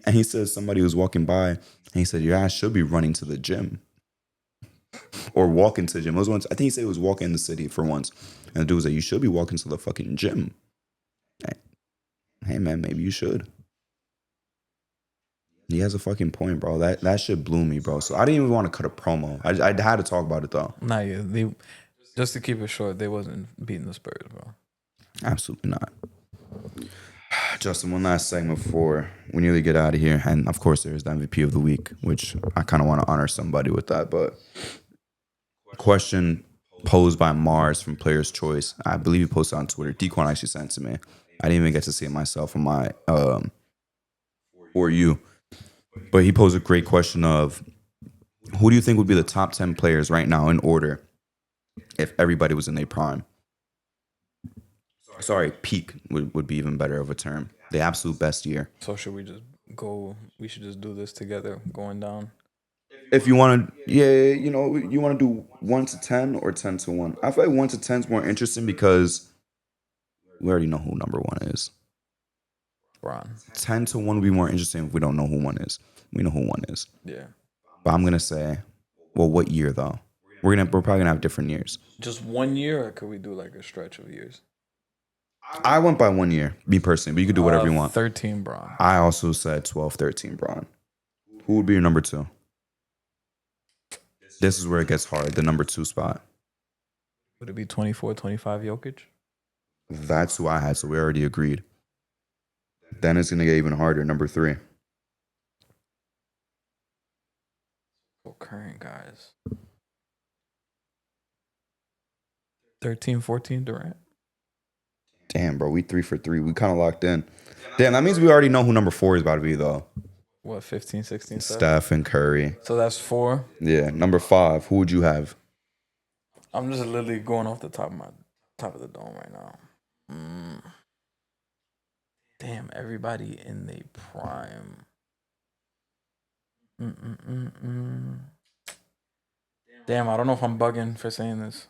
And he said somebody was walking by, and he said, your ass should be running to the gym. Or walking to the gym. It was once, I think he said he was walking in the city for once. And the dude was like, you should be walking to the fucking gym. Hey, man, maybe you should. He has a fucking point, bro. That shit blew me, bro. So I didn't even want to cut a promo. I had to talk about it, though. Nah, yeah. Just to keep it short, they wasn't beating the Spurs, bro. Absolutely not. Justin, one last segment before we nearly get out of here. And, of course, there's the MVP of the week, which I kind of want to honor somebody with that. But question posed by Mars from Player's Choice. I believe he posted on Twitter. Dequan actually sent it to me. I didn't even get to see it myself on my For You. But he posed a great question of, who do you think would be the top 10 players right now in order if everybody was in their prime? Sorry, peak would be even better of a term. The absolute best year. So should we just go? We should just do this together, going down. If you want to, yeah, you know, you want to do 1 to 10 or 10 to 1. I feel like 1 to 10 is more interesting because we already know who number 1 is. Ron. 10 to 1 would be more interesting if we don't know who 1 is. We know who 1 is. Yeah. But I'm gonna say, well, what year though? We're probably gonna have different years. Just 1 year, or could we do like a stretch of years? I went by 1 year, me personally, but you could do whatever you want. 13 Bron. I also said 12, 13 Bron. Who would be your number 2? This is where it gets hard, the number 2 spot. Would it be 24, 25 Jokic? That's who I had, so we already agreed. Then it's gonna get even harder, number 3. So current guys. 13, 14 Durant. Damn, bro, we 3 for 3. We kind of locked in. Damn, that means we already know who number 4 is about to be though. What, 15, 16, Steph? Steph and Curry. So that's 4. Yeah, number 5. Who would you have? I'm just literally going off the top of the dome right now. Damn, everybody in the prime. Damn, I don't know if I'm bugging for saying this,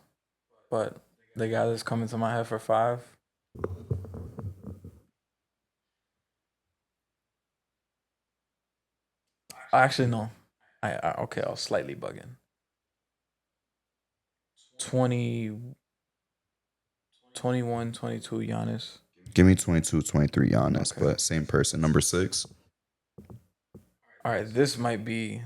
but the guy that's coming to my head for 5. Actually, no. Okay, I was slightly bugging. 20, 21, 22, Giannis. Give me 22, 23 Giannis, Okay. but same person. Number 6. All right, this might be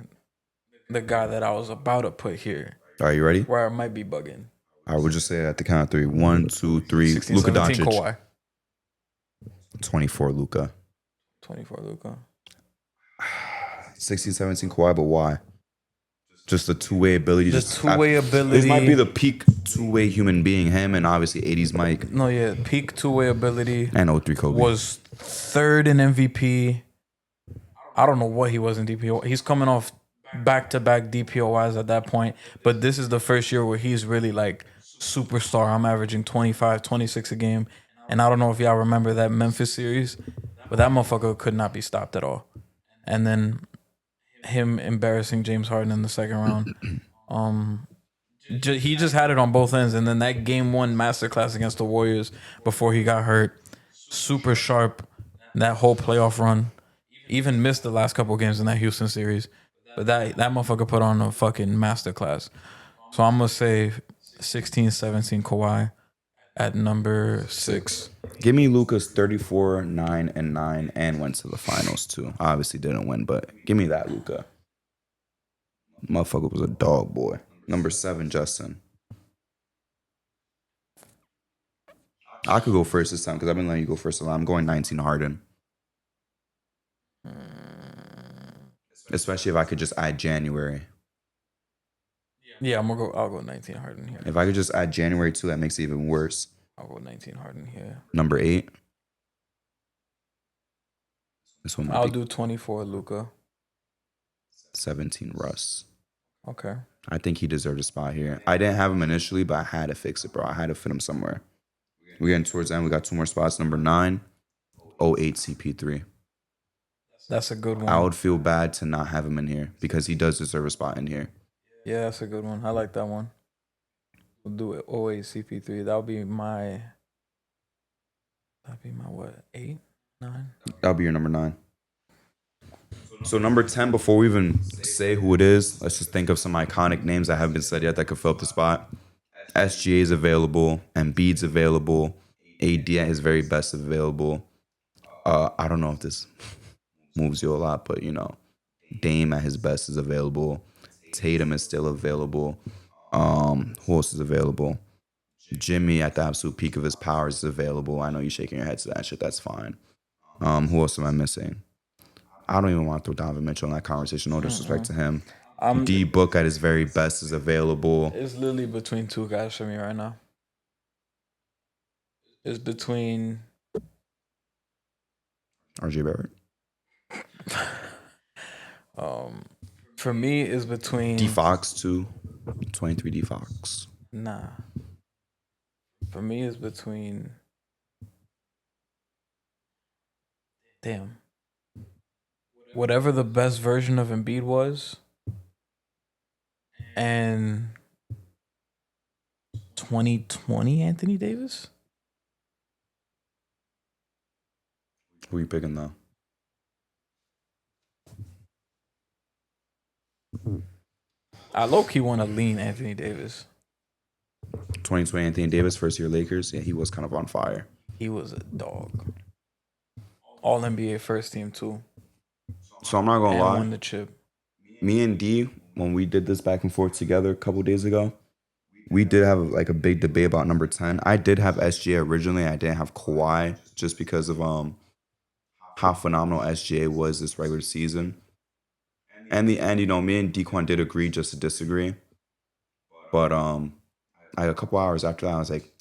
the guy that I was about to put here, All right, you ready? where I might be bugging. All right, we'll just say at the count of 3. 1, 2, 3. 16, Luka 17, Doncic. Kawhi. 24 Luka. 24, Luka. 16, 17 Kawhi, but why? Just the two-way ability. The two-way ability. This might be the peak two-way human being. Him and obviously 80s Mike. No, yeah, peak two-way ability. And 03 Kobe. Was 3rd in MVP. I don't know what he was in DPO. He's coming off back-to-back DPOIs at that point. But this is the first year where he's really like superstar. I'm averaging 25, 26 a game. And I don't know if y'all remember that Memphis series, but that motherfucker could not be stopped at all. And then him embarrassing James Harden in the second round. He just had it on both ends. And then that game 1 masterclass against the Warriors before he got hurt. Super sharp. That whole playoff run. Even missed the last couple games in that Houston series. But that motherfucker put on a fucking masterclass. So I'm going to say 16, 17 Kawhi at number 6. Give me Luka's 34, 9, and 9, and went to the finals too. Obviously didn't win, but give me that Luka. Motherfucker was a dog boy. Number 7, Justin. I could go first this time because I've been letting you go first a lot. I'm going 19 Harden. Especially if I could just add January. Yeah, I'll go 19 Harden here. If I could just add January too, that makes it even worse. I'll go 19 Harden here. Number 8. This one I'll do 24 Luka. 17 Russ. Okay. I think he deserved a spot here. I didn't have him initially, but I had to fix it, bro. I had to fit him somewhere. We're getting towards the end. We got 2 more spots. Number 9, 08 CP3. That's a good one. I would feel bad to not have him in here because he does deserve a spot in here. Yeah, that's a good one. I like that one. We'll do it. 08 CP3. That'll be my what? 8, 9? That'll be your number 9. So number 10, before we even say who it is, let's just think of some iconic names that haven't been said yet that could fill up the spot. SGA is available. Embiid's available. AD at his very best is available. I don't know if this moves you a lot, but Dame at his best is available. Tatum is still available. Who else is available? Jimmy at the absolute peak of his powers is available. I know you're shaking your head to that shit. That's fine. Who else am I missing? I don't even want to throw Donovan Mitchell in that conversation. No disrespect to him. D Book at his very best is available. It's literally between 2 guys for me right now. It's between RJ Barrett. For me, it's between D Fox too. 23 D Fox. Nah. For me, it's between. Damn. Whatever the best version of Embiid was, and 2020 Anthony Davis. Who are you picking though? I low-key want to lean Anthony Davis. 2020 Anthony Davis, first year Lakers. Yeah, he was kind of on fire. He was a dog. All NBA first team too. So I'm not gonna lie. Won the chip. Me and D, when we did this back and forth together a couple days ago, we did have like a big debate about number 10. I did have SGA originally. I didn't have Kawhi just because of how phenomenal SGA was this regular season. In the end, me and Dequan did agree just to disagree. But like a couple hours after that, I was like,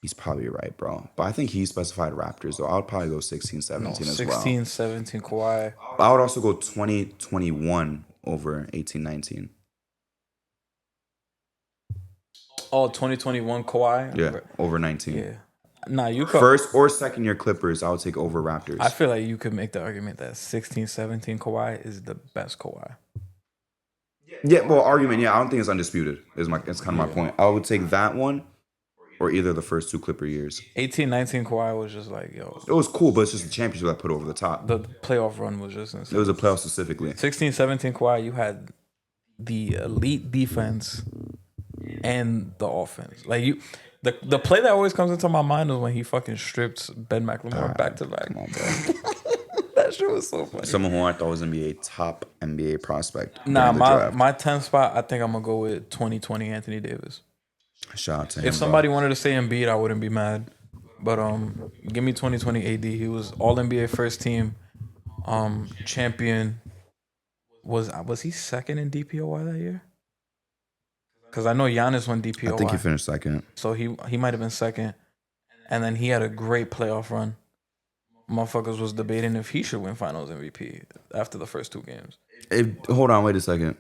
He's probably right, bro. But I think he specified Raptors, so I would probably go 16, No, 17 as well. 16, 17 Kawhi. I would also go 20, 21 over 18, 19. Oh, 2021 Kawhi. Yeah, over 19. Yeah. Nah, you could. First or second year Clippers, I would take over Raptors. I feel like you could make the argument that 16, 17 Kawhi is the best Kawhi. Yeah, well, argument. Yeah, I don't think it's undisputed. It's kind of my point. I would take that one, or either the first 2 Clipper years. 18, 19 Kawhi was just like, yo. It was cool, but it's just the championship that put over the top. The playoff run was just insane. It was a playoff specifically. 16, 17 Kawhi, you had the elite defense and the offense. Like the play that always comes into my mind is when he fucking stripped Ben McLemore back to back. Come on, bro. That shit was so funny. Someone who I thought was gonna be a top NBA prospect. Nah, during the draft. my 10th spot, I think I'm gonna go with 2020 Anthony Davis. Shout out to him. If somebody wanted to say Embiid, I wouldn't be mad. But give me 2020 AD. He was All NBA first team, champion. Was he second in DPOY that year? Because I know Giannis won DPOY. I think he finished second. So he might have been second. And then he had a great playoff run. Motherfuckers was debating if he should win Finals MVP after the first 2 games. Hold on, wait a second.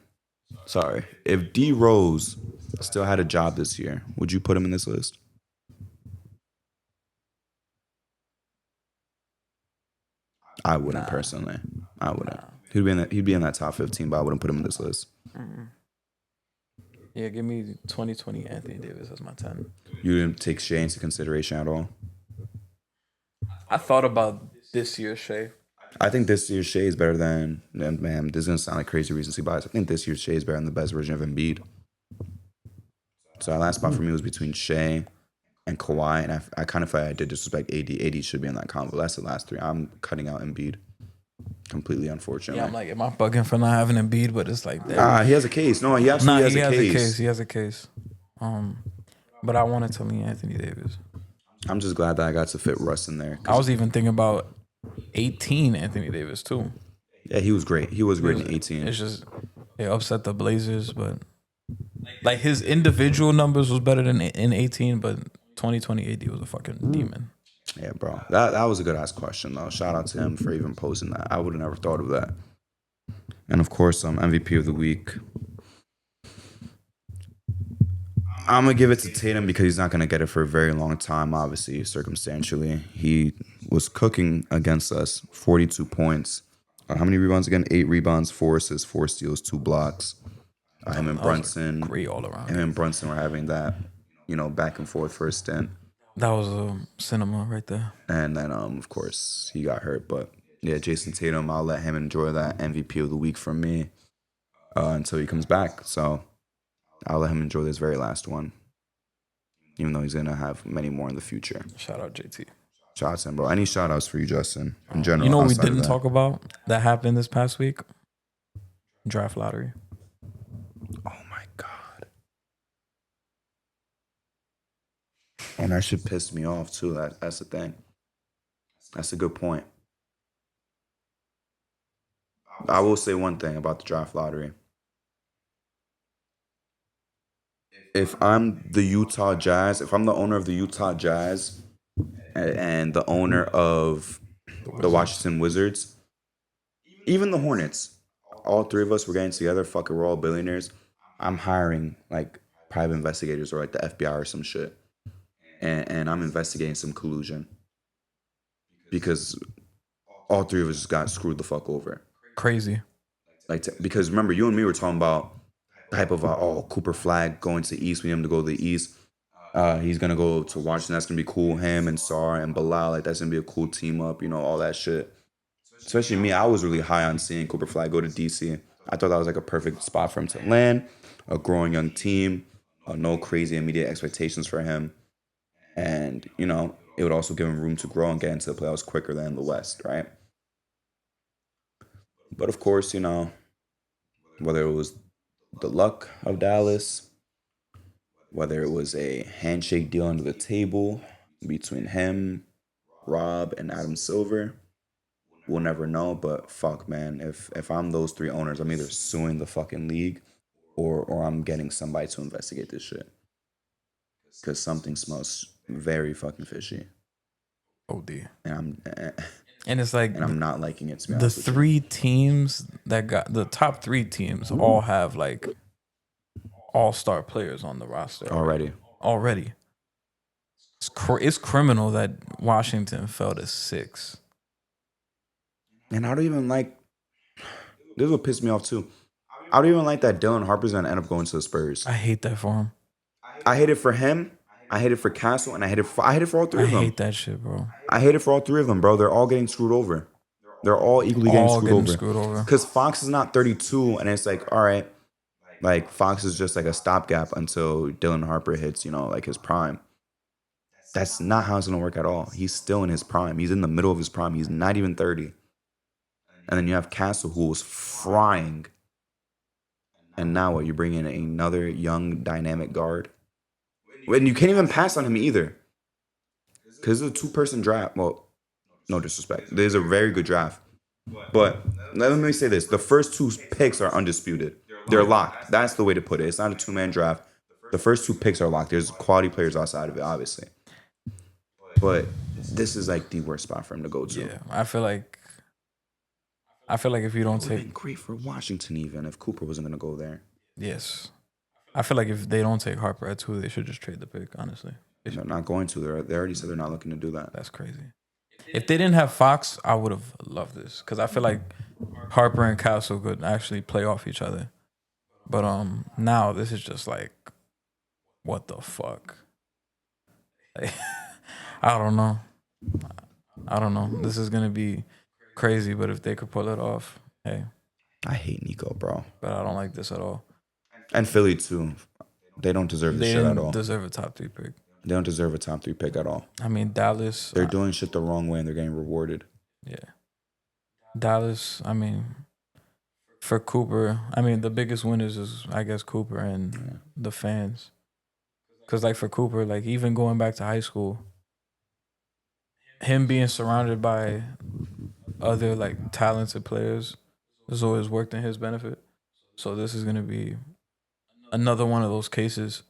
Sorry. If D Rose still had a job this year, would you put him in this list? I wouldn't personally. I wouldn't. He'd be in that top 15, but I wouldn't put him in this list. Mm-mm. Yeah, give me 2020 Anthony Davis as my 10. You didn't take Shea into consideration at all? I thought about this year's Shea. I think this year's Shea is better than, man, this is going to sound like crazy recency bias. I think this year's Shea is better than the best version of Embiid. So that last spot for me was between Shea and Kawhi, and I kind of feel like I did disrespect AD. AD should be in that combo. That's the last 3. I'm cutting out Embiid. Completely, unfortunately. Yeah, I'm like, am I bugging for not having Embiid? But it's like that. He has a case. No, he absolutely has a case. He has a case. But I wanted to lean Anthony Davis. I'm just glad that I got to fit Russ in there. I was even thinking about 18 Anthony Davis too. Yeah, he was great. He was great in 18. It's just it upset the Blazers, but like his individual numbers was better than in 18, but 2020 AD was a fucking demon. Yeah, bro. That was a good ass question though. Shout out to him for even posting that. I would have never thought of that. And of course, MVP of the week. I'm gonna give it to Tatum because he's not gonna get it for a very long time. Obviously, circumstantially, he was cooking against us. 42 points. How many rebounds again? 8 rebounds, 4 assists, 4 steals, 2 blocks. Him and Brunson, great all around. Him and Brunson were having that, back and forth for a stint. That was cinema right there. And then, of course, he got hurt. But yeah, Jason Tatum, I'll let him enjoy that MVP of the week from me until he comes back. So I'll let him enjoy this very last one, even though he's going to have many more in the future. Shout out JT. Shout out to him, bro. Any shout outs for you, Justin, in general? You know what we didn't talk about that happened this past week? Draft lottery. Oh, my God. And that shit pissed me off, too. That's the thing. That's a good point. I will say one thing about the draft lottery. If I'm the Utah Jazz, if I'm the owner of the Utah Jazz and the owner of the Washington Wizards, even the Hornets, all 3 of us were getting together, fuck it, we're all billionaires. I'm hiring like private investigators or like the FBI or some shit. And I'm investigating some collusion. Because all 3 of us just got screwed the fuck over. Crazy. Because remember, you and me were talking about type of Cooper Flag going to the East. We need him to go to the East. He's gonna go to Washington. That's gonna be cool. Him and Sar and Bilal, like that's gonna be a cool team up. All that shit. Especially me, I was really high on seeing Cooper Flag go to DC. I thought that was like a perfect spot for him to land. A growing young team, no crazy immediate expectations for him, and it would also give him room to grow and get into the playoffs quicker than the West, right? But of course, whether it was the luck of Dallas, whether it was a handshake deal under the table between him, Rob, and Adam Silver, we'll never know. But fuck, man, if I'm those 3 owners, I'm either suing the fucking league or I'm getting somebody to investigate this shit. Because something smells very fucking fishy, OD. and And it's like I'm not liking it, to be the honest with you. three teams that got the top three teams all have like all-star players on the roster Already. already. It's criminal that Washington fell to 6. And I don't even like. This is what pissed me off too. I don't even like that Dylan Harper's gonna end up going to the Spurs. I hate that for him. I hate it for him. I hate it for Castle, and I hate it for all three I of them. hate that shit, bro. I hate it for all three of them, bro. They're all getting screwed over. They're all equally getting All screwed getting over. screwed over. Because Fox is not 32, and it's like, all right, like Fox is just like a stopgap until Dylan Harper hits, like his prime. That's not how it's gonna work at all. He's still in his prime. He's in the middle of his prime. He's not even 30. And then you have Castle, who was frying. And now what? You bring in another young, dynamic guard. And you can't even pass on him either. Because it's a two-person draft. Well, no disrespect. There's a very good draft. But let me say this. The first two picks are undisputed. They're locked. That's the way to put it. It's not a two-man draft. The first two picks are locked. There's quality players outside of it, obviously. But this is like the worst spot for him to go to. Yeah, I feel like if you don't It would have take been great for Washington even if Cooper wasn't going to go there. yes, I feel like if they don't take Harper at 2, they should just trade the pick. Honestly, They're not going to. They already said they're not looking to do that. that's crazy. If they didn't have Fox, I would have loved this because I feel like Harper and Castle could actually play off each other. But now this is just like, what the fuck? Like, I don't know. This is gonna be crazy, but if they could pull it off, hey. I hate Nico, bro. But I don't like this at all. And Philly, too. They don't deserve this They shit at didn't all. deserve a top 3 pick. They don't deserve a top 3 pick at all. I mean, Dallas. They're doing shit the wrong way and they're getting rewarded. Yeah. Dallas, I mean, for Cooper, I mean, the biggest winners is, I guess, Cooper and the fans. Because, like, for Cooper, like, even going back to high school, him being surrounded by other, like, talented players has always worked in his benefit. So this is going to be another one of those cases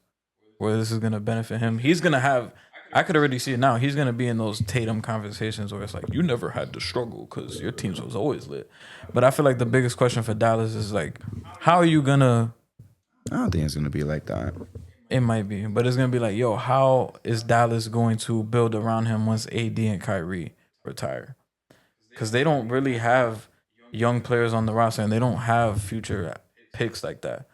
where this is going to benefit him. He's going to have, I could already see it now, he's going to be in those Tatum conversations where it's like, you never had to struggle because your team was always lit. But I feel like the biggest question for Dallas is like, how are you going to... I don't think it's going to be like that. It might be, but it's going to be like, yo, how is Dallas going to build around him once AD and Kyrie retire? Because they don't really have young players on the roster and they don't have future picks like that.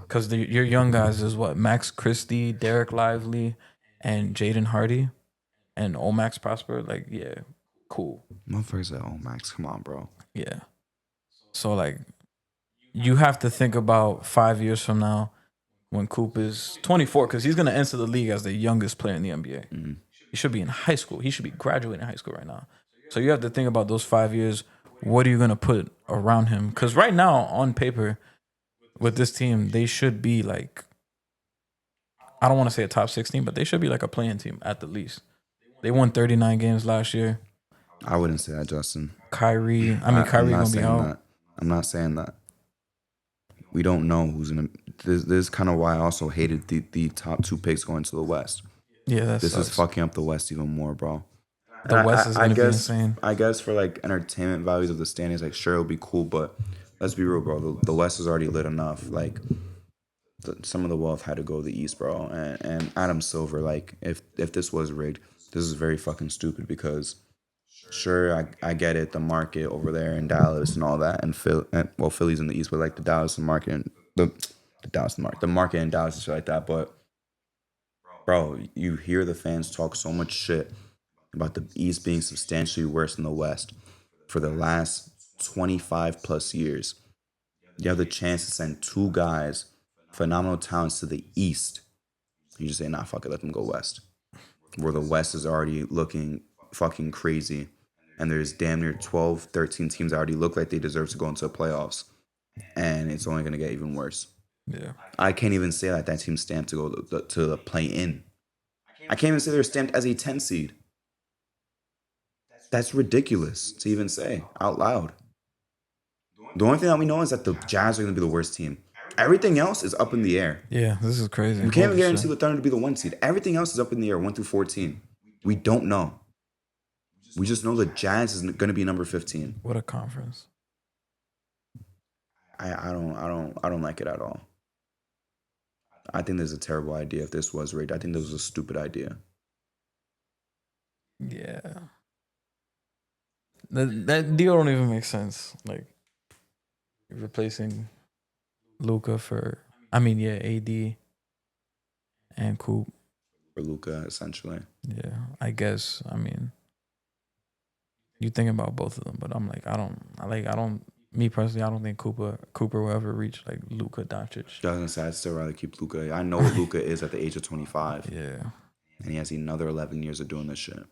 Because your young guys is what? Max Christie, Derek Lively, and Jaden Hardy, and Omax Prosper. Like, yeah, cool. Motherfuckers said, oh, Max, come on, bro. Yeah. So, like, you have to think about 5 years from now when Coop is 24, because he's going to enter the league as the youngest player in the NBA. He should be in high school. He should be graduating high school right now. So you have to think about those 5 years. What are you going to put around him? Because right now, on paper, with this team, they should be like, I don't want to say a top 16, but they should be like a playing team at the least. They won 39 games last year. I wouldn't say that, Justin. Kyrie I'm going not to be saying out. that. I'm not saying that. We don't know who's going to... This is kind of why I also hated the top 2 picks going to the West. Yeah, This is fucking up the West even more, bro. The West is going to be insane. I guess for like entertainment values of the standings, like sure it'll be cool, but let's be real, bro. The West is already lit enough. Like some of the wealth had to go to the East, bro. And Adam Silver, like if this was rigged, this is very fucking stupid because sure I get it, the market over there in Dallas and all that, and Philly's in the East, but like the Dallas market and the market in Dallas and shit like that, but. Bro, you hear the fans talk so much shit about the East being substantially worse than the West for the last 25 plus years. You have the chance to send 2 guys, phenomenal talents, to the East. You just say, nah, fuck it, let them go West. Where the West is already looking fucking crazy. And there's damn near 12, 13 teams that already look like they deserve to go into the playoffs. And it's only going to get even worse. Yeah. I can't even say that team's stamped to go to the play-in. I can't even say they're stamped as a 10 seed. That's ridiculous to even say out loud. The only thing that we know is that the Jazz are going to be the worst team. Everything else is up in the air. Yeah, this is crazy. We can't even Holy guarantee shit. the Thunder to be the 1 seed. Everything else is up in the air, 1 through 14. We don't know. We just know the Jazz is going to be number 15. What a conference. I don't like it at all. I think this is a terrible idea. If this was rigged, I think this was a stupid idea. Yeah. That deal don't even make sense. Like replacing Luca for, AD and Coop. For Luka, essentially. Yeah, I guess. You think about both of them, but I'm like, me personally, I don't think Cooper will ever reach like Luka Doncic. Doesn't say I'd still rather keep Luka. I know what Luka is at the age of 25. Yeah. And he has another 11 years of doing this shit.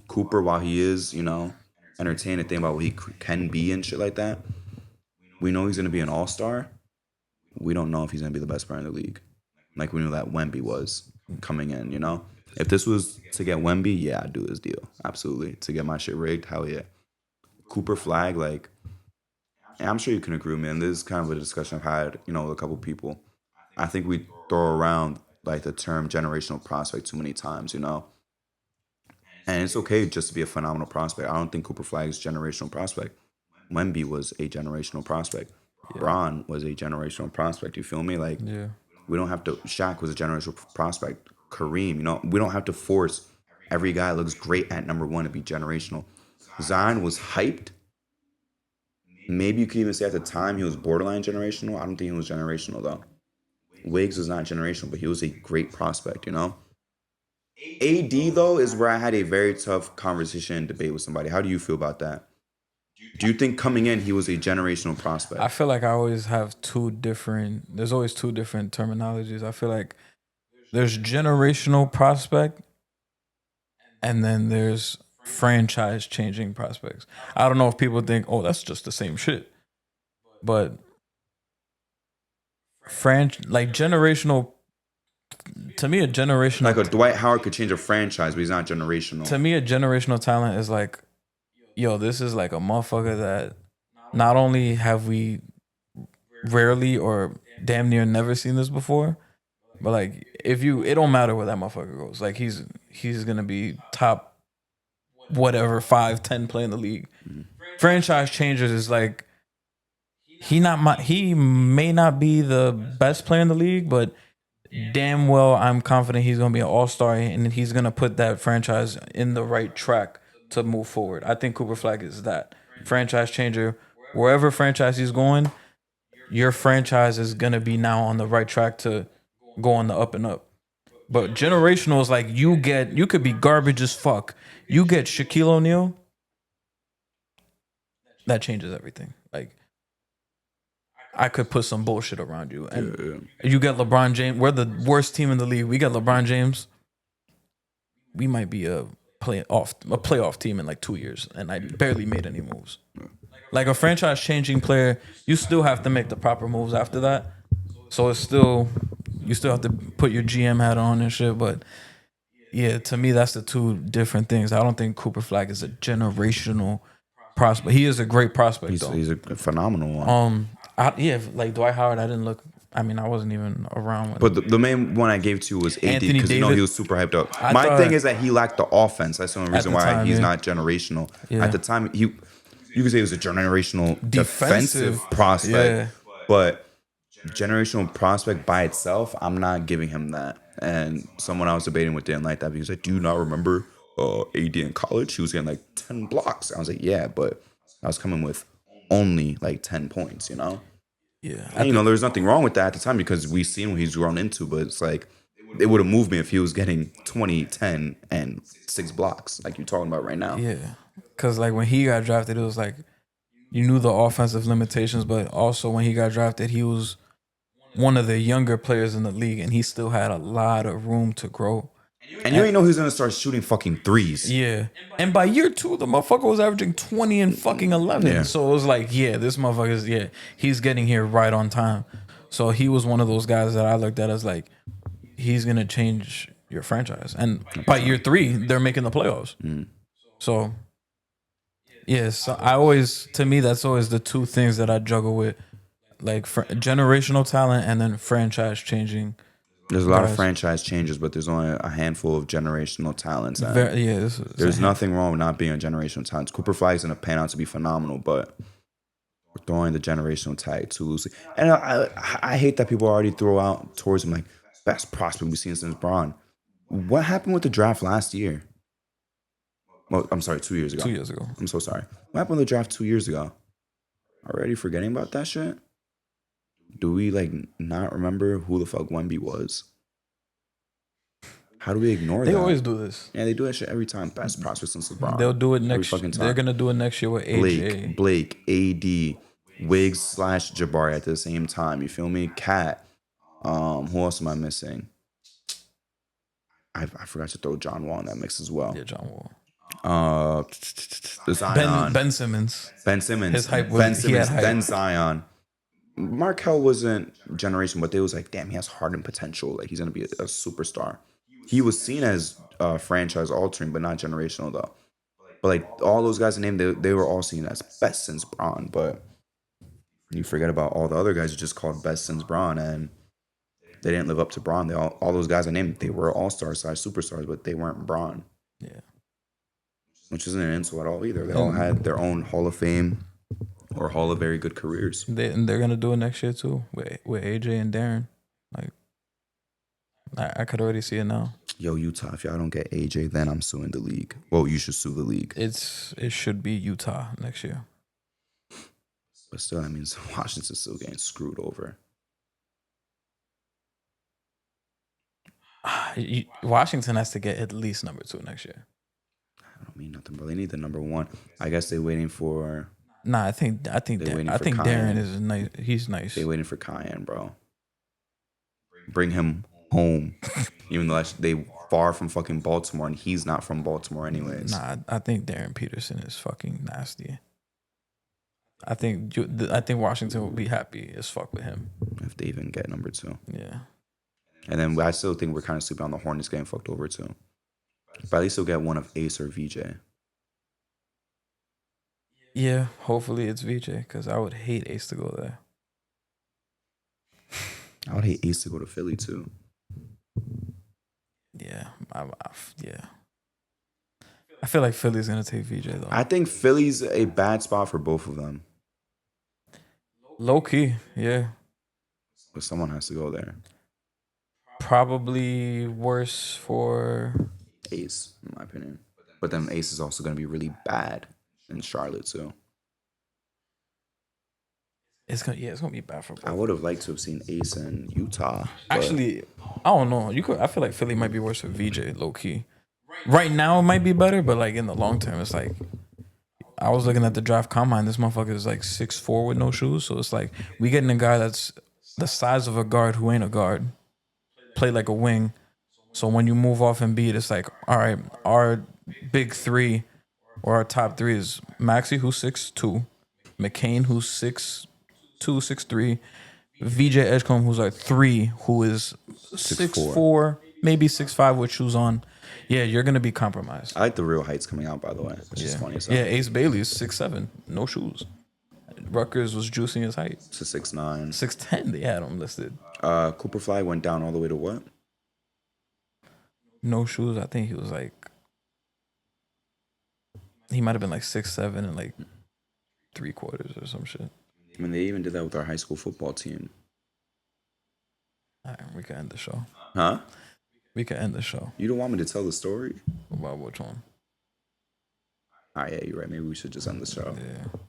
Cooper, while he is, entertaining, thinking about what he can be and shit like that, we know he's going to be an all-star. We don't know if he's going to be the best player in the league. Like we knew that Wemby was coming in, If this was to get Wemby, yeah, I'd do his deal. Absolutely. To get my shit rigged, hell yeah. Cooper Flag, like, and I'm sure you can agree with me, and this is kind of a discussion I've had, with a couple people. I think we throw around, like, the term generational prospect too many times, And it's okay just to be a phenomenal prospect. I don't think Cooper Flag is a generational prospect. Wemby was a generational prospect. Yeah. Bron was a generational prospect. You feel me? Like, yeah. We don't have to. Shaq was a generational prospect. Kareem, we don't have to force every guy that looks great at number one to be generational. Zion was hyped. Maybe you could even say at the time he was borderline generational. I don't think he was generational though. Wiggs was not generational, but he was a great prospect, AD though is where I had a very tough conversation and debate with somebody. How do you feel about that? Do you think coming in he was a generational prospect? I feel like I always have there's always two different terminologies. I feel like there's generational prospect and then there's franchise changing prospects. I don't know if people think, oh, that's just the same shit. But generational, to me, a generational, like a Dwight Howard could change a franchise, but he's not generational. To me, a generational talent is like, yo, this is like a motherfucker that not only have we rarely or damn near never seen this before, but like it don't matter where that motherfucker goes. Like he's gonna be top whatever 5-10 play in the league. Mm-hmm. Franchise changers is like he may not be the best player in the league, but damn well I'm confident he's gonna be an all-star and he's gonna put that franchise in the right track to move forward. I think Cooper Flag is that franchise changer. Wherever franchise he's going, your franchise is gonna be now on the right track to go on the up and up. But generational is like you could be garbage as fuck. You get Shaquille O'Neal, that changes everything. Like I could put some bullshit around you, and you get LeBron James. We're the worst team in the league. We got LeBron James. We might be a playoff team in like 2 years, and I barely made any moves. Like a franchise changing player, you still have to make the proper moves after that. So you still have to put your GM hat on and shit. But yeah, to me, that's the two different things. I don't think Cooper Flag is a generational prospect. He is a great prospect. He's a phenomenal one. Like Dwight Howard, I didn't look. I wasn't even around. But the main one I gave to was AD because he was super hyped up. My thing is that he lacked the offense. That's the only reason why he's not generational. Yeah. At the time, you could say he was a generational defensive prospect, but generational prospect by itself, I'm not giving him that. And someone I was debating with didn't like that because like, do you not remember AD in college? He was getting like 10 blocks. I was like, yeah, but I was coming with only like 10 points, Yeah. And, there's nothing wrong with that at the time because we've seen what he's grown into, but it's like, it would have moved me if he was getting 20, 10, and 6 blocks like you're talking about right now. Yeah. Because like when he got drafted, it was like, you knew the offensive limitations, but also when he got drafted, he was one of the younger players in the league, and he still had a lot of room to grow. And you ain't know he was gonna start shooting fucking threes. Yeah. And by year 2, the motherfucker was averaging 20 and fucking 11. Yeah. So it was like, this motherfucker's, he's getting here right on time. So he was one of those guys that I looked at as like, he's gonna change your franchise. And by year 3, they're making the playoffs. Mm. So, to me, that's always the two things that I juggle with. like generational talent and then franchise changing There's a lot of guys. franchise changes, but there's only a handful of generational talents. And Yeah, it's there's nothing wrong with not being a generational talent. Cooper Flag is going to pan out to be phenomenal, but we're throwing the generational tag too loosely. And I hate that people already throw out towards him like best prospect we've seen since Braun. What happened with the draft last year? Well, I'm sorry, 2 years ago. 2 years ago. I'm so sorry. What happened with the draft 2 years ago? Already forgetting about that shit? Do we like not remember who the fuck Wemby was? How do we ignore that? They always do this. Yeah, they do that shit every time. Best prospect since LeBron. They'll do it Every next. fucking time. They're gonna do it next year with AJ. Blake, AD, Wiggs / Jabari at the same time. You feel me? Cat. Who else am I missing? I forgot to throw John Wall in that mix as well. Yeah, John Wall. Zion. Ben Simmons. Ben Simmons. His hype was Ben Simmons. Hype. Then Zion. Markel wasn't generation, but they was like, damn, he has Harden potential. Like he's gonna be a superstar. He was seen as franchise altering, but not generational though. But like all those guys I named, they were all seen as best since Braun. But you forget about all the other guys who just called best since Braun, and they didn't live up to Braun. All those guys I named, they were all-stars / superstars, but they weren't Braun. Yeah. Which isn't an insult at all either. They all had their own Hall of Fame or Hall of very good careers. They're gonna do it next year too with AJ and Darren. Like I could already see it now. Yo, Utah, if y'all don't get AJ, then I'm suing the league. Well, you should sue the league. It should be Utah next year. But still, that means Washington's still getting screwed over. Washington has to get at least number 2 next year. I don't mean nothing, bro. They need the number 1. I guess they're waiting for. Nah, I think Darren is nice. He's nice. They're waiting for Cayenne, bro. Bring him home, even though they far from fucking Baltimore, and he's not from Baltimore anyways. Nah, I think Darren Peterson is fucking nasty. I think Washington will be happy as fuck with him if they even get number 2. Yeah. And then I still think we're kind of sleeping on the Hornets getting fucked over too. But at least they'll get one of Ace or VJ. Yeah, hopefully it's VJ because I would hate Ace to go there. I would hate Ace to go to Philly too. Yeah, yeah. I feel like Philly's gonna take VJ though. I think Philly's a bad spot for both of them. Low key, yeah. But someone has to go there. Probably worse for Ace, in my opinion. But then Ace is also going to be really bad in Charlotte too. It's gonna be bad for both. I would have liked to have seen Ace in Utah. Actually, I don't know. I feel like Philly might be worse for VJ, low key. Right now it might be better, but like in the long term, it's like I was looking at the draft combine. This motherfucker is like 6'4" with no shoes. So it's like we getting a guy that's the size of a guard who ain't a guard, play like a wing. So when you move off Embiid, it's like, all right, our big 3 or our top 3 is Maxey, who's 6'2", McCain, who's 6'2", 6'3", VJ Edgecombe, who's like 3, who is 6'4", maybe 6'5" with shoes on. Yeah, you're gonna be compromised. I like the real heights coming out, by the way, which is funny. Yeah, Ace Bailey is 6'7", no shoes. Rutgers was juicing his height. To 6'9". 6'10", they had him listed. Cooper Fly went down all the way to what? No shoes. I think he was like, he might have been like 6'7" and like 3/4 or some shit. I mean, they even did that with our high school football team. All right, we can end the show. Huh? We can end the show. You don't want me to tell the story? About which one? Yeah, you're right. Maybe we should just end the show. Yeah.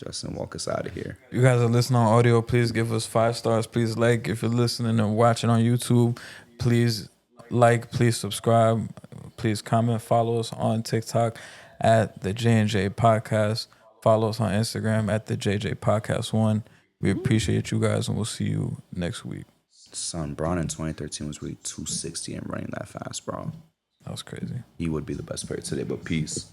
Justin, walk us out of here. You guys are listening on audio. Please give us 5 stars. Please like. If you're listening and watching on YouTube, please like. Please subscribe. Please comment. Follow us on TikTok at the J&J Podcast. Follow us on Instagram at the JJ Podcast 1. We appreciate you guys, and we'll see you next week. Son, Braun in 2013 was really 260 and running that fast, bro. That was crazy. He would be the best player today, but peace.